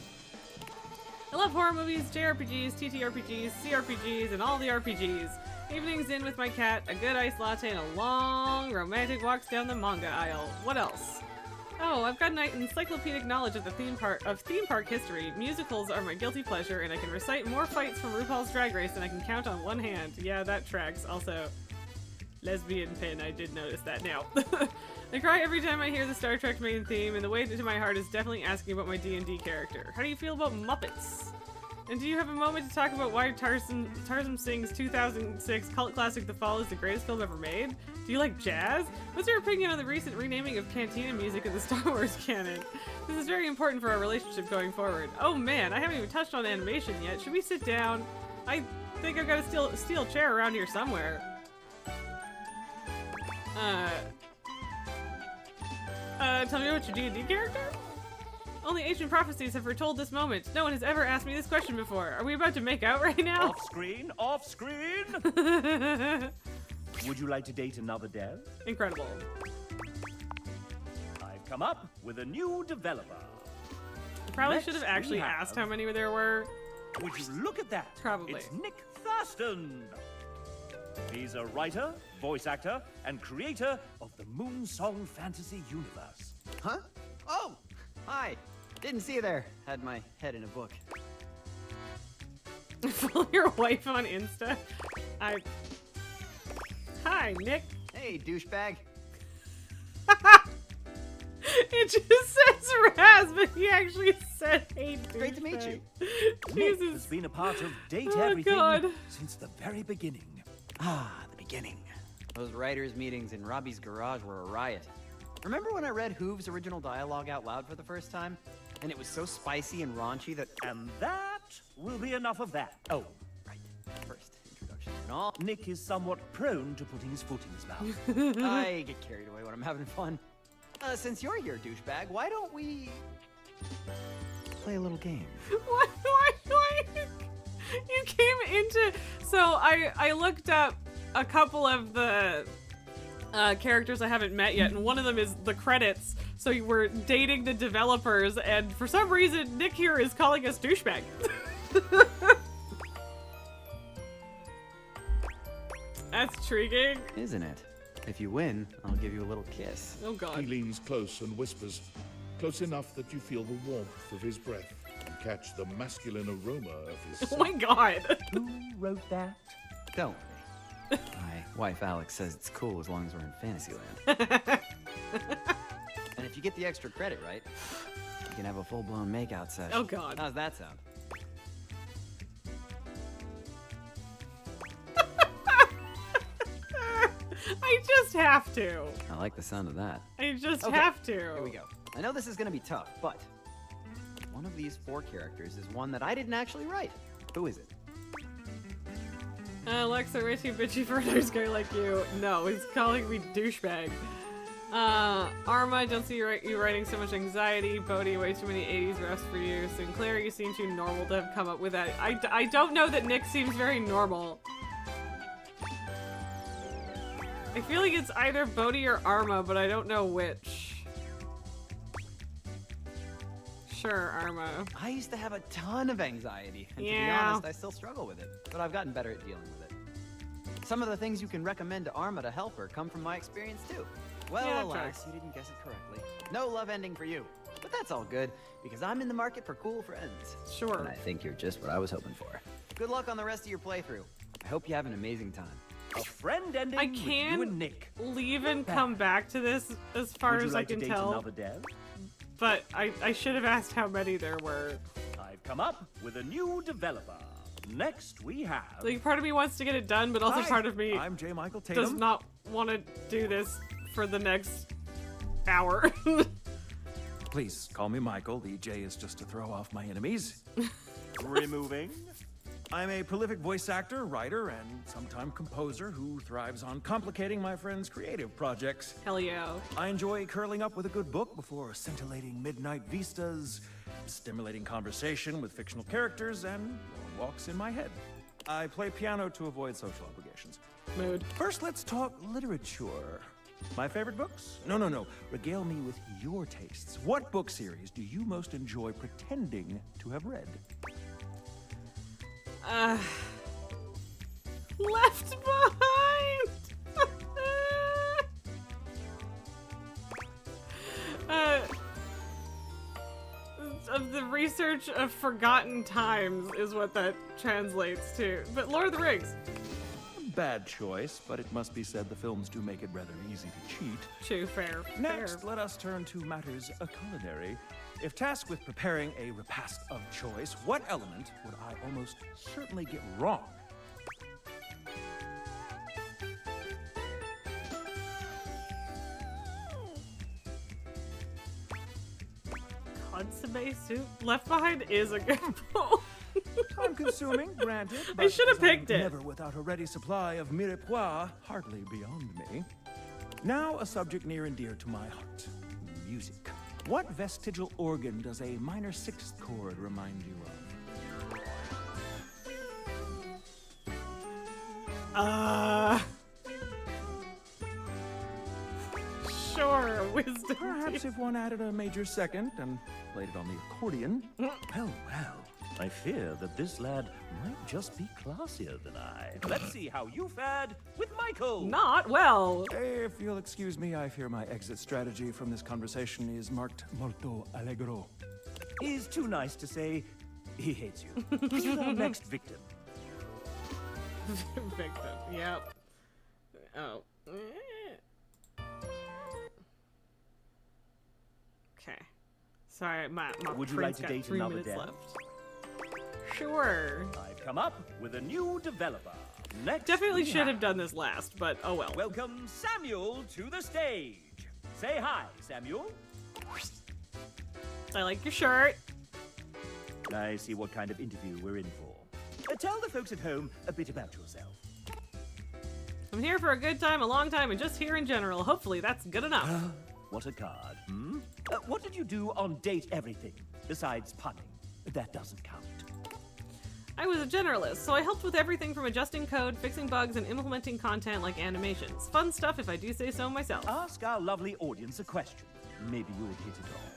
I love horror movies, JRPGs, TTRPGs, CRPGs, and all the RPGs. Evenings in with my cat, a good iced latte, and a long, romantic walks down the manga aisle. What else? Oh, I've got an encyclopedic knowledge of the theme park history. Musicals are my guilty pleasure, and I can recite more fights from RuPaul's Drag Race than I can count on one hand. Yeah, that tracks. Also, lesbian pin, I did notice that now. I cry every time I hear the Star Trek main theme, and the way to my heart is definitely asking about my D&D character. How do you feel about Muppets? And do you have a moment to talk about why Tarzan Singh's 2006 cult classic The Fall is the greatest film ever made? Do you like jazz? What's your opinion on the recent renaming of Cantina music in the Star Wars canon? This is very important for our relationship going forward. Oh man, I haven't even touched on animation yet. Should we sit down? I think I've got a steel chair around here somewhere. Tell me about your D&D character? Only ancient prophecies have foretold this moment. No one has ever asked me this question before. Are we about to make out right now? Off screen, off screen! Would you like to date another dev? Incredible. I've I've come up with a new developer. Probably Next should have actually we have- asked how many there were. Would you look at that? Probably. It's Nick Thurston. He's a writer, voice actor, and creator of the Moonsong Fantasy Universe. Huh? Oh! Hi. Didn't see you there. Had my head in a book. Follow your wife on Insta. Hi, Nick. Hey, douchebag. It just says Raz, but he actually said, hey, Great to meet you. Nick Jesus. has been a part of Date Oh, Everything God. since the very beginning. Ah, the beginning. Those writers' meetings in Robbie's garage were a riot. Remember when I read Hoove's original dialogue out loud for the first time? And it was so spicy and raunchy that... And that will be enough of that. Oh, right. First, introductions and all. Nick is somewhat prone to putting his foot in his mouth. I get carried away when I'm having fun. Since you're here, douchebag, why don't we... play a little game? Why? You came into... So I looked up a couple of the characters I haven't met yet, and one of them is the credits. So you were dating the developers, and for some reason, Nick here is calling us douchebag. That's intriguing. Isn't it? If you win, I'll give you a little kiss. Oh, God. He leans close and whispers, close enough that you feel the warmth of his breath and catch the masculine aroma of his Oh my God. Who wrote that? Don't worry. My wife Alex says it's cool as long as we're in Fantasyland. And if you get the extra credit right, you can have a full-blown makeout session. Oh, God. How's that sound? I just have to. I like the sound of that. I just Okay, have to. Here we go. I know this is gonna be tough, but one of these 4 characters is one that I didn't actually write. Who is it? Alexa, Richie, bitchy for another guy like you. No, he's calling me douchebag. Arma, I don't see you writing so much anxiety. Bodhi, way too many 80s refs for you. Sinclair, you seem too normal to have come up with that. I don't know that Nick seems very normal. I feel like it's either Bodhi or Arma, but I don't know which. Sure, Arma. I used to have a ton of anxiety, and to be Yeah. honest, I still struggle with it, but I've gotten better at dealing with it. Some of the things you can recommend to Arma to help her come from my experience too. Well, Yeah, alas, true. you didn't guess it correctly. No love ending for you. But that's all good, because I'm in the market for cool friends. Sure. And I think you're just what I was hoping for. Good luck on the rest of your playthrough. I hope you have an amazing time. A friend ending I with you can and Nick. leave and come back to this as far Would you as like I can to date tell. another dev? But I should have asked how many there were. I've come up with a new developer. Next we have... Like, part of me wants to get it done, but also Hi, part of me I'm J. Michael Tatum. does not want to do this for the next hour. Please call me Michael. The J is just to throw off my enemies. Removing. I'm a prolific voice actor, writer, and sometime composer who thrives on complicating my friends' creative projects. Hell yeah. I enjoy curling up with a good book before scintillating midnight vistas, stimulating conversation with fictional characters, and long walks in my head. I play piano to avoid social obligations. Mood. First, let's talk literature. My favorite books? No. Regale me with your tastes. What book series do you most enjoy pretending to have read? Left Behind! Of the research of forgotten times is what that translates to. But Lord of the Rings. Bad choice, but it must be said the films do make it rather easy to cheat. True, fair. Next, fair. let us turn to matters culinary. If tasked with preparing a repast of choice, what element would I almost certainly get wrong? Consomme soup? Left Behind is a good book. Time-consuming, granted. I but should have as I'm picked it. Never without a ready supply of mirepoix, hardly beyond me. Now, a subject near and dear to my heart: music. What vestigial organ does a minor sixth chord remind you of? Sure, wisdom. Perhaps if one added a major second and played it on the accordion. Well, I fear that this lad might just be classier than I. Let's see how you fared with Michael. Not well. If you'll excuse me, I fear my exit strategy from this conversation is marked molto allegro. He's too nice to say he hates you. Who's our next victim? Victim, yep. Oh. Okay. Sorry, my Would you prince like to got date 3 another minutes dev? left. Sure. I've come up with a new developer. Next, Definitely we should have done this last, but oh well. Welcome Samuel to the stage. Say hi, Samuel. I like your shirt. I see what kind of interview we're in for. Tell the folks at home a bit about yourself. I'm here for a good time, a long time, and just here in general. Hopefully that's good enough. What a card, hmm? What did you do on Date Everything, besides punning? That doesn't count. I was a generalist, so I helped with everything from adjusting code, fixing bugs, and implementing content like animations. Fun stuff if I do say so myself. Ask our lovely audience a question. Maybe you'll hit it off.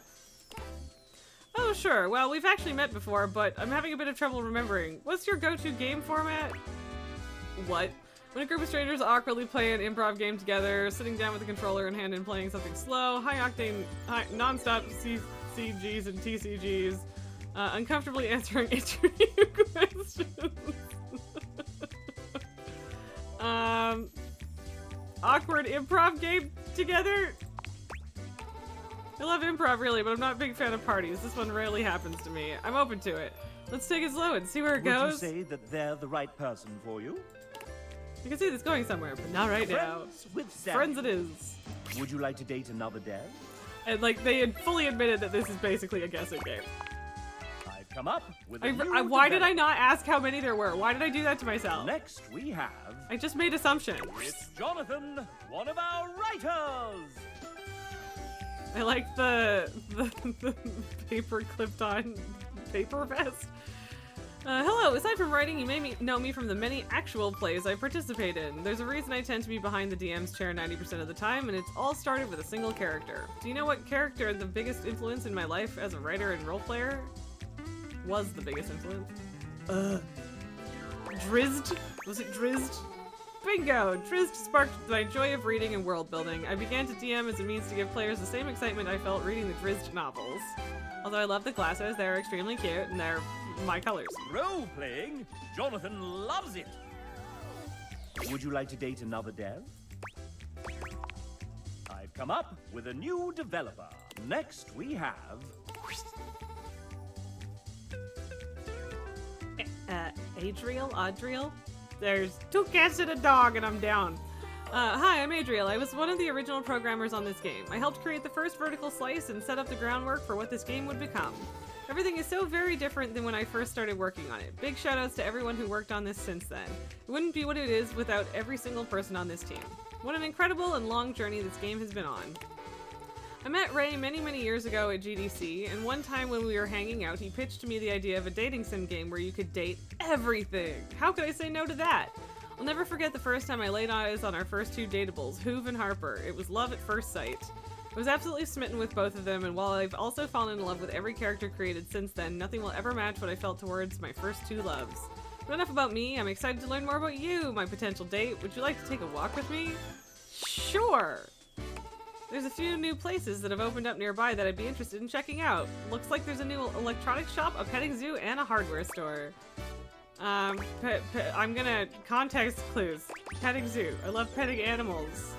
Oh, sure. Well, we've actually met before, but I'm having a bit of trouble remembering. What's your go-to game format? What? When a group of strangers awkwardly play an improv game together, sitting down with a controller in hand and playing something slow, high-octane, non-stop CCGs and TCGs, uncomfortably answering interview questions. Awkward improv game together? I love improv, really, but I'm not a big fan of parties. This one rarely happens to me. I'm open to it. Let's take it slow and see where it goes. Would you say that they're the right person for you? You can see this going somewhere, but not right now. With Friends it is. Would you like to date another dev? And, like, they had fully admitted that this is basically a guessing game. I've come up with a new why did I development. not ask how many there were? Why did I do that to myself? Next, we have... I just made assumptions. It's Jonathan, one of our writers! I like the paper clipped on paper vest. Hello, aside from writing, you may know me from the many actual plays I participate in. There's a reason I tend to be behind the DM's chair 90% of the time, and it's all started with a single character. Do you know what character had the biggest influence in my life as a writer and role player? Was the biggest influence? Drizzt? Was it Drizzt? Bingo! Drizzt sparked my joy of reading and world building. I began to DM as a means to give players the same excitement I felt reading the Drizzt novels. Although I love the glasses, they're extremely cute, and they're my colors. Role-playing? Jonathan loves it! Would you like to date another dev? I've come up with a new developer. Next, we have... Adriel? There's 2 cats and a dog, and I'm down. Hi, I'm Adriel. I was one of the original programmers on this game. I helped create the first vertical slice and set up the groundwork for what this game would become. Everything is so very different than when I first started working on it. Big shoutouts to everyone who worked on this since then. It wouldn't be what it is without every single person on this team. What an incredible and long journey this game has been on. I met Ray many, many years ago at GDC, and one time when we were hanging out, he pitched to me the idea of a dating sim game where you could date everything. How could I say no to that? I'll never forget the first time I laid eyes on our first 2 dateables, Hoove and Harper. It was love at first sight. I was absolutely smitten with both of them, and while I've also fallen in love with every character created since then, nothing will ever match what I felt towards my first 2 loves. But enough about me, I'm excited to learn more about you, my potential date. Would you like to take a walk with me? Sure! There's a few new places that have opened up nearby that I'd be interested in checking out. Looks like there's a new electronics shop, a petting zoo, and a hardware store. I'm gonna context clues. Petting zoo. I love petting animals.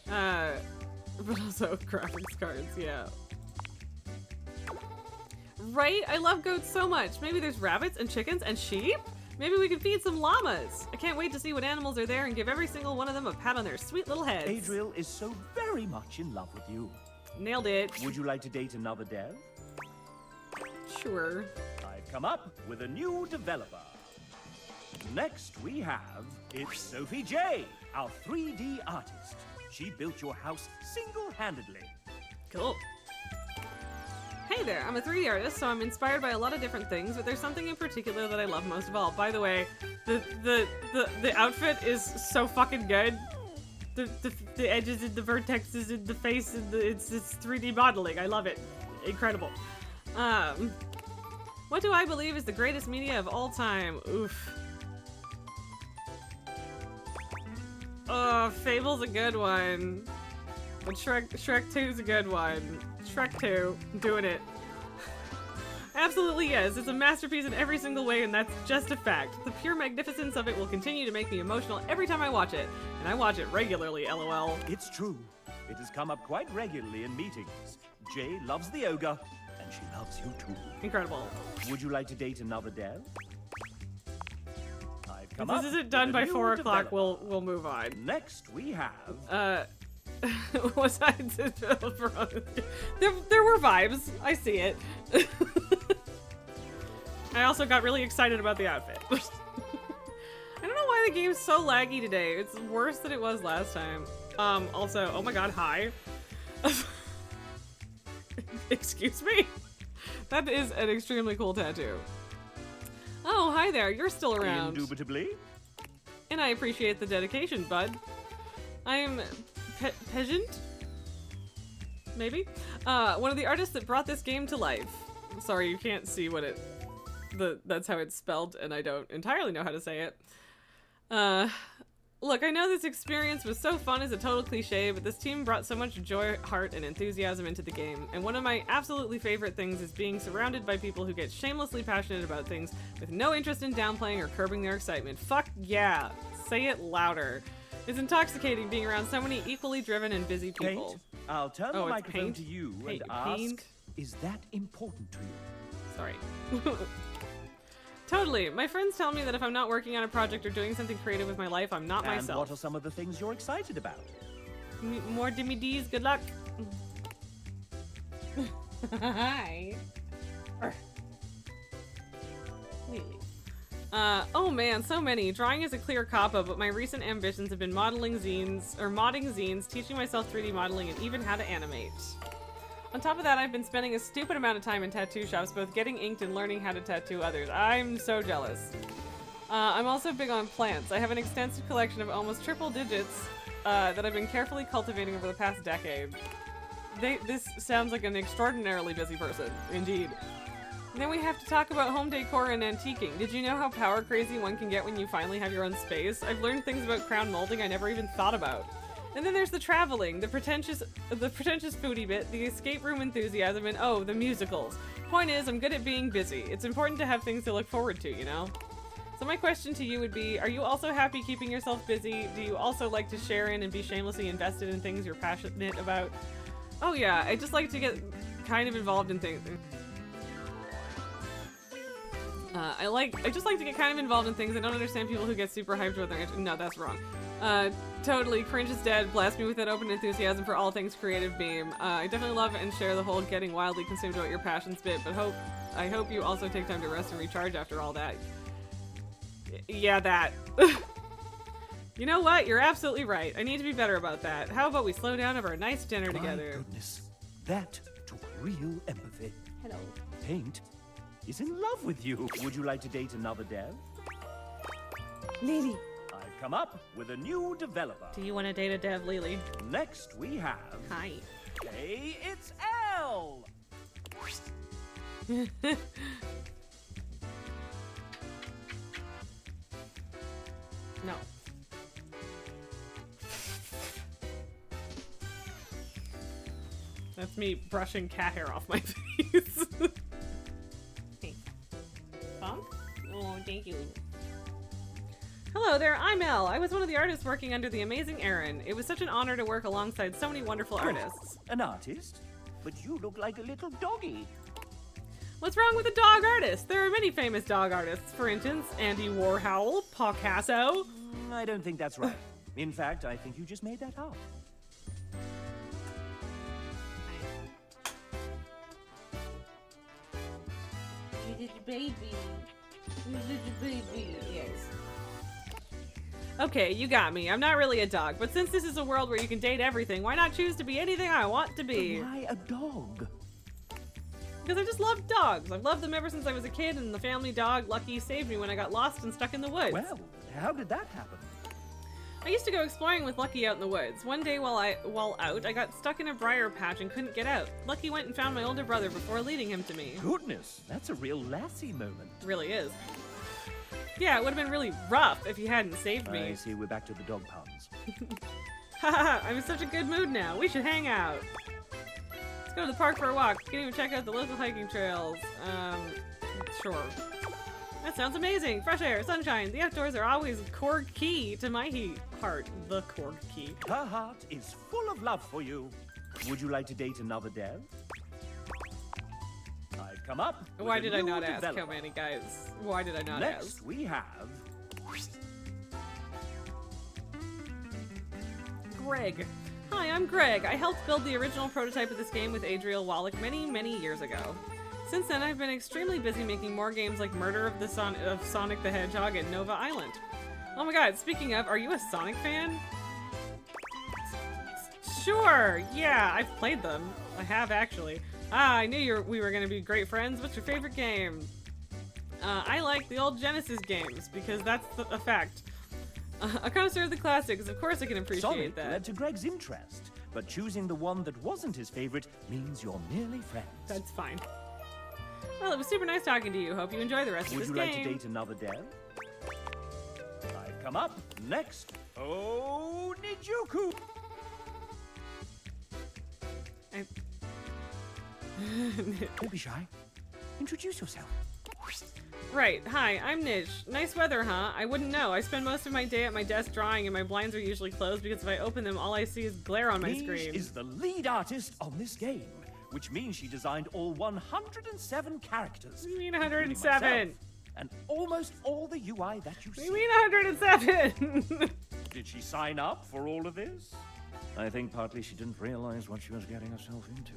But also graphics cards, yeah. Right? I love goats so much. Maybe there's rabbits and chickens and sheep? Maybe we could feed some llamas. I can't wait to see what animals are there and give every single one of them a pat on their sweet little heads. Adriel is so very much in love with you. Nailed it. Would you like to date another dev? Sure. I've come up with a new developer. Next, we have... It's Sophie J, our 3D artist. She built your house single-handedly. Cool. Hey there, I'm a 3D artist, so I'm inspired by a lot of different things, but there's something in particular that I love most of all. By the way, the outfit is so fucking good. the edges and the vertexes and the face and it's 3D modeling. I love it. Incredible. What do I believe is the greatest media of all time? Oof. Fable's a good one. But Shrek 2's a good one. Shrek 2, I'm doing it. Absolutely yes, it's a masterpiece in every single way, and that's just a fact. The pure magnificence of it will continue to make me emotional every time I watch it, and I watch it regularly, lol. It's true. It has come up quite regularly in meetings. Jay loves the ogre, and she loves you too. Incredible. Would you like to date another dev? I've come If up this isn't done with a by new 4 o'clock, developer. we'll move on. Next we have... Was I developer on this? There were vibes. I see it. I also got really excited about the outfit. I don't know why the game's so laggy today. It's worse than it was last time. Also, oh my god, hi. Excuse me? That is an extremely cool tattoo. Oh, hi there. You're still around. Indubitably. And I appreciate the dedication, bud. I'm Peasant? Maybe? One of the artists that brought this game to life. Sorry, you can't see what that's how it's spelled, and I don't entirely know how to say it. Look, I know this experience was so fun as a total cliche, but this team brought so much joy, heart, and enthusiasm into the game, and one of my absolutely favorite things is being surrounded by people who get shamelessly passionate about things with no interest in downplaying or curbing their excitement. Fuck yeah! Say it louder. It's intoxicating being around so many equally driven and busy people. Paint, I'll turn the microphone to you and ask, paint? is that important to you? Sorry. Totally. My friends tell me that if I'm not working on a project or doing something creative with my life, I'm not And myself. what are some of the things you're excited about? More Dimmy D's, good luck. Hi. Lily. Oh man, so many. Drawing is a clear cop-out, but my recent ambitions have been modding zines, teaching myself 3D modeling, and even how to animate. On top of that, I've been spending a stupid amount of time in tattoo shops, both getting inked and learning how to tattoo others. I'm so jealous. I'm also big on plants. I have an extensive collection of almost triple digits that I've been carefully cultivating over the past decade. This sounds like an extraordinarily busy person, indeed. And then we have to talk about home decor and antiquing. Did you know how power crazy one can get when you finally have your own space? I've learned things about crown molding I never even thought about. And then there's the traveling, the pretentious foodie bit, the escape room enthusiasm, and oh, the musicals. Point is, I'm good at being busy. It's important to have things to look forward to, you know? So my question to you would be, are you also happy keeping yourself busy? Do you also like to share in and be shamelessly invested in things you're passionate about? Oh yeah, I just like to get kind of involved in things. I just like to get kind of involved in things. I don't understand people who get super hyped about their no, that's wrong. Totally, cringe is dead. Blast me with that open enthusiasm for all things creative beam. I definitely love and share the whole getting wildly consumed about your passions bit, but I hope you also take time to rest and recharge after all that. Yeah, that. You know what? You're absolutely right. I need to be better about that. How about we slow down over a nice dinner together? My goodness, that took real empathy. Hello. Paint is in love with you. Would you like to date another dev? Lily. I've come up with a new developer. Do you want to date a dev, Lily? Next we have... Hi. Hey, it's Elle! No. That's me brushing cat hair off my face. Hey. Bonk? Oh, thank you. Hello there, I'm Elle. I was one of the artists working under the amazing Aaron. It was such an honor to work alongside so many wonderful artists. An artist? But you look like a little doggy. What's wrong with a dog artist? There are many famous dog artists. For instance, Andy Warhol, Picasso. I don't think that's right. In fact, I think you just made that up. Baby. Baby. Yes. Okay, you got me. I'm not really a dog, but since this is a world where you can date everything, why not choose to be anything I want to be? Why a dog? Because I just love dogs. I've loved them ever since I was a kid, and the family dog, Lucky, saved me when I got lost and stuck in the woods. Well, how did that happen? I used to go exploring with Lucky out in the woods. One day while out, I got stuck in a briar patch and couldn't get out. Lucky went and found my older brother before leading him to me. Goodness, that's a real Lassie moment. Really is. Yeah, it would have been really rough if you hadn't saved me. I see we're back to the dog puns. Haha, I'm in such a good mood now. We should hang out. Let's go to the park for a walk. Can even check out the local hiking trails. Sure. That sounds amazing. Fresh air, sunshine. The outdoors are always core key to my heart. The core key. Her heart is full of love for you. Would you like to date another dev? I've come up with Why a did I new not ask developer. how many guys? Why did I not Next, ask? we have Greg. Hi, I'm Greg. I helped build the original prototype of this game with Adriel Wallach many, many years ago. Since then, I've been extremely busy making more games like Murder of Sonic the Hedgehog and Nova Island. Oh my god, speaking of, are you a Sonic fan? Sure, yeah, I've played them. I have, actually. I knew we were going to be great friends. What's your favorite game? I like the old Genesis games, because that's a fact. A connoisseur of the classics, of course I can appreciate Sonic that. led to Greg's interest, but choosing the one that wasn't his favorite means you're merely friends. That's fine. Well, it was super nice talking to you. Hope you enjoy the rest of Would this you game. like to date another dev? I've come up. Next. Oh, Nijuku! Don't be shy. Introduce yourself. Right, hi, I'm Nish. Nice weather, huh? I wouldn't know. I spend most of my day at my desk drawing and my blinds are usually closed because if I open them, all I see is glare on my Nish screen. is the lead artist on this game, which means she designed all 107 characters. What do you mean including 107? myself, and almost all the UI that you see. What do you mean 107? Did she sign up for all of this? I think partly she didn't realize what she was getting herself into.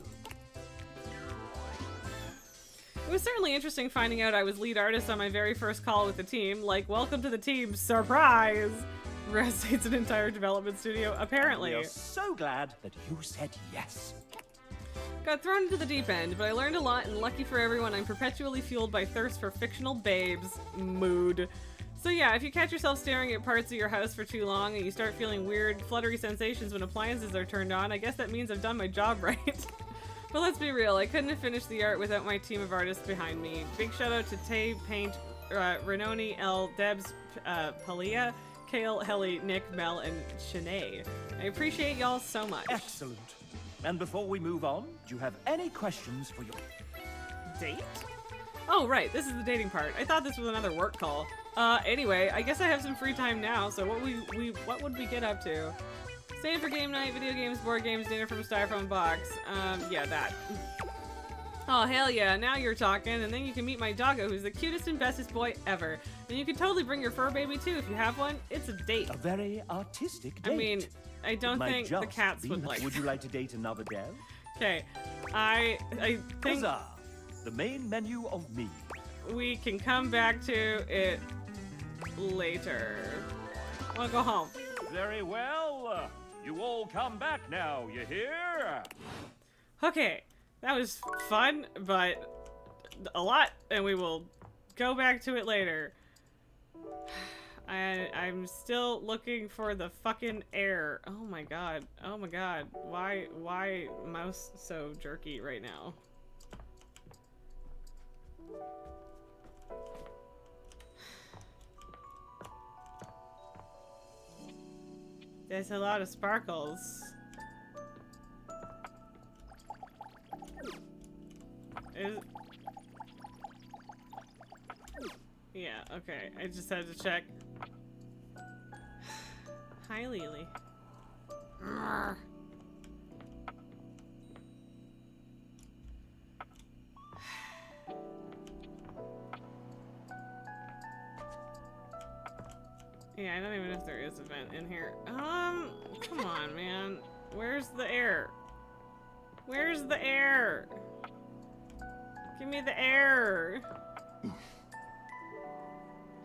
It was certainly interesting finding out I was lead artist on my very first call with the team. Like, welcome to the team, surprise! Rest it's an entire development studio, apparently. We are so glad that you said yes. Got thrown into the deep end, but I learned a lot, and lucky for everyone, I'm perpetually fueled by thirst for fictional babes. Mood. So yeah, if you catch yourself staring at parts of your house for too long and you start feeling weird, fluttery sensations when appliances are turned on, I guess that means I've done my job right. But let's be real, I couldn't have finished the art without my team of artists behind me. Big shout out to Tay, Paint, Renoni, L, Debs, Palia, Kale, Helly, Nick, Mel, and Shanae. I appreciate y'all so much. Excellent. And before we move on, do you have any questions for your date? Oh, right, this is the dating part. I thought this was another work call. Anyway, I guess I have some free time now, so what would we get up to? Staying for game night, video games, board games, dinner from a styrofoam box. Yeah, that. Oh, hell yeah, now you're talking, and then you can meet my doggo, who's the cutest and bestest boy ever. And you can totally bring your fur baby, too, if you have one. It's a date. A very artistic date. I mean, I don't think the cats would like. Would you like to date another dev? Okay, I think Huzzah! The main menu of me. we can come back to it later. Wanna go home? Very well. You all come back now, you hear? Okay, that was fun, but a lot, and we will go back to it later. I'm still looking for the fucking air. Oh my god. Oh my god. Why mouse so jerky right now? There's a lot of sparkles. Yeah, okay. I just had to check. Hi, Lily. Arrgh. Yeah, I don't even know if there is a vent in here. Come on, man. Where's the air? Where's the air? Give me the air.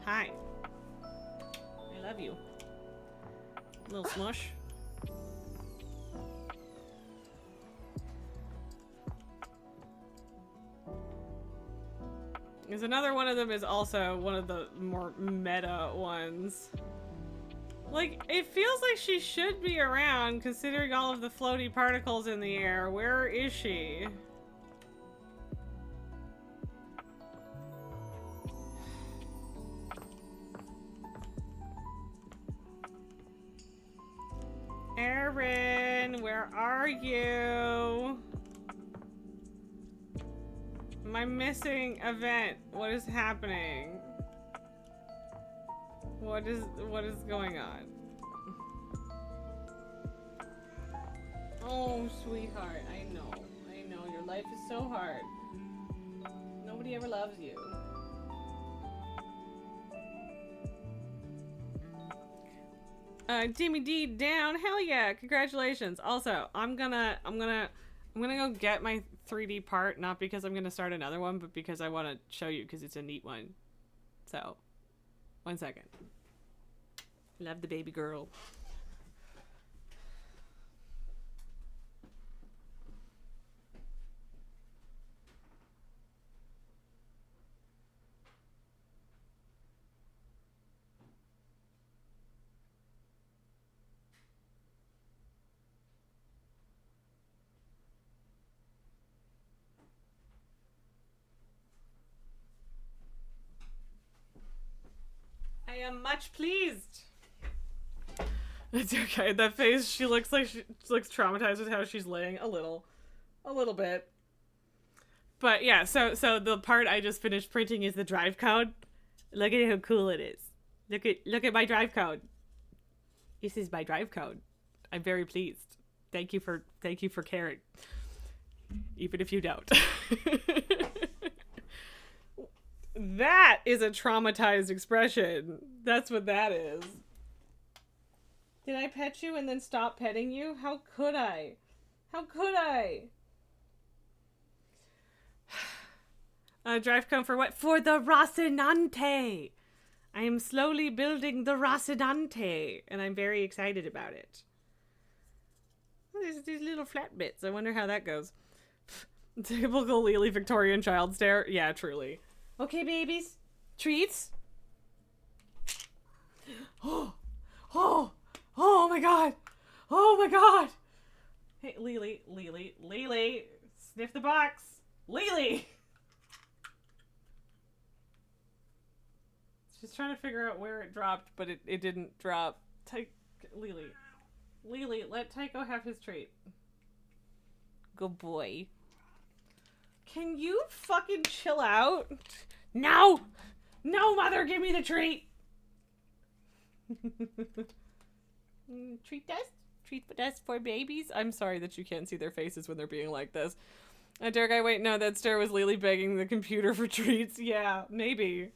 Hi. I love you. Little smush. There's another one of them is also one of the more meta ones. Like, it feels like she should be around, considering all of the floaty particles in the air. Where is she? Erin, where are you? Am I missing event? What is happening? What is going on? Oh, sweetheart, I know, your life is so hard. Nobody ever loves you. Jimmy D down, hell yeah, congratulations. Also, I'm gonna go get my 3D part, not because I'm gonna start another one, but because I want to show you, because it's a neat one. So, 1 second. Love the baby girl. I am much pleased. It's okay. That face, she looks traumatized with how she's laying a little bit. But yeah, so the part I just finished printing is the drive code. Look at how cool it is. Look at my drive code. This is my drive code. I'm very pleased. Thank you for caring. Even if you don't. That is a traumatized expression. That's what that is. Did I pet you and then stop petting you? How could I? How could I? Drive code for what? For the Rocinante! I am slowly building the Rocinante, and I'm very excited about it. There's these little flat bits. I wonder how that goes. Typical Lily Victorian child stare. Yeah, truly. Okay, babies. Treats? Oh my god. Oh my god. Hey, Lily. Sniff the box. Lily! She's trying to figure out where it dropped, but it didn't drop. Lily, let Tycho have his treat. Good boy. Can you fucking chill out? No! No, mother, give me the treat! Treat dust? Treat dust for babies? I'm sorry that you can't see their faces when they're being like this. Derek, wait, no, that stare was Lily begging the computer for treats. Yeah, maybe.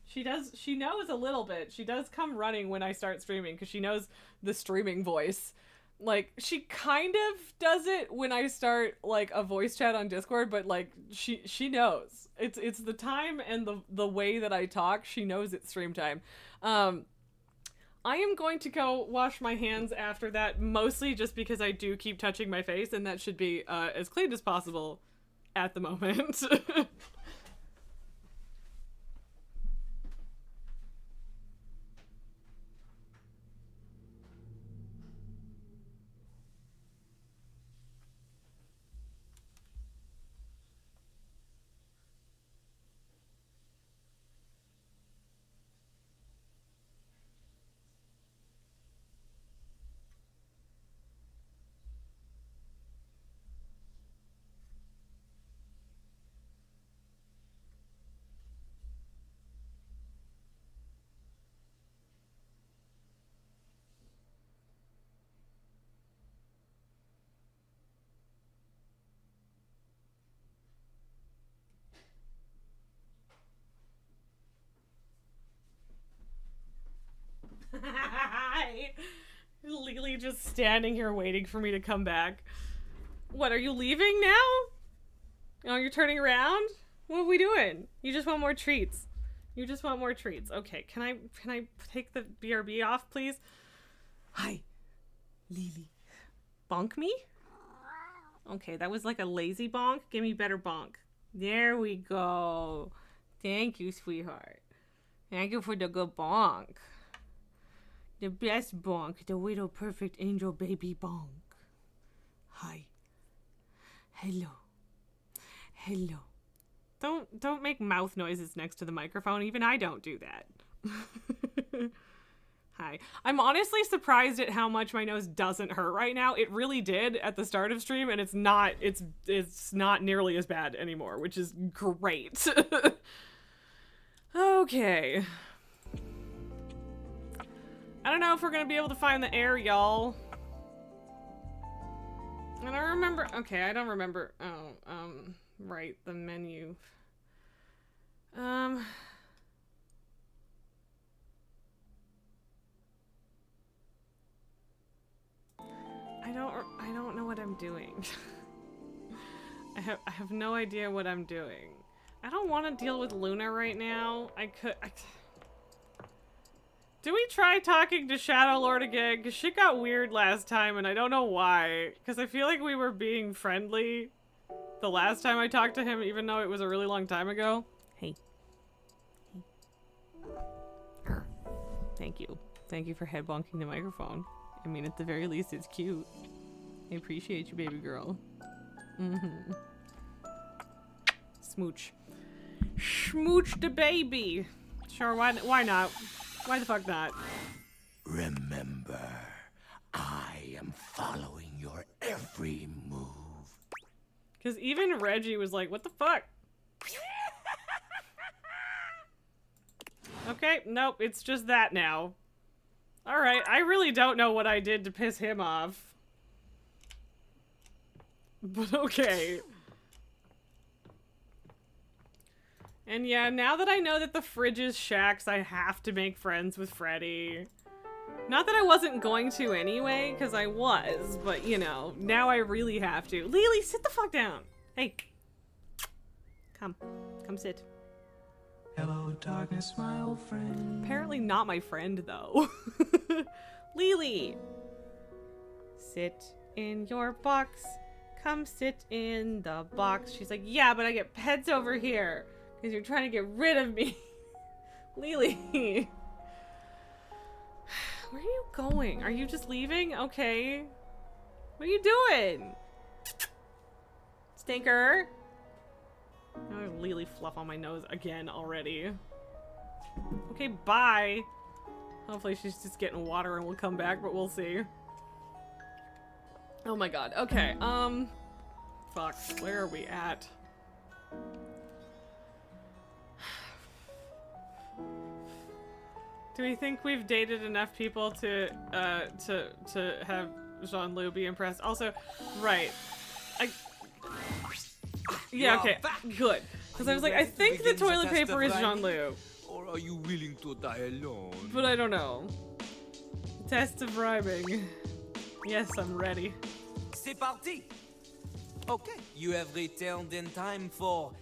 She knows a little bit. She does come running when I start streaming, because she knows the streaming voice. Like, she kind of does it when I start, like, a voice chat on Discord, but, like, she knows. It's the time and the way that I talk. She knows it's stream time. I am going to go wash my hands after that, mostly just because I do keep touching my face, and that should be as clean as possible at the moment. Lily just standing here waiting for me to come back. What, are you leaving now? Oh, you're turning around? What are we doing? You just want more treats. You just want more treats. Okay, can I take the BRB off, please? Hi, Lily. Bonk me? Okay, that was like a lazy bonk. Give me better bonk. There we go. Thank you, sweetheart. Thank you for the good bonk. The best bonk, the widow perfect angel baby bonk. Hi. Hello. Hello. Don't make mouth noises next to the microphone. Even I don't do that. Hi. I'm honestly surprised at how much my nose doesn't hurt right now. It really did at the start of stream, and it's not nearly as bad anymore, which is great. Okay. I don't know if we're gonna be able to find the air, y'all. I don't remember. Okay, I don't remember. Oh, right, the menu. I don't know what I'm doing. I have no idea what I'm doing. I don't want to deal with Luna right now. Do we try talking to Shadow Lord again? Because shit got weird last time, and I don't know why. Because I feel like we were being friendly the last time I talked to him, even though it was a really long time ago. Hey. Thank you. Thank you for head bonking the microphone. I mean, at the very least, it's cute. I appreciate you, baby girl. Mm-hmm. Smooch. Smooch the baby. Sure, why not? Why the fuck not? Remember, I am following your every move. Because even Reggie was like, what the fuck? Okay, nope, it's just that now. Alright, I really don't know what I did to piss him off. But okay. And yeah, now that I know that the fridge is Shaq's, I have to make friends with Freddy. Not that I wasn't going to anyway, because I was, but you know, now I really have to. Lily, sit the fuck down. Hey. Come sit. Hello, darkness, my old friend. Apparently not my friend, though. Lily. Sit in your box. Come sit in the box. She's like, yeah, but I get pets over here. Because you're trying to get rid of me. Lily. Where are you going? Are you just leaving? Okay. What are you doing? Stinker. Oh, Lily fluff on my nose again already. Okay, bye. Hopefully she's just getting water and we'll come back, but we'll see. Oh my god. Okay, fuck. Where are we at? Do we think we've dated enough people to have Jean-Luc be impressed? Also, right. Yeah, okay, good. Because I was like, I think the toilet paper is Jean-Luc. Or are you willing to die alone? But I don't know. Test of rhyming. Yes, I'm ready. C'est parti! Okay, you have returned in time for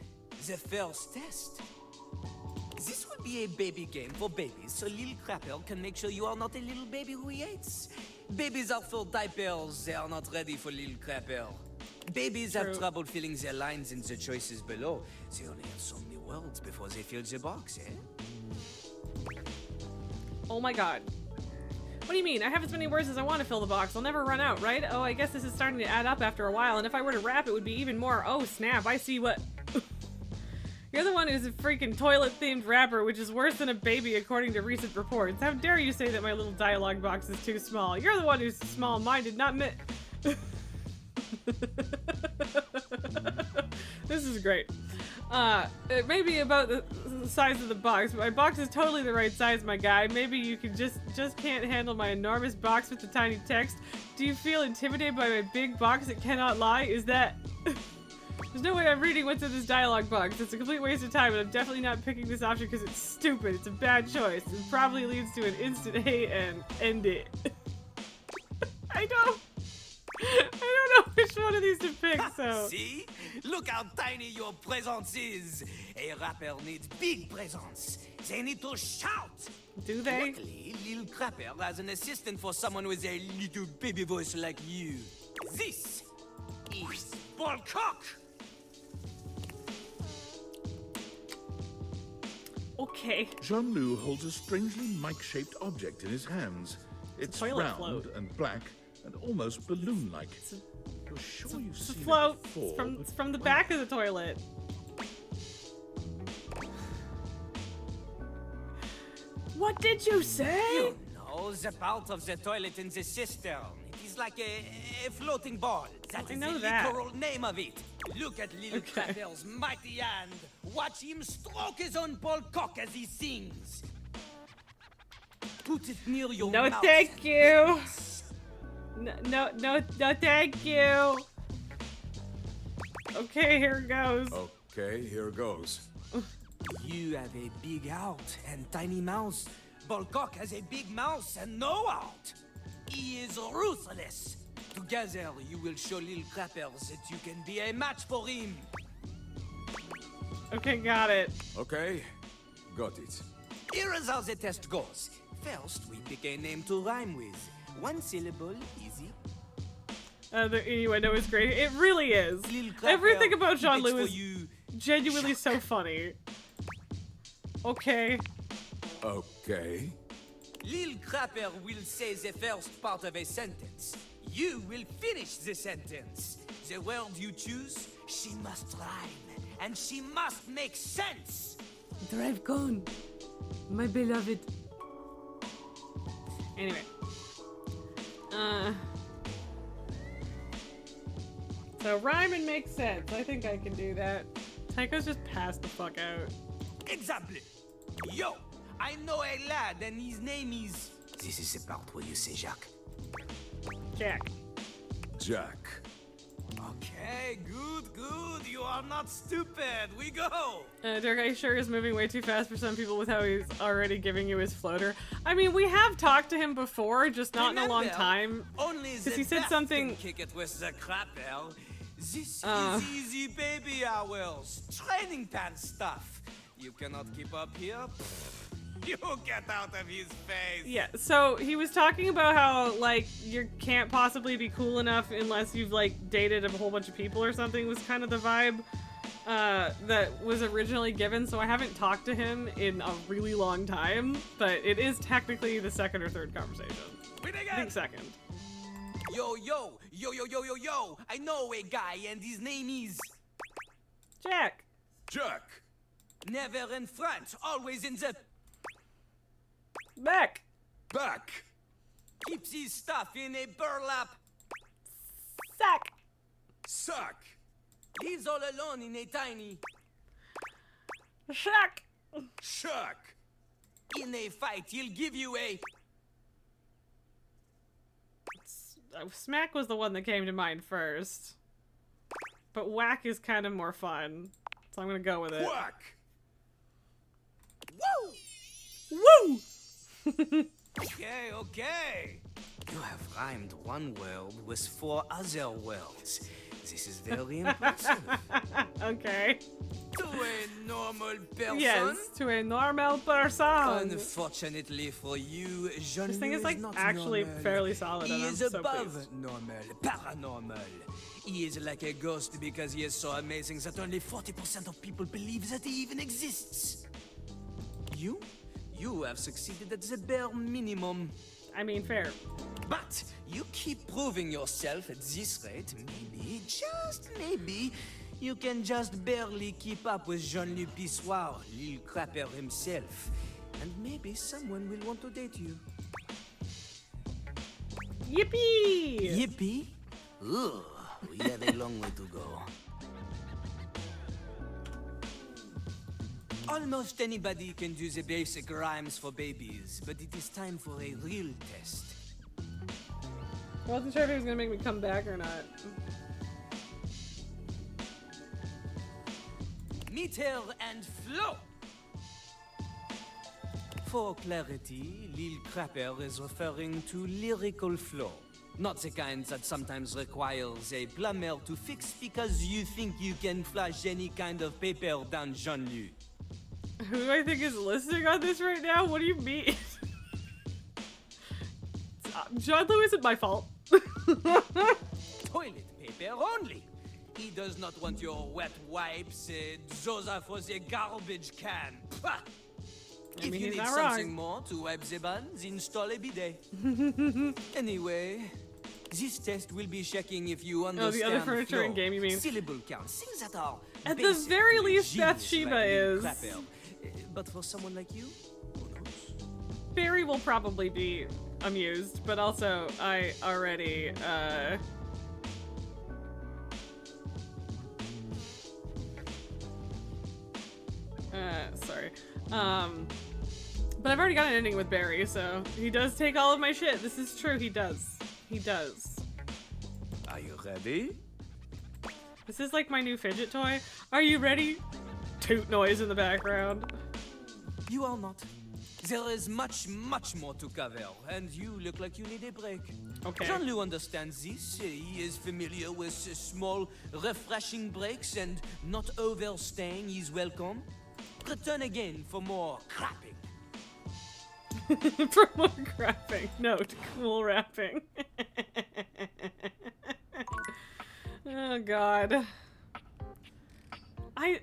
the first test. This will be a baby game for babies, so little crapper can make sure you are not a little baby who hates. Babies are full diapers, they are not ready for little crapper. Babies have trouble filling their lines in the choices below. They only have so many words before they fill the box, eh? Oh my god. What do you mean? I have as many words as I want to fill the box. I'll never run out, right? Oh, I guess this is starting to add up after a while, and if I were to rap, it would be even more. Oh, snap, I see what... You're the one who's a freaking toilet-themed rapper, which is worse than a baby according to recent reports. How dare you say that my little dialogue box is too small? You're the one who's small-minded, not me. This is great. It may be about the size of the box, but my box is totally the right size, my guy. Maybe you can just can't handle my enormous box with the tiny text. Do you feel intimidated by my big box that cannot lie? Is that... There's no way I'm reading what's in this dialogue box. It's a complete waste of time, and I'm definitely not picking this option because it's stupid. It's a bad choice. It probably leads to an instant hate and end it. I don't know which one of these to pick, so... See? Look how tiny your presence is. A rapper needs big presence. They need to shout. Do they? Luckily, Lil Crapper has an assistant for someone with a little baby voice like you. This is Ballcock. Okay. Jean-Loup holds a strangely mic-shaped object in his hands. It's toilet round float. and black and almost balloon-like. You're sure you've It's a seen it float. before, It's from the back of the toilet. What did you say? You know, the part of the toilet in the cistern. It is like a floating ball. That is the literal name of it. Look at little Crapper's mighty hand. Watch him stroke his own ball cock as he sings. Put it near your No, mouth. thank you. No, thank you. Okay, here it goes. Okay, here goes. You have a big heart and tiny mouth. Bolcock has a big mouth and no heart. He is ruthless. Together, you will show little Crappers that you can be a match for him. Okay, got it. Okay, got it. Here is how the test goes. First, we pick a name to rhyme with. One syllable, easy. The innuendo is great. It really is. Everything about Jean-Loup is genuinely so funny. Okay. Okay. Lil Crapper will say the first part of a sentence. You will finish the sentence. The word you choose, she must rhyme. And she must make sense. Drive gone, my beloved. Anyway. So rhyme and make sense. I think I can do that. Tycho's just passed the fuck out. Example. Yo, I know a lad and his name is... This is the part where you say Jacques. Jack. Jack. Okay, good. You are not stupid. We go. Dirk sure is moving way too fast for some people with how he's already giving you his floater. I mean, we have talked to him before, just not in a long time. Only Because the he said best something... can kick it with the Crapper. This is easy baby hours. Training pants stuff. You cannot keep up here? You get out of his face. Yeah, so he was talking about how, like, you can't possibly be cool enough unless you've, like, dated a whole bunch of people or something was kind of the vibe that was originally given. So I haven't talked to him in a really long time, but it is technically the second or third conversation. I think second. Yo. I know a guy and his name is... Jack. Jack. Never in front, always in the... Back. Keeps his stuff in a burlap... Sack. Lives all alone in a tiny... Shack. In a fight, he'll give you a... Smack was the one that came to mind first. But whack is kind of more fun. So I'm gonna go with it. Whack! Woo! Okay. You have rhymed one word with 4 other words. This is very impressive. Okay. To a normal person? Yes, to a normal person. Unfortunately for you, Jean-Loup This thing is like not actually normal. fairly solid, and He I'm is so above pleased. normal, paranormal. He is like a ghost because he is so amazing that only 40% of people believe that he even exists. You have succeeded at the bare minimum. I mean, fair. But you keep proving yourself at this rate, maybe, just maybe, you can just barely keep up with Jean-Loup Pissoir, Lil Crapper himself. And maybe someone will want to date you. Yippee! Yippee? Ugh, we have a long way to go. Almost anybody can do the basic rhymes for babies, but it is time for a real test. I wasn't sure if he was gonna make me come back or not. Meter and flow. For clarity, Lil Crapper is referring to lyrical flow. Not the kind that sometimes requires a plumber to fix because you think you can flush any kind of paper down Jean-Loup. Who do I think is listening on this right now? What do you mean? Jean-Loup isn't my fault. Toilet paper only. He does not want your wet wipes, Joseph was a garbage can. Pah! I mean, If you he's need not something wrong. more to wipe the buns, install a bidet. Anyway, this test will be checking if you Oh, understand the other furniture flow, in game, you mean? syllable count, things that are At the basic very to a least, genius Bathsheba like Lil is. Clapper. But for someone like you, Barry will probably be amused, but also I already, sorry. But I've already got an ending with Barry, so he does take all of my shit. This is true, he does. He does. are you ready? This is like my new fidget toy. Are you ready? Toot noise in the background. You are not. There is much, much more to cover, and you look like you need a break. Okay. Jean-Loup understands this. He is familiar with small, refreshing breaks, and not overstaying is welcome. Return again for more crapping. For more crapping. No, to cool rapping. Oh god. I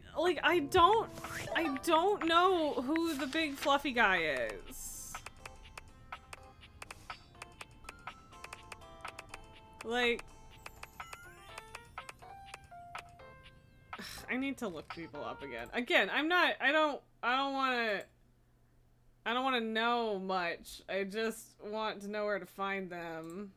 don't know who the big fluffy guy is. Like, I need to look people up again. Again, I don't want to know much. I just want to know where to find them.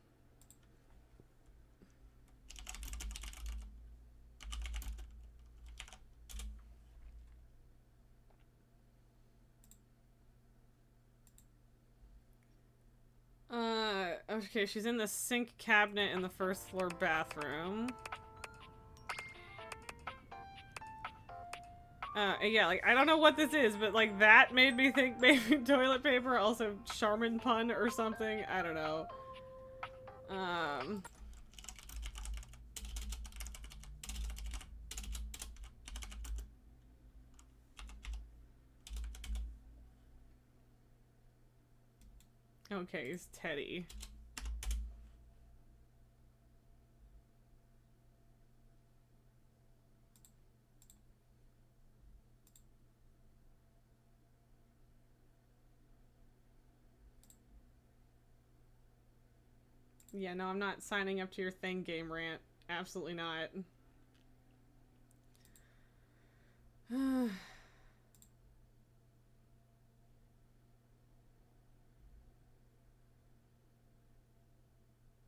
Okay, she's in the sink cabinet in the first floor bathroom. Yeah, like, I don't know what this is, but, like, that made me think maybe toilet paper, also Charmin pun or something. I don't know. Okay, he's Teddy. Yeah, no, I'm not signing up to your thing, game rant. Absolutely not.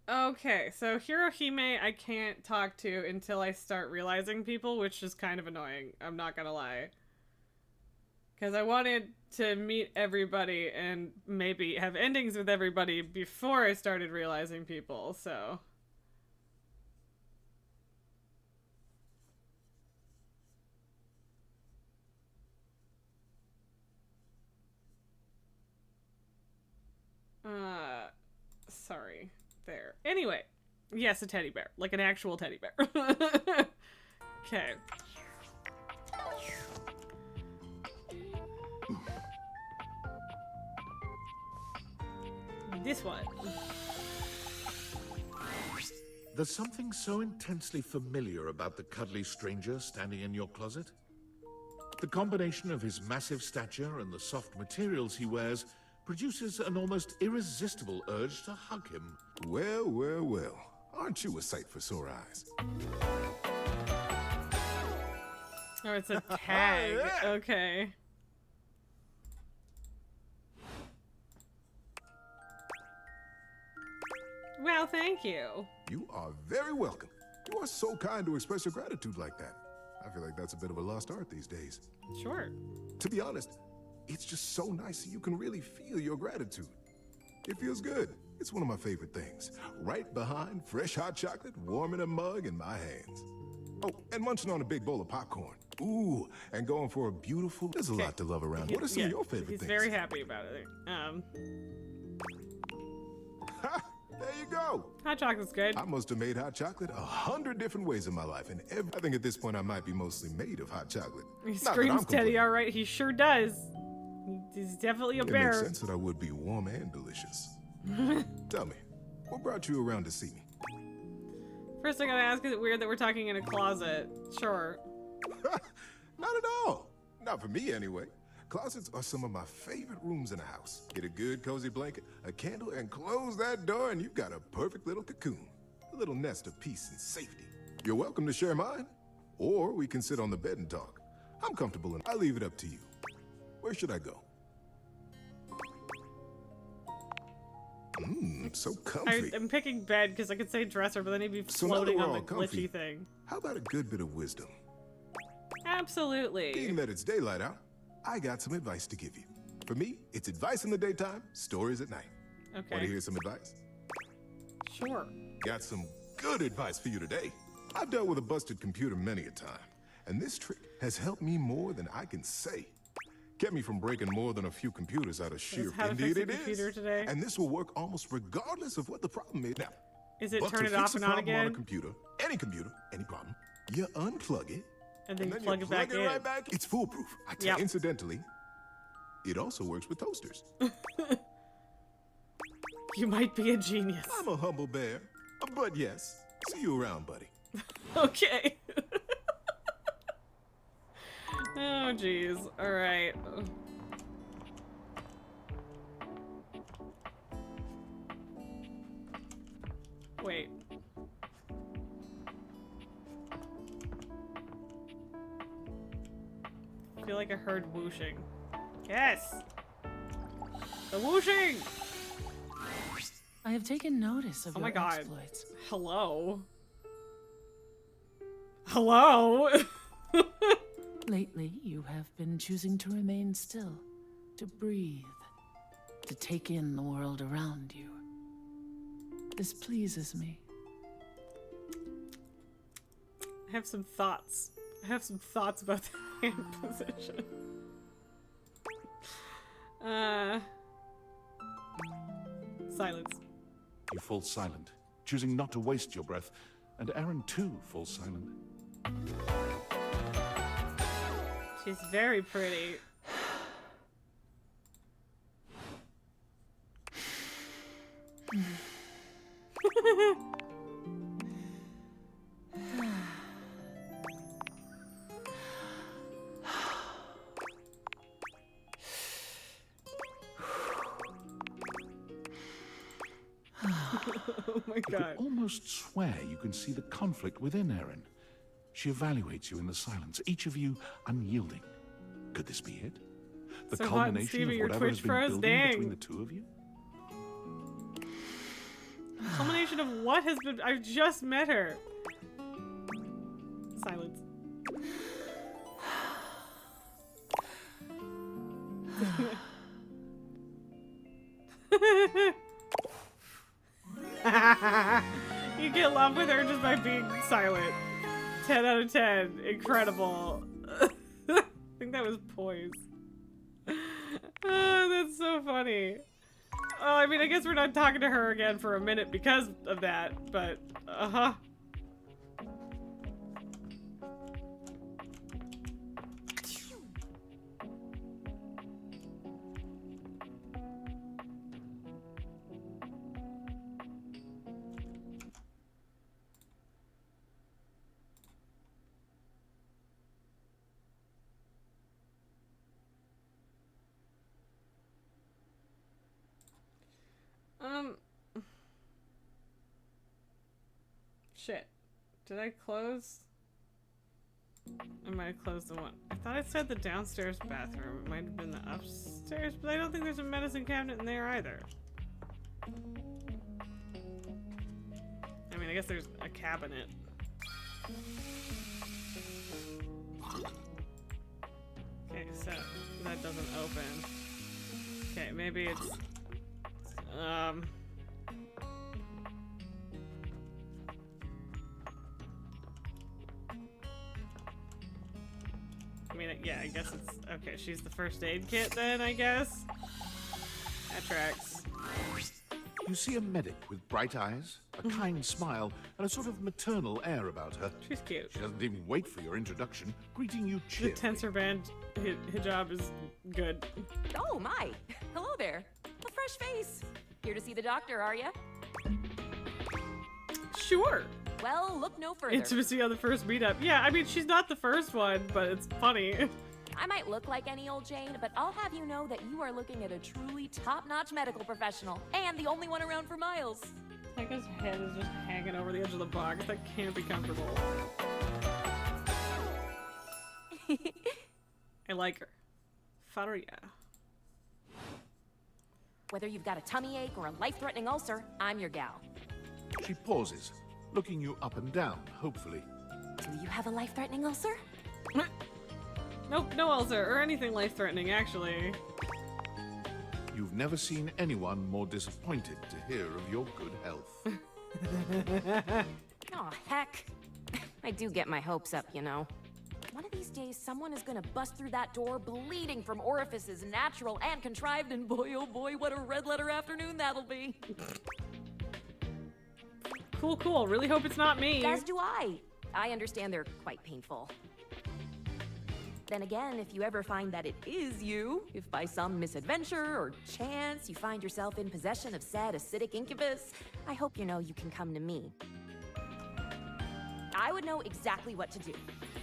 Okay, so Hirohime I can't talk to until I start realizing people, which is kind of annoying. I'm not gonna lie. Because I wanted to meet everybody and maybe have endings with everybody before I started realizing people, so... Sorry. There. Anyway. Yes, a teddy bear. Like an actual teddy bear. Okay. This one. There's something so intensely familiar about the cuddly stranger standing in your closet. The combination of his massive stature and the soft materials he wears produces an almost irresistible urge to hug him. Well, well, well. Aren't you a sight for sore eyes? Oh, it's a tag. Okay. Well, thank you. You are very welcome. You are so kind to express your gratitude like that. I feel like that's a bit of a lost art these days. Sure. To be honest, it's just so nice that you can really feel your gratitude. It feels good. It's one of my favorite things. Right behind fresh hot chocolate, warm in a mug in my hands. Oh, and munching on a big bowl of popcorn. Ooh, and going for a beautiful... There's a lot to love around. What are some of your favorite things? He's very happy about it. There you go. Hot chocolate's good. I must have made hot chocolate 100 different ways in my life, and I think at this point I might be mostly made of hot chocolate. He Not that screams I'm Teddy, complaining. all right. He sure does. He's definitely a It bear. makes sense that I would be warm and delicious. Tell me, what brought you around to see me? First, I gotta ask, is it weird that we're talking in a closet? Sure. Not at all. Not for me, anyway. Closets are some of my favorite rooms in the house. Get a good cozy blanket, a candle, and close that door and you've got a perfect little cocoon. A little nest of peace and safety. You're welcome to share mine. Or we can sit on the bed and talk. I'm comfortable and I'll leave it up to you. Where should I go? So comfy. I'm picking bed because I could say dresser, but then he'd be So now that floating we're on the all comfy, glitchy thing. How about a good bit of wisdom? Absolutely. Being that it's daylight out, I got some advice to give you. For me, it's advice in the daytime, stories at night. Okay. Want to hear some advice? Sure. Got some good advice for you today. I've dealt with a busted computer many a time, and this trick has helped me more than I can say. Kept me from breaking more than a few computers out of sheer how to indeed fix a it computer is. today? And this will work almost regardless of what the problem is. Now, Is it but turn to it fix off a and on problem on a again? computer, any problem, you unplug it, And then you you plug it back in. right back. It's foolproof. I tell Yep. you, incidentally, it also works with toasters. You might be a genius. I'm a humble bear, but yes. See you around, buddy. Okay. Oh, jeez. All right. Wait. I feel like I heard whooshing. Yes! The whooshing! I have taken notice of Oh your my god. exploits. Hello? Hello? Lately, you have been choosing to remain still, to breathe, to take in the world around you. This pleases me. I have some thoughts. I have some thoughts about the hand position. Silence. You fall silent, choosing not to waste your breath, and Aaron too falls silent. She's very pretty. Oh my You god. could almost swear you can see the conflict within Erin. She evaluates you in the silence, each of you unyielding. Could this be it? The So hot and culmination steamy, of your whatever has Twitch been froze, building dang. between the two of you? Culmination of what has been. I just met her. Silence. You get love with her just by being silent. 10 out of 10. Incredible. I think that was poise. Oh, that's so funny. Oh, I mean, I guess we're not talking to her again for a minute because of that, but uh-huh. Shit. Did I close? I might have closed the one. I thought I said the downstairs bathroom. It might have been the upstairs, but I don't think there's a medicine cabinet in there either. I mean, I guess there's a cabinet. Okay, so that doesn't open. Okay, maybe it's I mean, yeah, I guess it's okay. She's the first aid kit then, I guess. That tracks. You see a medic with bright eyes, a kind smile, and a sort of maternal air about her. She's cute. She doesn't even wait for your introduction, greeting you The cheerfully. tensor band hijab is good. Oh my! Hello there. A fresh face. Here to see the doctor, are ya? Sure. Well, look no further. Intimacy on the first meetup. Yeah, I mean, she's not the first one, but it's funny. I might look like any old Jane, but I'll have you know that you are looking at a truly top-notch medical professional, and the only one around for miles. Like his head is just hanging over the edge of the box. That can't be comfortable. I like her. Faria. Whether you've got a tummy ache or a life-threatening ulcer, I'm your gal. She pauses, looking you up and down, hopefully. Do you have a life-threatening ulcer? Nope, no ulcer or anything life-threatening, actually. You've never seen anyone more disappointed to hear of your good health. Oh, heck. I do get my hopes up, you know. One of these days, someone is gonna bust through that door bleeding from orifices natural and contrived, and boy, oh boy, what a red letter afternoon that'll be. Cool, cool. Really hope it's not me. As do I. I understand they're quite painful. Then again, if you ever find that it is you, if by some misadventure or chance you find yourself in possession of said acidic incubus, I hope you know you can come to me. I would know exactly what to do.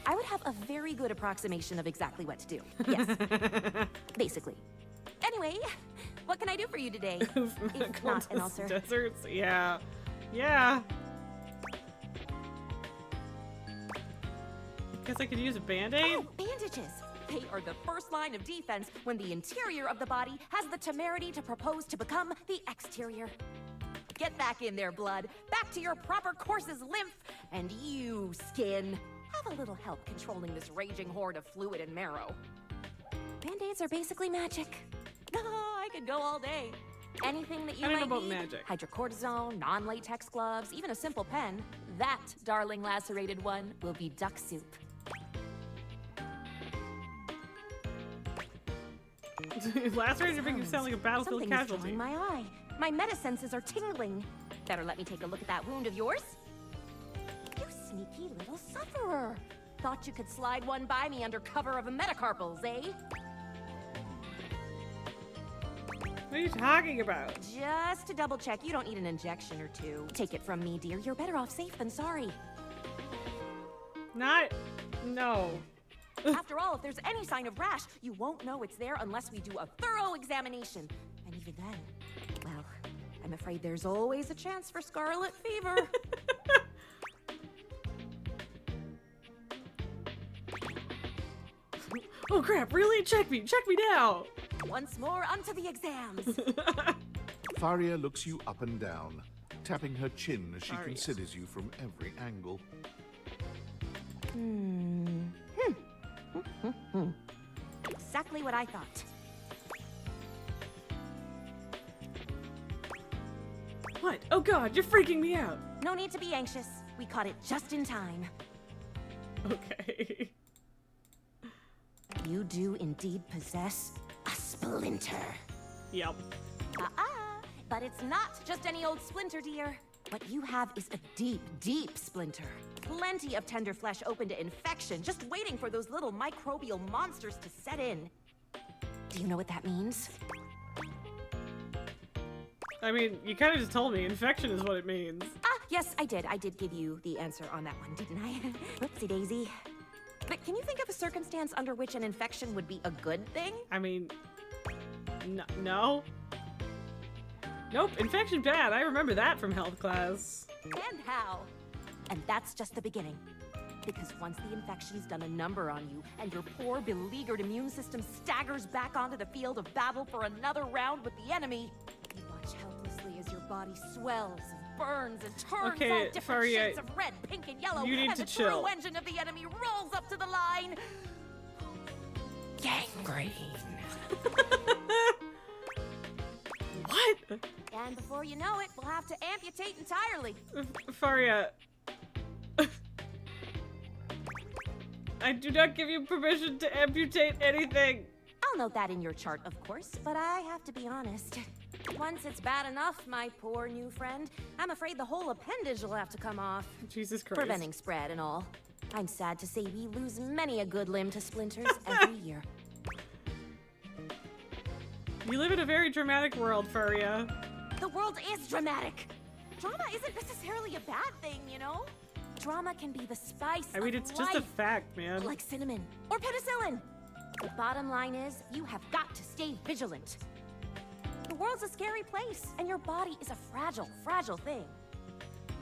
I would have a very good approximation of exactly what to do. Yes. Basically. Anyway, what can I do for you today? If not an ulcer. Deserts, yeah. Yeah. Guess I could use a band-aid? Oh, bandages! They are the first line of defense when the interior of the body has the temerity to propose to become the exterior. Get back in there, blood. Back to your proper course's lymph. And you, skin, have a little help controlling this raging horde of fluid and marrow. Band-aids are basically magic. Oh, I could go all day. Anything that you might about need, magic. hydrocortisone, non-latex gloves, even a simple pen, that, darling lacerated one, will be duck soup. Lacerated are making you sound like a battlefield Something casualty. is drawing my eye. My metasenses are tingling. Better let me take a look at that wound of yours. You sneaky little sufferer. Thought you could slide one by me under cover of a metacarpals, eh? What are you talking about? Just to double check, you don't need an injection or two. Take it from me, dear. You're better off safe than sorry. No. After all, if there's any sign of rash, you won't know it's there unless we do a thorough examination. And even then, well, I'm afraid there's always a chance for scarlet fever. Oh crap, really? Check me now! Once more, onto the exams. Faria looks you up and down, tapping her chin as she considers you from every angle. Exactly what I thought. What? Oh god, you're freaking me out. No need to be anxious. We caught it just in time. Okay. You do indeed possess a splinter. Yep. But it's not just any old splinter, dear. What you have is a deep, deep splinter. Plenty of tender flesh open to infection, just waiting for those little microbial monsters to set in. Do you know what that means? I mean, you kind of just told me. Infection is what it means. Yes, I did. I did give you the answer on that one, didn't I? Whoopsie daisy. But can you think of a circumstance under which an infection would be a good thing? I mean, no. Nope, infection bad. I remember that from health class. And how? And that's just the beginning. Because once the infection's done a number on you, and your poor, beleaguered immune system staggers back onto the field of battle for another round with the enemy, you watch helplessly as your body swells and burns and turns all different shades of red, pink, and yellow, you need and to the chill. true engine of the enemy rolls up to the line. Gangrene. What? And before you know it, we'll have to amputate entirely. Faria. I do not give you permission to amputate anything. I'll note that in your chart, of course, but I have to be honest. Once it's bad enough, my poor new friend, I'm afraid the whole appendage will have to come off. Jesus Christ. Preventing spread and all. I'm sad to say we lose many a good limb to splinters every year. You live in a very dramatic world, Faria. The world is dramatic. Drama isn't necessarily a bad thing, you know? Drama can be the spice I mean, of it's just a life. fact, man. Like cinnamon or penicillin. The bottom line is, you have got to stay vigilant. The world's a scary place, and your body is a fragile, fragile thing.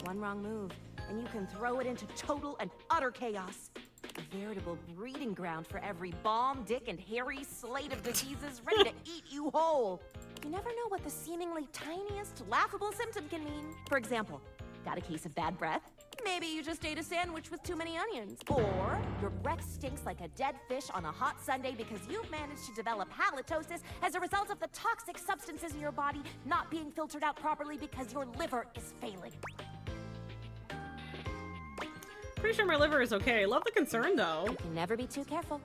One wrong move, and you can throw it into total and utter chaos. A veritable breeding ground for every bomb, dick, and hairy slate of diseases ready to eat you whole. You never know what the seemingly tiniest, laughable symptom can mean. For example, got a case of bad breath? Maybe you just ate a sandwich with too many onions. Or your breath stinks like a dead fish on a hot Sunday because you've managed to develop halitosis as a result of the toxic substances in your body not being filtered out properly because your liver is failing. Pretty sure my liver is okay. Love the concern, though. You can never be too careful.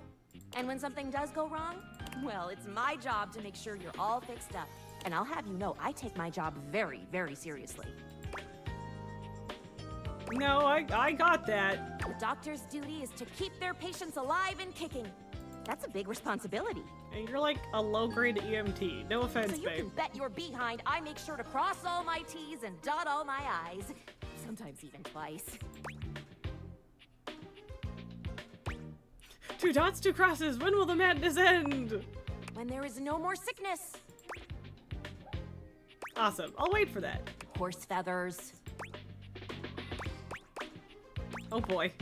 And when something does go wrong, well, it's my job to make sure you're all fixed up. And I'll have you know, I take my job very, very seriously. No, I got that. The doctor's duty is to keep their patients alive and kicking. That's a big responsibility. And you're like a low-grade EMT. No offense, so you babe. can bet your behind I make sure to cross all my T's and dot all my I's. Sometimes even twice. 2 dots, 2 crosses. When will the madness end? When there is no more sickness. Awesome. I'll wait for that. Horse feathers. Oh boy.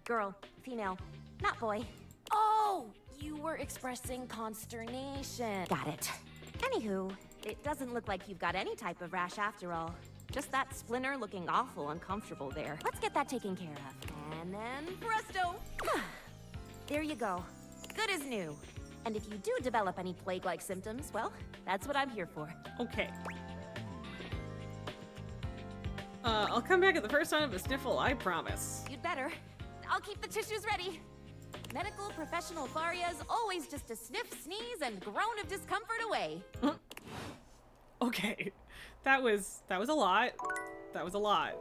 Girl, female, not boy. Oh, you were expressing consternation. Got it. Anywho, it doesn't look like you've got any type of rash after all. Just that splinter looking awful uncomfortable there. Let's get that taken care of. And then presto! There you go. Good as new. And if you do develop any plague-like symptoms, well, that's what I'm here for. Okay. I'll come back at the first sign of a sniffle, I promise. You'd better. I'll keep the tissues ready. Medical professional Faria's always just a sniff, sneeze, and groan of discomfort away. Okay. That was a lot. That was a lot.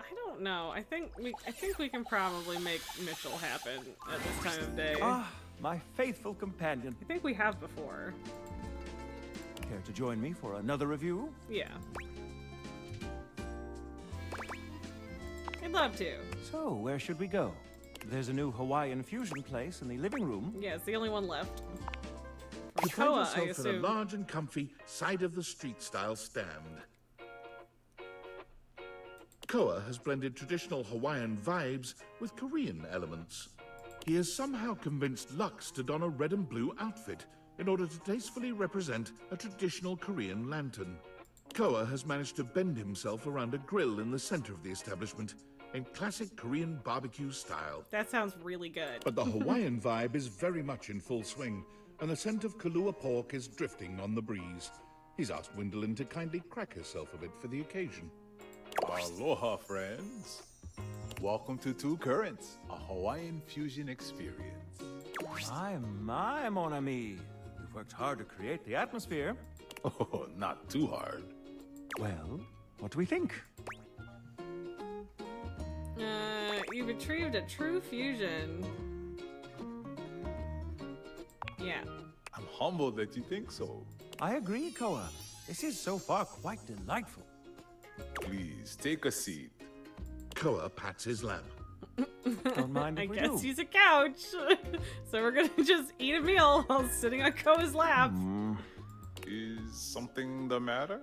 I don't know. I think we can probably make Mitchell happen at this time of day. Ah, my faithful companion. I think we have before. Care to join me for another review? Yeah. I'd love to. So, where should we go? There's a new Hawaiian fusion place in the living room. Yeah, it's the only one left. You From find Koa, I yourself in a assume. large and comfy side-of-the-street style stand. Koa has blended traditional Hawaiian vibes with Korean elements. He has somehow convinced Lux to don a red and blue outfit in order to tastefully represent a traditional Korean lantern. Koa has managed to bend himself around a grill in the center of the establishment in classic Korean barbecue style. That sounds really good. But the Hawaiian vibe is very much in full swing, and the scent of Kahlua pork is drifting on the breeze. He's asked Gwendolyn to kindly crack herself a bit for the occasion. Aloha, friends. Welcome to Two Currents, a Hawaiian fusion experience. My, mon ami. You've worked hard to create the atmosphere. Oh, not too hard. Well, what do we think? You've retrieved a true fusion. Yeah. I'm humbled that you think so. I agree, Koa. This is so far quite delightful. Please, take a seat. Koa pats his lap. Don't mind I if we guess do. he's a couch. So we're gonna just eat a meal while sitting on Koa's lap. Is something the matter?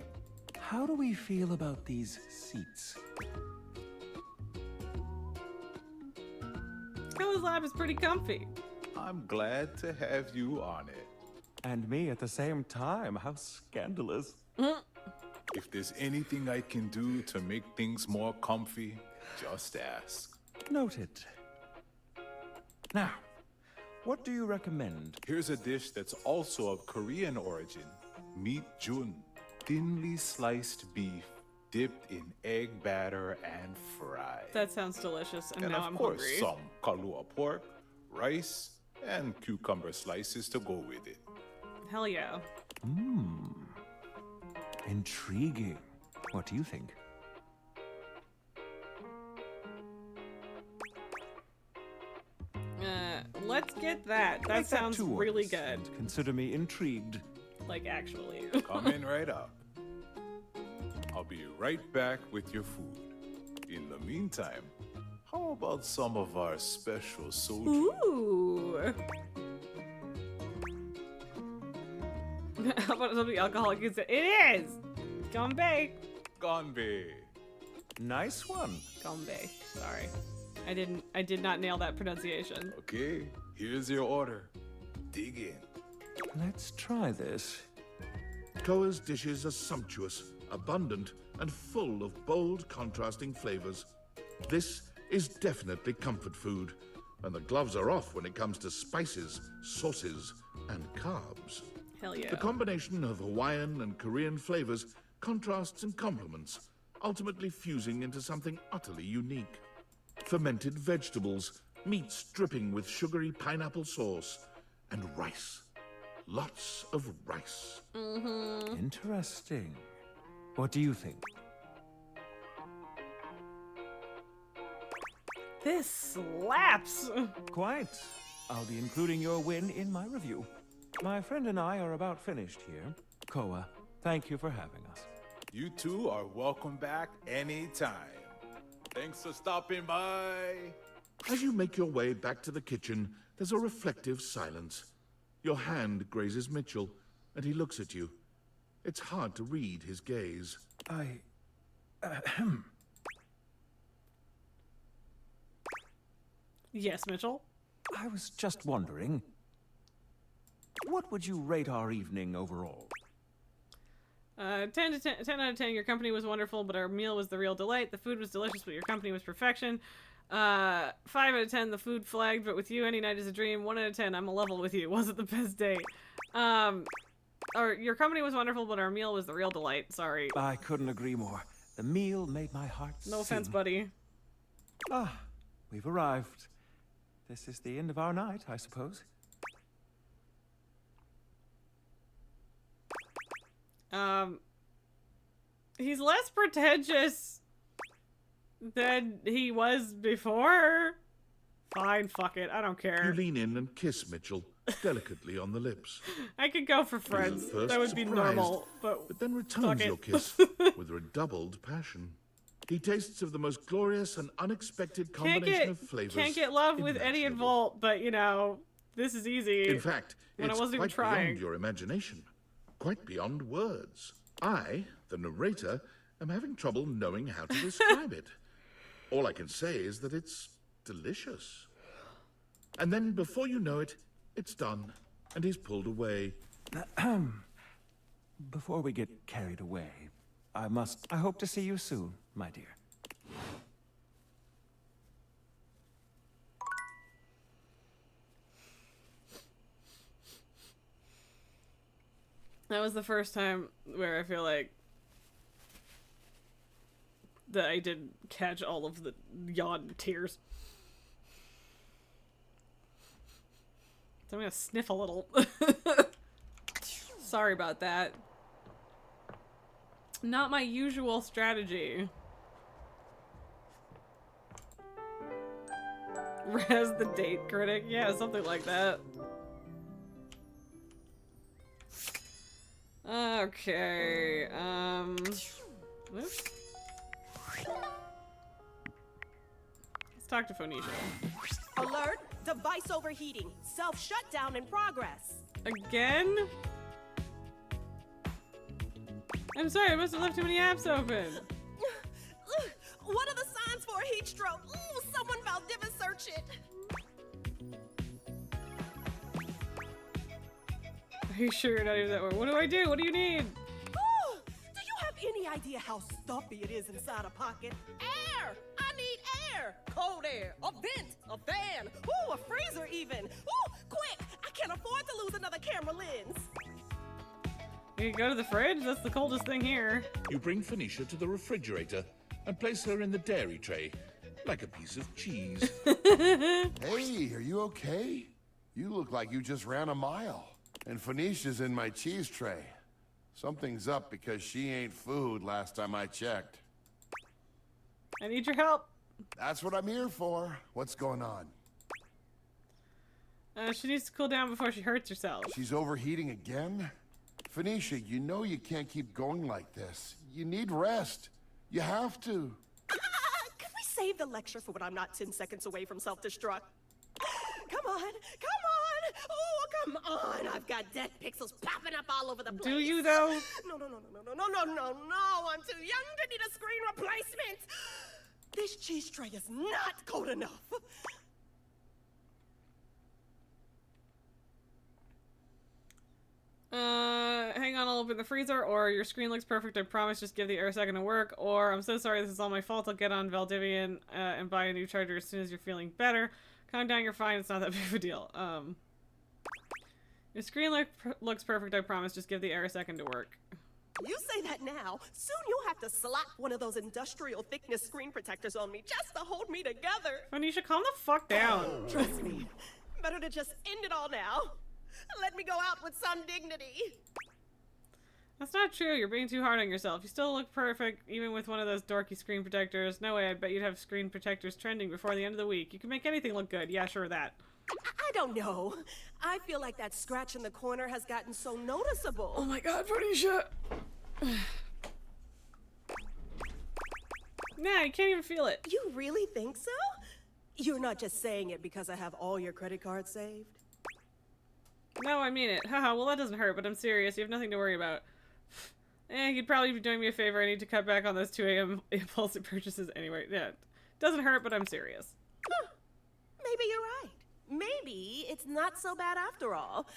How do we feel about these seats? Koa's lap is pretty comfy. I'm glad to have you on it. And me at the same time. How scandalous. If there's anything I can do to make things more comfy, just ask. Noted. Now, what do you recommend? Here's a dish that's also of Korean origin. Meat jun. Thinly sliced beef dipped in egg batter and fried. That sounds delicious, and And now of I'm course, hungry. some Kahlua pork, rice, and cucumber slices to go with it. Hell yeah. Intriguing. What do you think? Let's get that. That Make sounds 2 really orders, good. and consider me intrigued. Like, actually. Coming right up. I'll be right back with your food. In the meantime, How about some of our special soju? Ooh. How about something alcoholic you say? It is! Gombe. Gonbe. Nice one. Gombe. Sorry. I did not nail that pronunciation. Okay, here's your order. Dig in. Let's try this. Koa's dishes are sumptuous, abundant, and full of bold, contrasting flavors. This is definitely comfort food, and the gloves are off when it comes to spices, sauces, and carbs. Hell yeah. The combination of Hawaiian and Korean flavors contrasts and complements, ultimately fusing into something utterly unique. Fermented vegetables, meats dripping with sugary pineapple sauce, and rice. Lots of rice. Interesting. What do you think? This slaps. Quite. I'll be including your win in my review. My friend and I are about finished here. Koa, thank you for having us. You two are welcome back anytime. Thanks for stopping by. As you make your way back to the kitchen, there's a reflective silence. Your hand grazes Mitchell, and he looks at you. It's hard to read his gaze. Yes, Mitchell? I was just wondering, what would you rate our evening overall? 10 out of 10. Your company was wonderful, but our meal was the real delight. The food was delicious, but your company was perfection. 5 out of 10. The food flagged, but with you, any night is a dream. 1 out of 10. I'm a level with you. Was it the best date? Or your company was wonderful, but our meal was the real delight. Sorry. I couldn't agree more. The meal made my heart No offense, sing. buddy. Ah, we've arrived. This is the end of our night, I suppose. He's less pretentious than he was before. Fine, fuck it. I don't care. You lean in and kiss Mitchell, delicately on the lips. I could go for friends. He's at first That would be surprised, normal, but then returns fuck your it. kiss with redoubled passion. He tastes of the most glorious and unexpected combination of flavors. Can't get love with Eddie and Volt, but you know, this is easy. In fact, when it's I wasn't even quite trying. beyond your imagination, quite beyond words. I, the narrator, am having trouble knowing how to describe it. All I can say is that it's delicious. And then, before you know it, it's done, and he's pulled away. Before we get carried away, I hope to see you soon, my dear. That was the first time where I feel like that I did catch all of the yawn tears. So I'm gonna sniff a little. Sorry about that. Not my usual strategy. Res the date critic? Yeah, something like that. Okay, oops. Let's talk to Phoenicia. Alert! Device overheating. Self-shutdown in progress. Again? I'm sorry, I must have left too many apps open. What are the signs for a heat stroke? Ooh, someone Valdivia search it. Are you sure you're not even that one? What do I do? What do you need? Ooh, do you have any idea how stuffy it is inside a pocket? Air! I need air! Cold air, a vent, a fan, ooh, a freezer even. Ooh, quick! I can't afford to lose another camera lens. You can go to the fridge? That's the coldest thing here. You bring Phoenicia to the refrigerator and place her in the dairy tray, like a piece of cheese. Hey, are you okay? You look like you just ran a mile. And Phoenicia's in my cheese tray. Something's up because she ain't food last time I checked. I need your help. That's what I'm here for. What's going on? She needs to cool down before she hurts herself. She's overheating again? Phoenicia, you know you can't keep going like this. You need rest. You have to. Could we Save the lecture for when I'm not 10 seconds away from self-destruct. Come on, come on! Oh, come on! I've got dead pixels popping up all over the place. Do you though? No! I'm too young to need a screen replacement. This cheese tray is not cold enough. Hang on, I'll open the freezer, or your screen looks perfect, I promise, just give the air a second to work, or I'm so sorry, this is all my fault, I'll get on Valdivian and buy a new charger as soon as you're feeling better. Calm down, you're fine, it's not that big of a deal. Your screen looks perfect, I promise, just give the air a second to work. You say that now, soon you'll have to slap one of those industrial thickness screen protectors on me just to hold me together. Anisha, calm the fuck down. Trust me, better to just end it all now. Let me go out with some dignity. That's not true. You're being too hard on yourself. You still look perfect, even with one of those dorky screen protectors. No way, I bet you'd have screen protectors trending before the end of the week. You can make anything look good. Yeah, sure, that. I don't know. I feel like that scratch in the corner has gotten so noticeable. Oh my god, Anisha. Nah, you can't even feel it. You really think so? You're not just saying it because I have all your credit cards saved? No, I mean it. Haha, well that doesn't hurt, but I'm serious. You have nothing to worry about. You'd probably be doing me a favor. I need to cut back on those 2 a.m. impulsive purchases anyway. Yeah, doesn't hurt, but I'm serious. Huh. Maybe you're right. Maybe it's not so bad after all.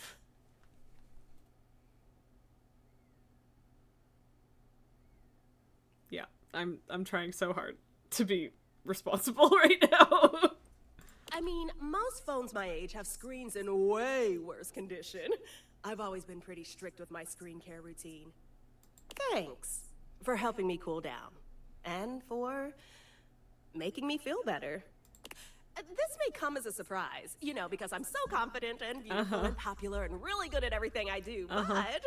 Yeah, I'm trying so hard to be responsible right now. I mean, most phones my age have screens in way worse condition. I've always been pretty strict with my screen care routine. Thanks for helping me cool down. And for making me feel better. This may come as a surprise, you know, because I'm so confident and beautiful and popular and really good at everything I do, but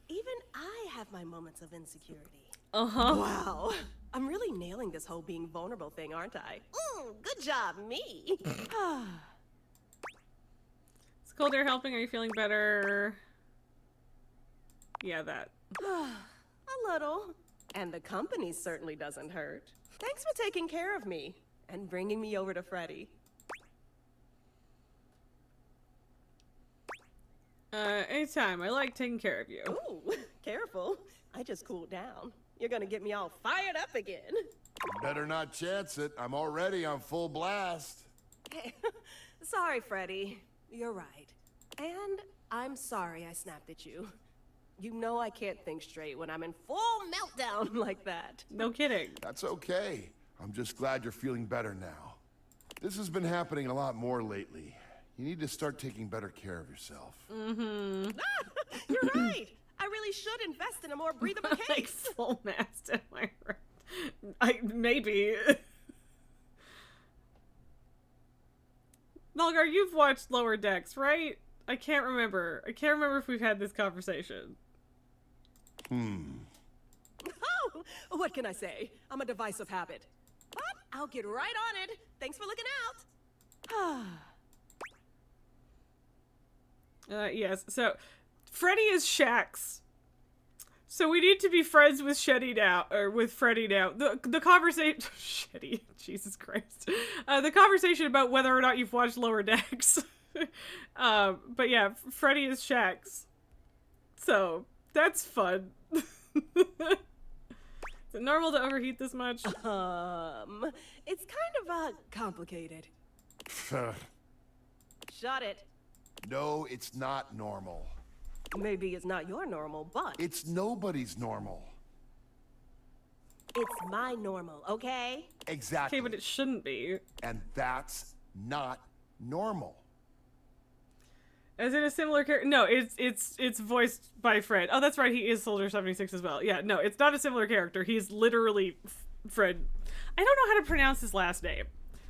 even I have my moments of insecurity. Wow. I'm really nailing this whole being vulnerable thing, aren't I? Good job, me. Is cold air helping? Are you feeling better? Yeah, that. A little. And the company certainly doesn't hurt. Thanks for taking care of me and bringing me over to Freddy. Anytime. I like taking care of you. Ooh, careful. I just cooled down. You're gonna get me all fired up again. You better not chance it. I'm already on full blast. Sorry, Freddy. You're right. And I'm sorry I snapped at you. You know I can't think straight when I'm in full meltdown like that. No kidding. That's okay. I'm just glad you're feeling better now. This has been happening a lot more lately. You need to start taking better care of yourself. Mm-hmm. You're right. I really should invest in a more breathable case. Like full mast, am I right? Maybe. Nalgar, you've watched Lower Decks, right? I can't remember. I can't remember if we've had this conversation. Oh, what can I say? I'm a device of habit. But I'll get right on it. Thanks for looking out. Yes, so Freddy is Shax. So we need to be friends with Shetty now, or with Freddy now. The conversation, Shetty, Jesus Christ. The conversation about whether or not you've watched Lower Decks. But yeah, Freddy is Shax. So that's fun. Is it normal to overheat this much? It's kind of, complicated. Shut it. No, it's not normal. Maybe it's not your normal, but... It's nobody's normal. It's my normal, okay? Exactly. Okay, but it shouldn't be. And that's not normal. As in a similar character? No, it's voiced by Fred. Oh, that's right, he is Soldier 76 as well. Yeah, no, it's not a similar character. He's literally Fred. I don't know how to pronounce his last name.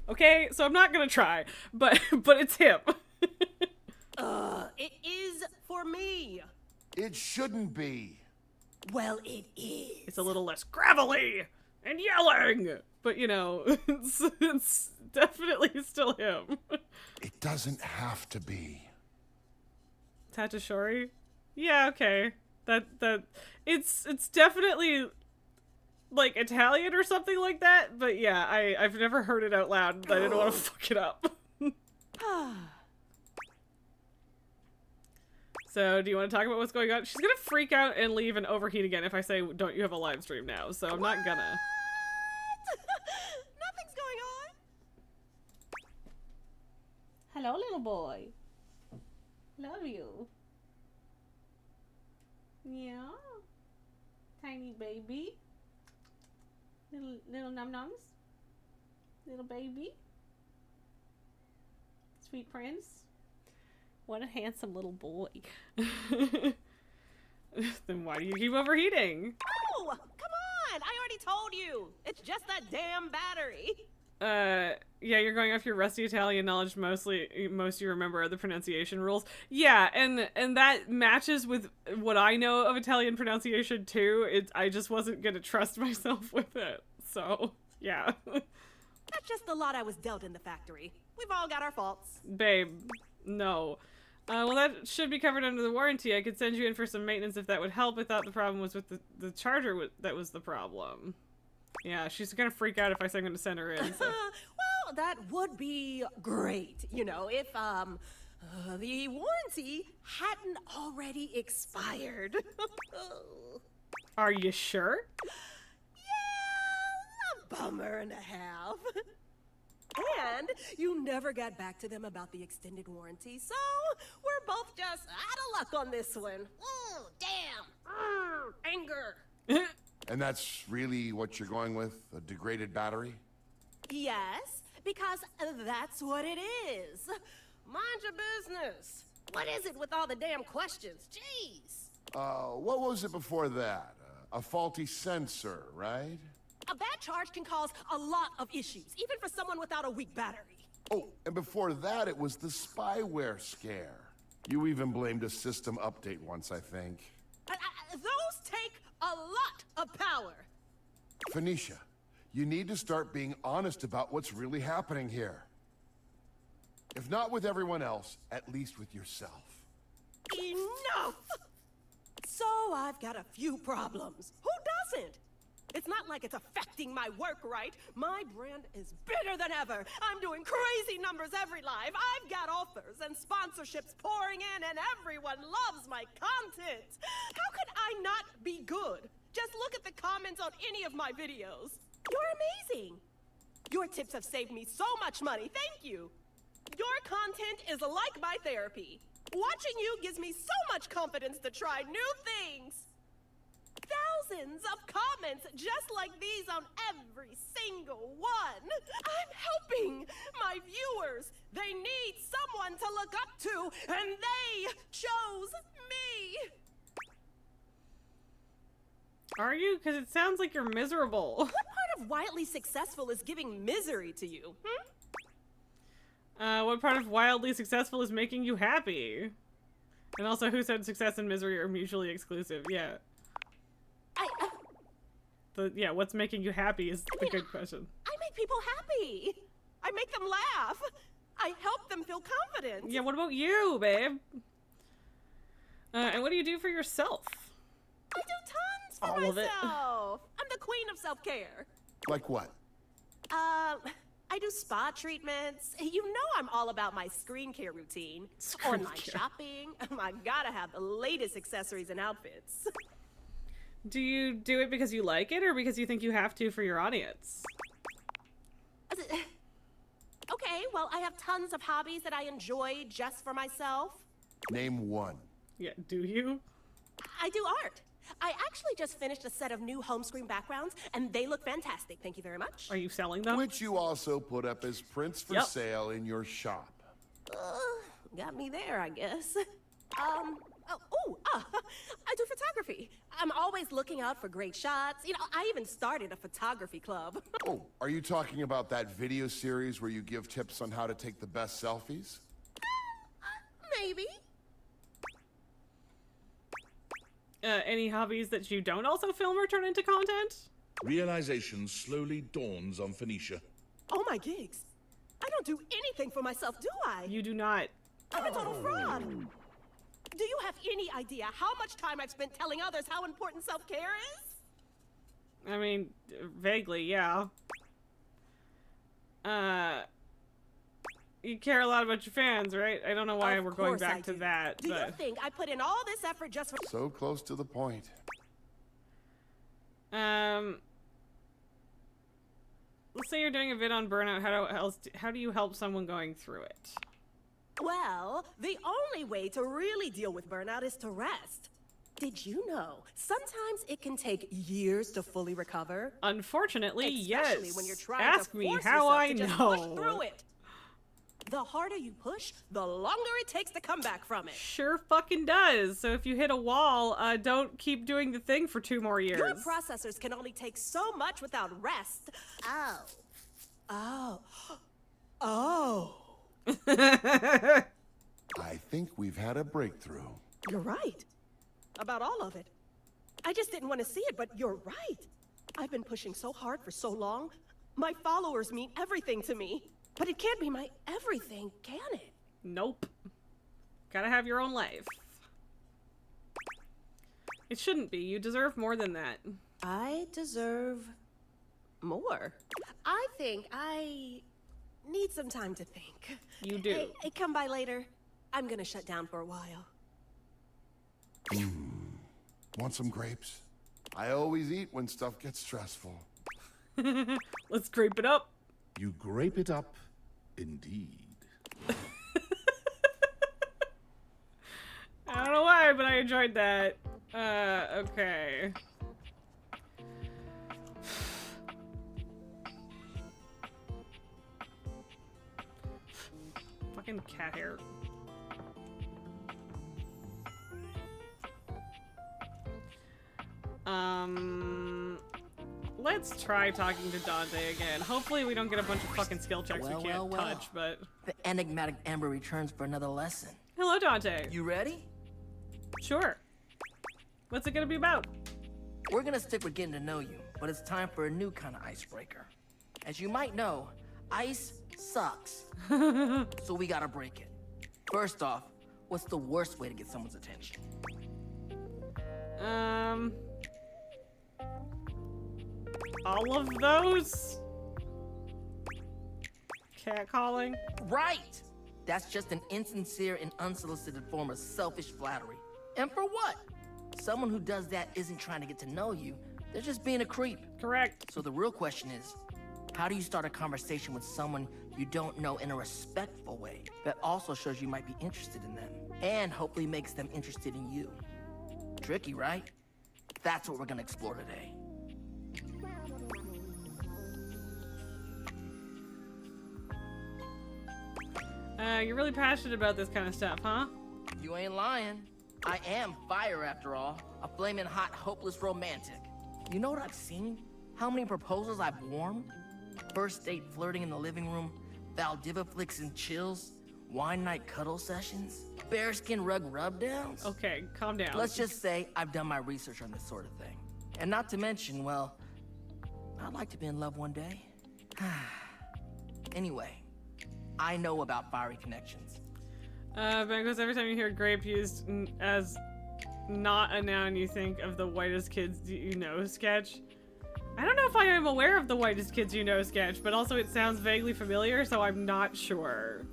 Okay, so I'm not gonna try, but it's him. It is for me. It shouldn't be. Well, it is. It's a little less gravelly and yelling, but you know, it's definitely still him. It doesn't have to be. Tatashori? Yeah, okay. That it's definitely like Italian or something like that, but yeah, I've never heard it out loud. I didn't want to fuck it up. So, do you want to talk about what's going on? She's gonna freak out and leave and overheat again if I say, don't you have a live stream now? So I'm not gonna. Nothing's going on. Hello, little boy. Love you. Yeah. Tiny baby. Little num-nums. Little baby. Sweet prince. What a handsome little boy. Then why do you keep overheating? Oh, come on! I already told you. It's just that damn battery. Yeah, you're going off your rusty Italian knowledge. Most you remember are the pronunciation rules. Yeah, and that matches with what I know of Italian pronunciation too. I just wasn't gonna trust myself with it. So, yeah. That's just the lot I was dealt in the factory. We've all got our faults. Babe, no. Well, that should be covered under the warranty. I could send you in for some maintenance if that would help. I thought the problem was with the charger that was the problem. Yeah, she's gonna freak out if I say I'm gonna send her in. So. Well, that would be great, you know, if, the warranty hadn't already expired. Are you sure? Yeah, a bummer and a half. And you never got back to them about the extended warranty, so we're both just out of luck on this one. Ooh, damn. Anger. And that's really what you're going with? A degraded battery? Yes, because that's what it is. Mind your business. What is it with all the damn questions? Jeez. What was it before that? A faulty sensor, right? A bad charge can cause a lot of issues, even for someone without a weak battery. Oh, and before that, it was the spyware scare. You even blamed a system update once, I think. Those take a lot of power. Phoenicia, you need to start being honest about what's really happening here. If not with everyone else, at least with yourself. Enough! So I've got a few problems. Who doesn't? It's not like it's affecting my work, right? My brand is bigger than ever. I'm doing crazy numbers every live. I've got offers and sponsorships pouring in, and everyone loves my content. How could I not be good? Just look at the comments on any of my videos. You're amazing. Your tips have saved me so much money. Thank you. Your content is like my therapy. Watching you gives me so much confidence to try new things. Thousands of comments just like these on every single one. I'm helping my viewers. They need someone to look up to, and they chose me. Are you? Because it sounds like you're miserable. What part of wildly successful is giving misery to you? What part of wildly successful is making you happy? And also, who said success and misery are mutually exclusive? Yeah. Yeah, what's making you happy is the good question. I make people happy. I make them laugh. I help them feel confident. Yeah, what about you, babe? And what do you do for yourself? I do tons for All of it. myself. I'm the queen of self-care. Like what? I do spa treatments. You know I'm all about my screen care routine. Online shopping. I gotta have the latest accessories and outfits. Do you do it because you like it or because you think you have to for your audience? Okay, well, I have tons of hobbies that I enjoy just for myself. Name one. Yeah, do you? I do art. I actually just finished a set of new home screen backgrounds, and they look fantastic. Thank you very much. Are you selling them? Which you also put up as prints for sale in your shop. Got me there, I guess. I do photography. I'm always looking out for great shots. You know, I even started a photography club. Oh, are you talking about that video series where you give tips on how to take the best selfies? Maybe. Any hobbies that you don't also film or turn into content? Realization slowly dawns on Phoenicia. Oh my gigs. I don't do anything for myself, do I? You do not. I'm a total fraud. Do you have any idea how much time I've spent telling others how important self-care is? I mean, vaguely, yeah. You care a lot about your fans, right? I don't know why we're going back to that, Do you but... think I put in all this effort just for... So close to the point. Let's say you're doing a vid on burnout. How do you help someone going through it? Well, the only way to really deal with burnout is to rest. Did you know sometimes it can take years to fully recover? Unfortunately, Especially yes. when you're trying Ask to me force how yourself I to just know. push through it. The harder you push, the longer it takes to come back from it. Sure fucking does. So if you hit a wall, don't keep doing the thing for 2 more years. Your processors can only take so much without rest. Oh. Oh. Oh. I think we've had a breakthrough. You're right. About all of it. I just didn't want to see it, but you're right. I've been pushing so hard for so long. My followers mean everything to me. But it can't be my everything, can it? Nope. Gotta have your own life. It shouldn't be. You deserve more than that. I deserve more. I think I need some time to think. You do. Hey, come by later. I'm gonna shut down for a while. Want some grapes? I always eat when stuff gets stressful. Let's grape it up. You grape it up, indeed. I don't know why, but I enjoyed that. Okay. Fucking cat hair. Let's try talking to Dante again. Hopefully we don't get a bunch of fucking skill checks we can't touch, but... The enigmatic Amber returns for another lesson. Hello, Dante. You ready? Sure. What's it gonna be about? We're gonna stick with getting to know you, but it's time for a new kind of icebreaker. As you might know, ice sucks. So we gotta break it. First off, what's the worst way to get someone's attention? All of those? Catcalling? Right! That's just an insincere and unsolicited form of selfish flattery. And for what? Someone who does that isn't trying to get to know you. They're just being a creep. Correct. So the real question is, how do you start a conversation with someone you don't know in a respectful way that also shows you might be interested in them and hopefully makes them interested in you? Tricky, right? That's what we're gonna explore today. You're really passionate about this kind of stuff, huh? You ain't lying. I am fire, after all. A flaming hot, hopeless romantic. You know what I've seen? How many proposals I've warmed? First date flirting in the living room, Valdiva flicks and chills, wine night cuddle sessions, bearskin rug rub-downs. Okay, calm down. Let's just say I've done my research on this sort of thing. And not to mention, well, I'd like to be in love one day. Anyway, I know about fiery connections. Because every time you hear grape used as not a noun, you think of the whitest kids you know sketch. I don't know if I am aware of the whitest kids you know sketch, but also it sounds vaguely familiar, so I'm not sure.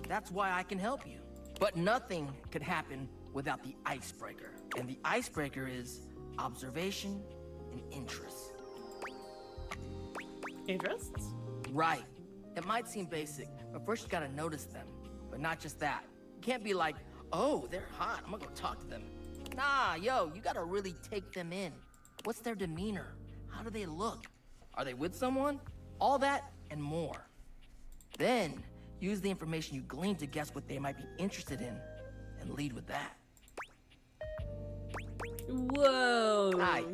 That's why I can help you. But nothing could happen without the icebreaker. And the icebreaker is observation and interest. Interests? Right. It might seem basic, but first you gotta notice them. But not just that. You can't be like, oh, they're hot, I'm gonna go talk to them. Nah, yo, you gotta really take them in. What's their demeanor? How do they look? Are they with someone? All that and more. Then, use the information you glean to guess what they might be interested in, and lead with that. Whoa. Hi.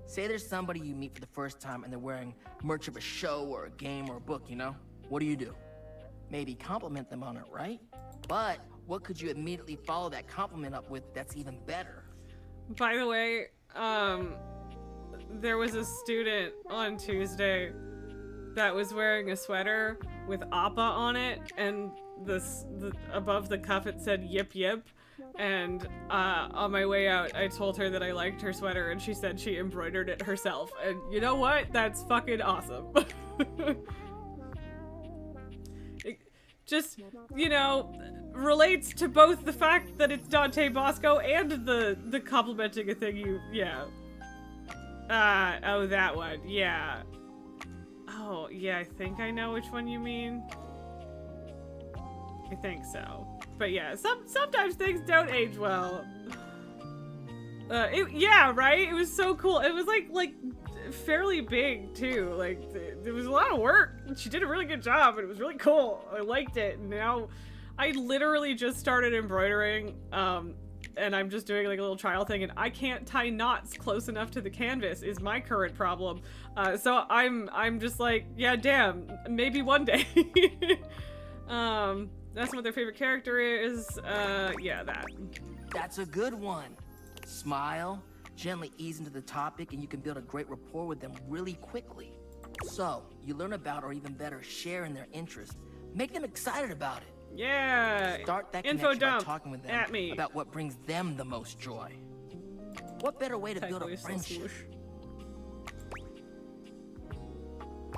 Say there's somebody you meet for the first time and they're wearing merch of a show or a game or a book, you know? What do? Maybe compliment them on it, right? But what could you immediately follow that compliment up with that's even better? By the way, there was a student on Tuesday that was wearing a sweater with Appa on it, and above the cuff it said yip yip, And on my way out, I told her that I liked her sweater, and she said she embroidered it herself. And you know what? That's fucking awesome. It just, you know, relates to both the fact that it's Dante Bosco and the complimenting a thing you, yeah. Oh, that one, yeah. Oh, yeah, I think I know which one you mean. I think so. But yeah, sometimes things don't age well. Yeah, right? It was so cool. It was like fairly big too. Like there was a lot of work. She did a really good job, and it was really cool. I liked it. And now I literally just started embroidering, and I'm just doing like a little trial thing, and I can't tie knots close enough to the canvas is my current problem. So I'm just like, yeah, damn, maybe one day. That's what their favorite character is. Yeah, that. That's a good one. Smile, gently ease into the topic, and you can build a great rapport with them really quickly. So, you learn about, or even better, share in their interest. Make them excited about it. Yeah. Start that Info connection by dump talking with them at me. about what brings them the most joy. What better way to build a friendship?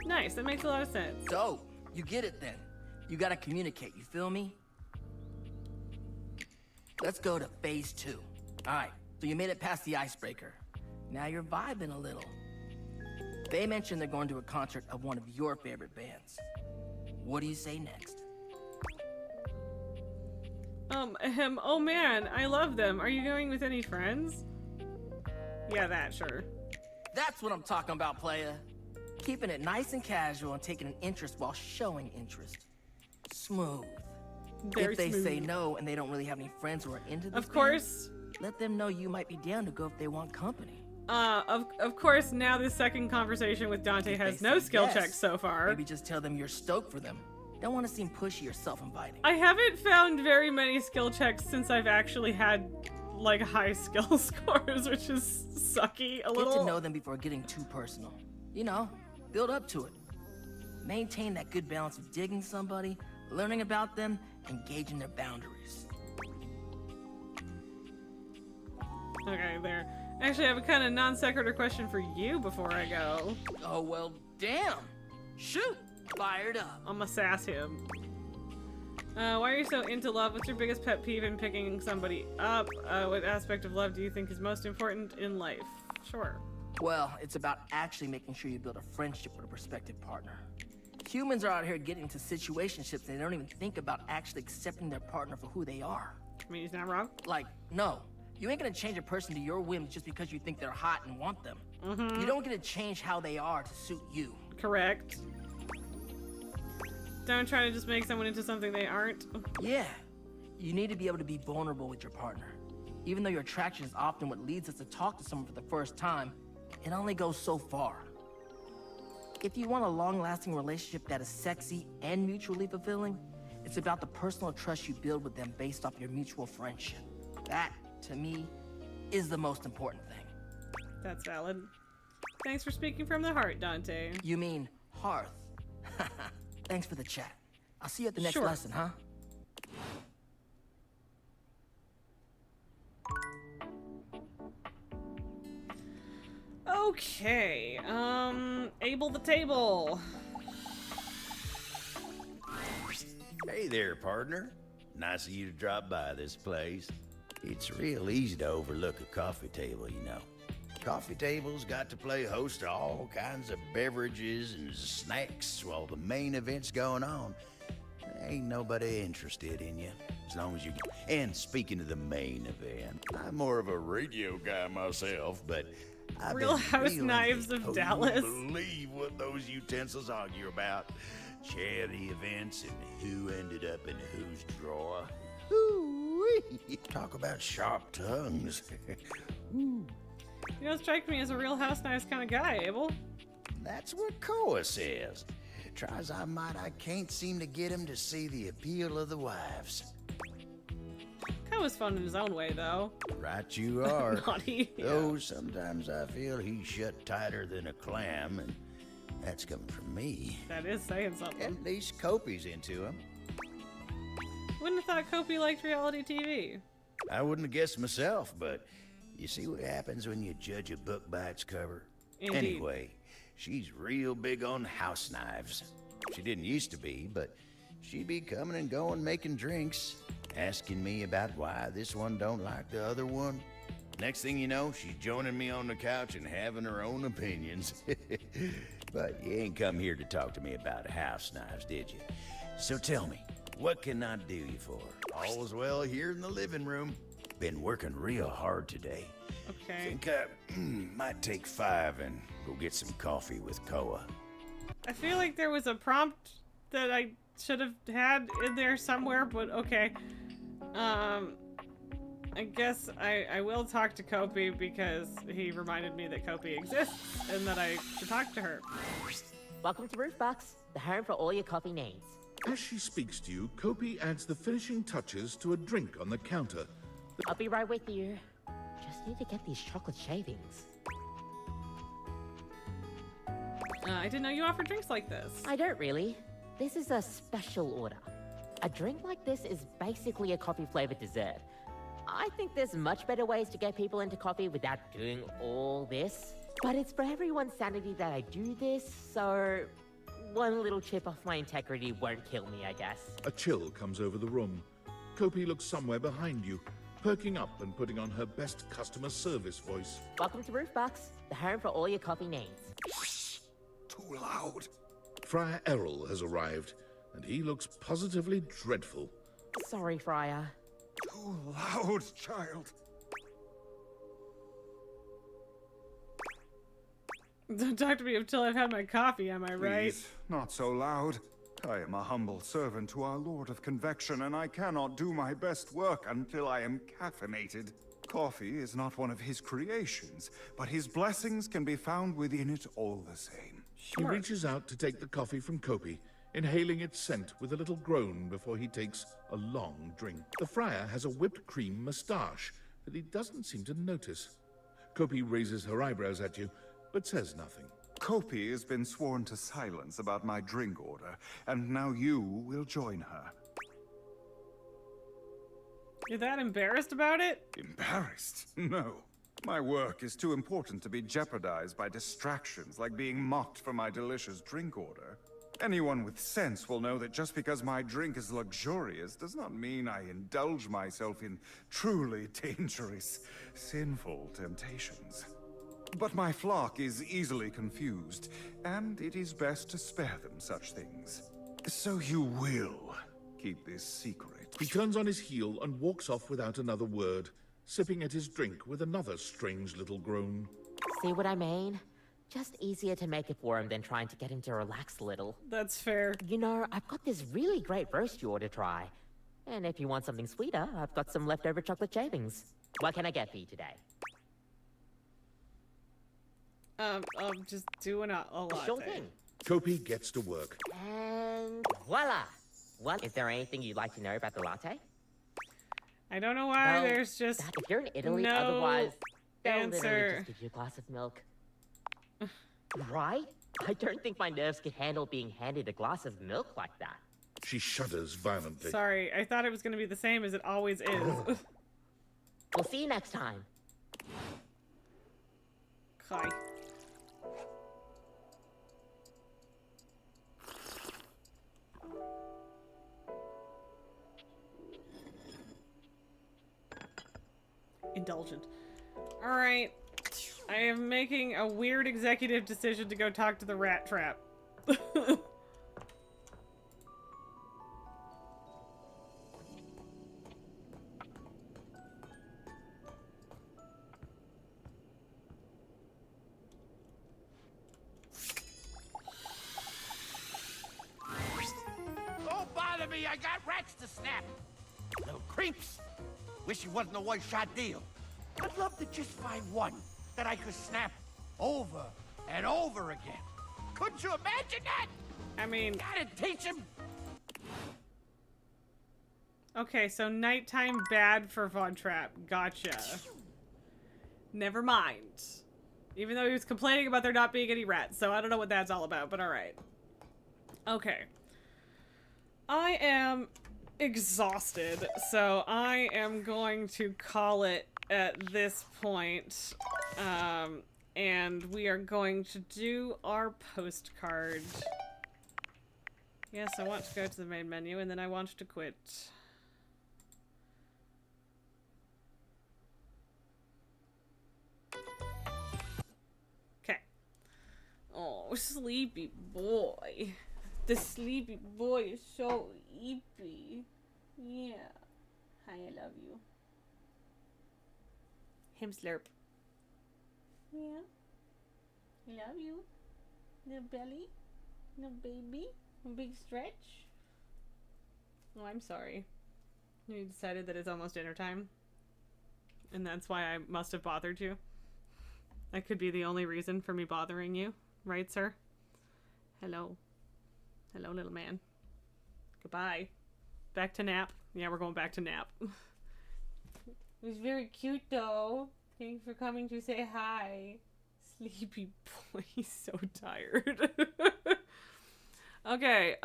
Nice, that makes a lot of sense. So, you get it then. You gotta communicate, you feel me? Let's go to phase 2. Alright, so you made it past the icebreaker. Now you're vibing a little. They mentioned they're going to a concert of one of your favorite bands. What do you say next? Oh man, I love them. Are you going with any friends? Yeah, that, sure. That's what I'm talking about, playa. Keeping it nice and casual and taking an interest while showing interest. Smooth. Very if they smooth. say no and they don't really have any friends who are into this Of course. band, let them know you might be down to go if they want company. Of course, now this second conversation with Dante If has they no say skill yes, checks so far. Maybe just tell them you're stoked for them. Don't want to seem pushy or self-inviting. I haven't found very many skill checks since I've actually had, like, high skill scores, which is sucky a little. Get to know them before getting too personal. You know, build up to it. Maintain that good balance of digging somebody, learning about them, and gauging their boundaries. Okay, there. Actually, I have a kind of non sequitur question for you before I go. Oh, well, damn. Shoot. Fired up. I'm gonna sass him. Why are you so into love? What's your biggest pet peeve in picking somebody up? What aspect of love do you think is most important in life? Sure. Well, it's about actually making sure you build a friendship with a prospective partner. Humans are out here getting into situationships and they don't even think about actually accepting their partner for who they are. I mean, he's not wrong. Like, no. You ain't gonna change a person to your whims just because you think they're hot and want them. Mm-hmm. You don't get to change how they are to suit you. Correct. Don't try to just make someone into something they aren't. Yeah. You need to be able to be vulnerable with your partner. Even though your attraction is often what leads us to talk to someone for the first time, it only goes so far. If you want a long-lasting relationship that is sexy and mutually fulfilling, it's about the personal trust you build with them based off your mutual friendship. That, to me, is the most important thing. That's valid. Thanks for speaking from the heart, Dante. You mean hearth. Thanks for the chat. I'll see you at the next Sure. lesson, huh? Okay, Able the table. Hey there, partner. Nice of you to drop by this place. It's real easy to overlook a coffee table, you know. Coffee tables got to play host to all kinds of beverages and snacks while the main event's going on. Ain't nobody interested in you, as long as you... And speaking of the main event, I'm more of a radio guy myself, but... I've Real been House feeling Knives it. of Oh, you Dallas. won't believe what those utensils argue about. Charity events and who ended up in whose drawer. Ooh-wee. Talk about sharp tongues. You don't strike me as a Real House Knives kind of guy, Abel. That's what Koa says. Try as I might, I can't seem to get him to see the appeal of the wives. That was fun in his own way, though. Right you are. Naughty. Though sometimes I feel he's shut tighter than a clam, and that's coming from me. That is saying something. At least Kopi's into him. Wouldn't have thought Kopi liked reality TV. I wouldn't have guessed myself, but you see what happens when you judge a book by its cover? Indeed. Anyway, she's real big on house knives. She didn't used to be, but she'd be coming and going making drinks, asking me about why this one don't like the other one. Next thing you know, she's joining me on the couch and having her own opinions. But you ain't come here to talk to me about house knives, did you? So tell me, what can I do you for? All's well here in the living room. Been working real hard today. Okay. Think I might take 5 and go get some coffee with Koa. I feel like there was a prompt that I should have had in there somewhere, but okay. I guess I will talk to Kopi because he reminded me that Kopi exists and that I should talk to her. Welcome to Roofbox, the home for all your coffee needs. As she speaks to you, Kopi adds the finishing touches to a drink on the counter. I'll be right with you. Just need to get these chocolate shavings. I didn't know you offered drinks like this. I don't really. This is a special order. A drink like this is basically a coffee-flavored dessert. I think there's much better ways to get people into coffee without doing all this. But it's for everyone's sanity that I do this, so one little chip off my integrity won't kill me, I guess. A chill comes over the room. Kopi looks somewhere behind you, perking up and putting on her best customer service voice. Welcome to Roofbox, the home for all your coffee needs. Too loud. Friar Errol has arrived, and he looks positively dreadful. Sorry, Friar. Too loud, child. Don't talk to me until I've had my coffee, am I right? Please, not so loud. I am a humble servant to our Lord of Convection, and I cannot do my best work until I am caffeinated. Coffee is not one of his creations, but his blessings can be found within it all the same. He reaches out to take the coffee from Kopi, inhaling its scent with a little groan before he takes a long drink. The friar has a whipped cream moustache that he doesn't seem to notice. Kopi raises her eyebrows at you, but says nothing. Kopi has been sworn to silence about my drink order, and now you will join her. You're that embarrassed about it? Embarrassed? No. My work is too important to be jeopardized by distractions like being mocked for my delicious drink order. Anyone with sense will know that just because my drink is luxurious does not mean I indulge myself in truly dangerous, sinful temptations. But my flock is easily confused, and it is best to spare them such things. So you will keep this secret. He turns on his heel and walks off without another word, sipping at his drink with another strange little groan. See what I mean? Just easier to make it for him than trying to get him to relax a little. That's fair. You know, I've got this really great roast you ought to try. And if you want something sweeter, I've got some leftover chocolate shavings. What can I get for you today? I'm just doing a latte. Sure thing. Kopi gets to work. And voila! Well, is there anything you'd like to know about the latte? I don't know why Well, there's just if you're in Italy, no otherwise they'll literally answer. just give you a glass of milk. Right? I don't think my nerves could handle being handed a glass of milk like that. She shudders violently. Sorry, I thought it was going to be the same as it always is. We'll see you next time. Hi. Indulgent. Alright. I am making a weird executive decision to go talk to the rat trap. Don't bother me, I got rats to snap. Little creeps. Wish it wasn't a one-shot deal. I'd love to just find one that I could snap over and over again. Couldn't you imagine that? I mean... Gotta teach him. Okay, so nighttime bad for Von Trapp. Gotcha. Never mind. Even though he was complaining about there not being any rats, so I don't know what that's all about, but alright. Okay. I am exhausted, so I am going to call it at this point. And we are going to do our postcard. Yes, I want to go to the main menu, and then I want to quit. Okay. Oh, sleepy boy. The sleepy boy is so sleepy. Yeah. Hi, I love you. Him slurp. Yeah. I love you. Little belly. Little baby. A big stretch. Oh, I'm sorry. You decided that it's almost dinner time. And that's why I must have bothered you. That could be the only reason for me bothering you. Right, sir? Hello. Hello, little man. Goodbye. Back to nap. Yeah, we're going back to nap. It was very cute, though. Thanks for coming to say hi. Sleepy boy, he's so tired. Okay,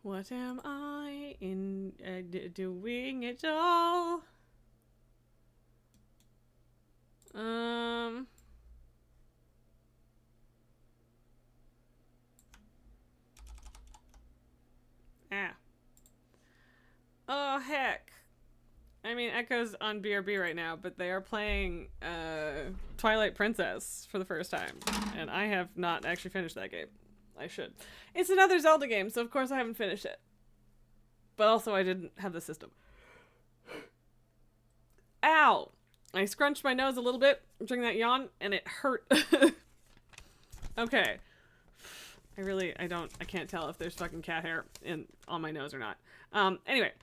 what am I in doing it all? Oh, heck. I mean, Echo's on BRB right now, but they are playing Twilight Princess for the first time. And I have not actually finished that game. I should. It's another Zelda game, so of course I haven't finished it. But also I didn't have the system. Ow! I scrunched my nose a little bit during that yawn, and it hurt. Okay. I can't tell if there's fucking cat hair on my nose or not. Anyway.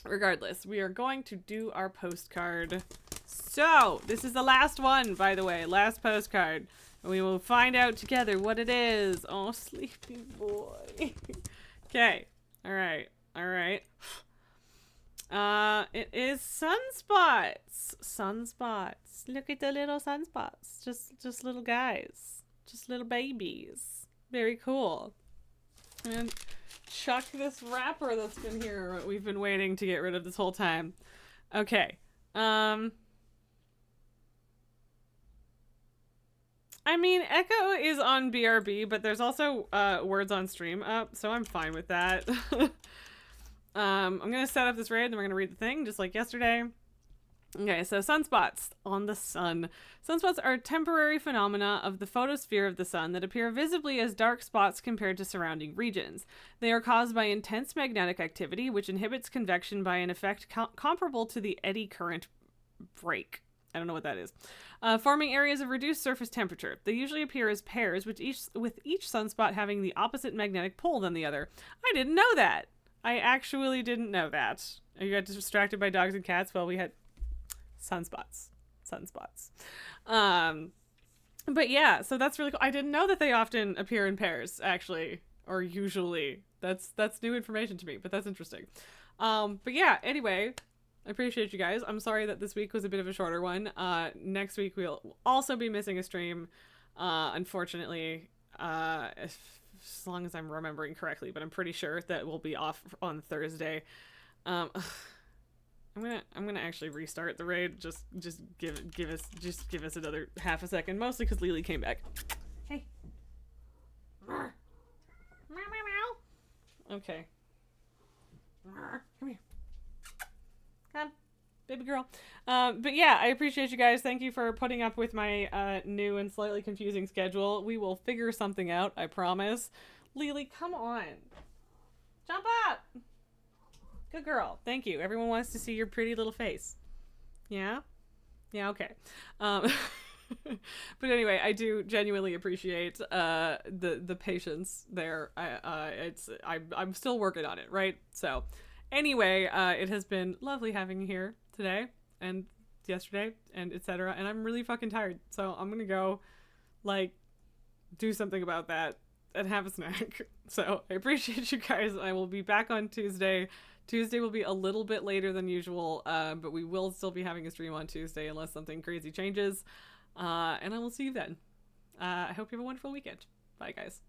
Regardless, we are going to do our postcard. So, this is the last one, by the way. Last postcard. We will find out together what it is. Oh, sleepy boy. Okay. Alright. Alright. It is sunspots. Sunspots. Look at the little sunspots. Just little guys. Just little babies. Very cool. And chuck this wrapper that's been here. We've been waiting to get rid of this whole time. Okay. I mean, Echo is on BRB, but there's also words on stream up, so I'm fine with that. I'm gonna set up this raid, and then we're gonna read the thing, just like yesterday. Okay, so sunspots on the sun. Sunspots are temporary phenomena of the photosphere of the sun that appear visibly as dark spots compared to surrounding regions. They are caused by intense magnetic activity, which inhibits convection by an effect comparable to the eddy current break. I don't know what that is. Forming areas of reduced surface temperature. They usually appear as pairs, with each sunspot having the opposite magnetic pole than the other. I didn't know that. I actually didn't know that. You got distracted by dogs and cats while we had sunspots. But yeah, so that's really cool. I didn't know that they often appear in pairs, actually, or usually. That's new information to me, but that's interesting. But yeah, anyway, I appreciate you guys. I'm sorry that this week was a bit of a shorter one. Next week we'll also be missing a stream, unfortunately, as long as I'm remembering correctly, but I'm pretty sure that we'll be off on Thursday. I'm gonna actually restart the raid. Just give us another half a second, mostly because Lily came back. Hey. Meow, meow, meow. Okay. Come here. Come, baby girl. But yeah, I appreciate you guys. Thank you for putting up with my new and slightly confusing schedule. We will figure something out, I promise. Lily, come on. Jump up. Good girl. Thank you. Everyone wants to see your pretty little face. Yeah? Yeah, okay. But anyway, I do genuinely appreciate the patience there. I'm still working on it, right? So anyway, it has been lovely having you here today and yesterday and etc. And I'm really fucking tired. So I'm gonna go do something about that and have a snack. So I appreciate you guys. I will be back on Tuesday. Tuesday will be a little bit later than usual, but we will still be having a stream on Tuesday unless something crazy changes. And I will see you then. I hope you have a wonderful weekend. Bye, guys.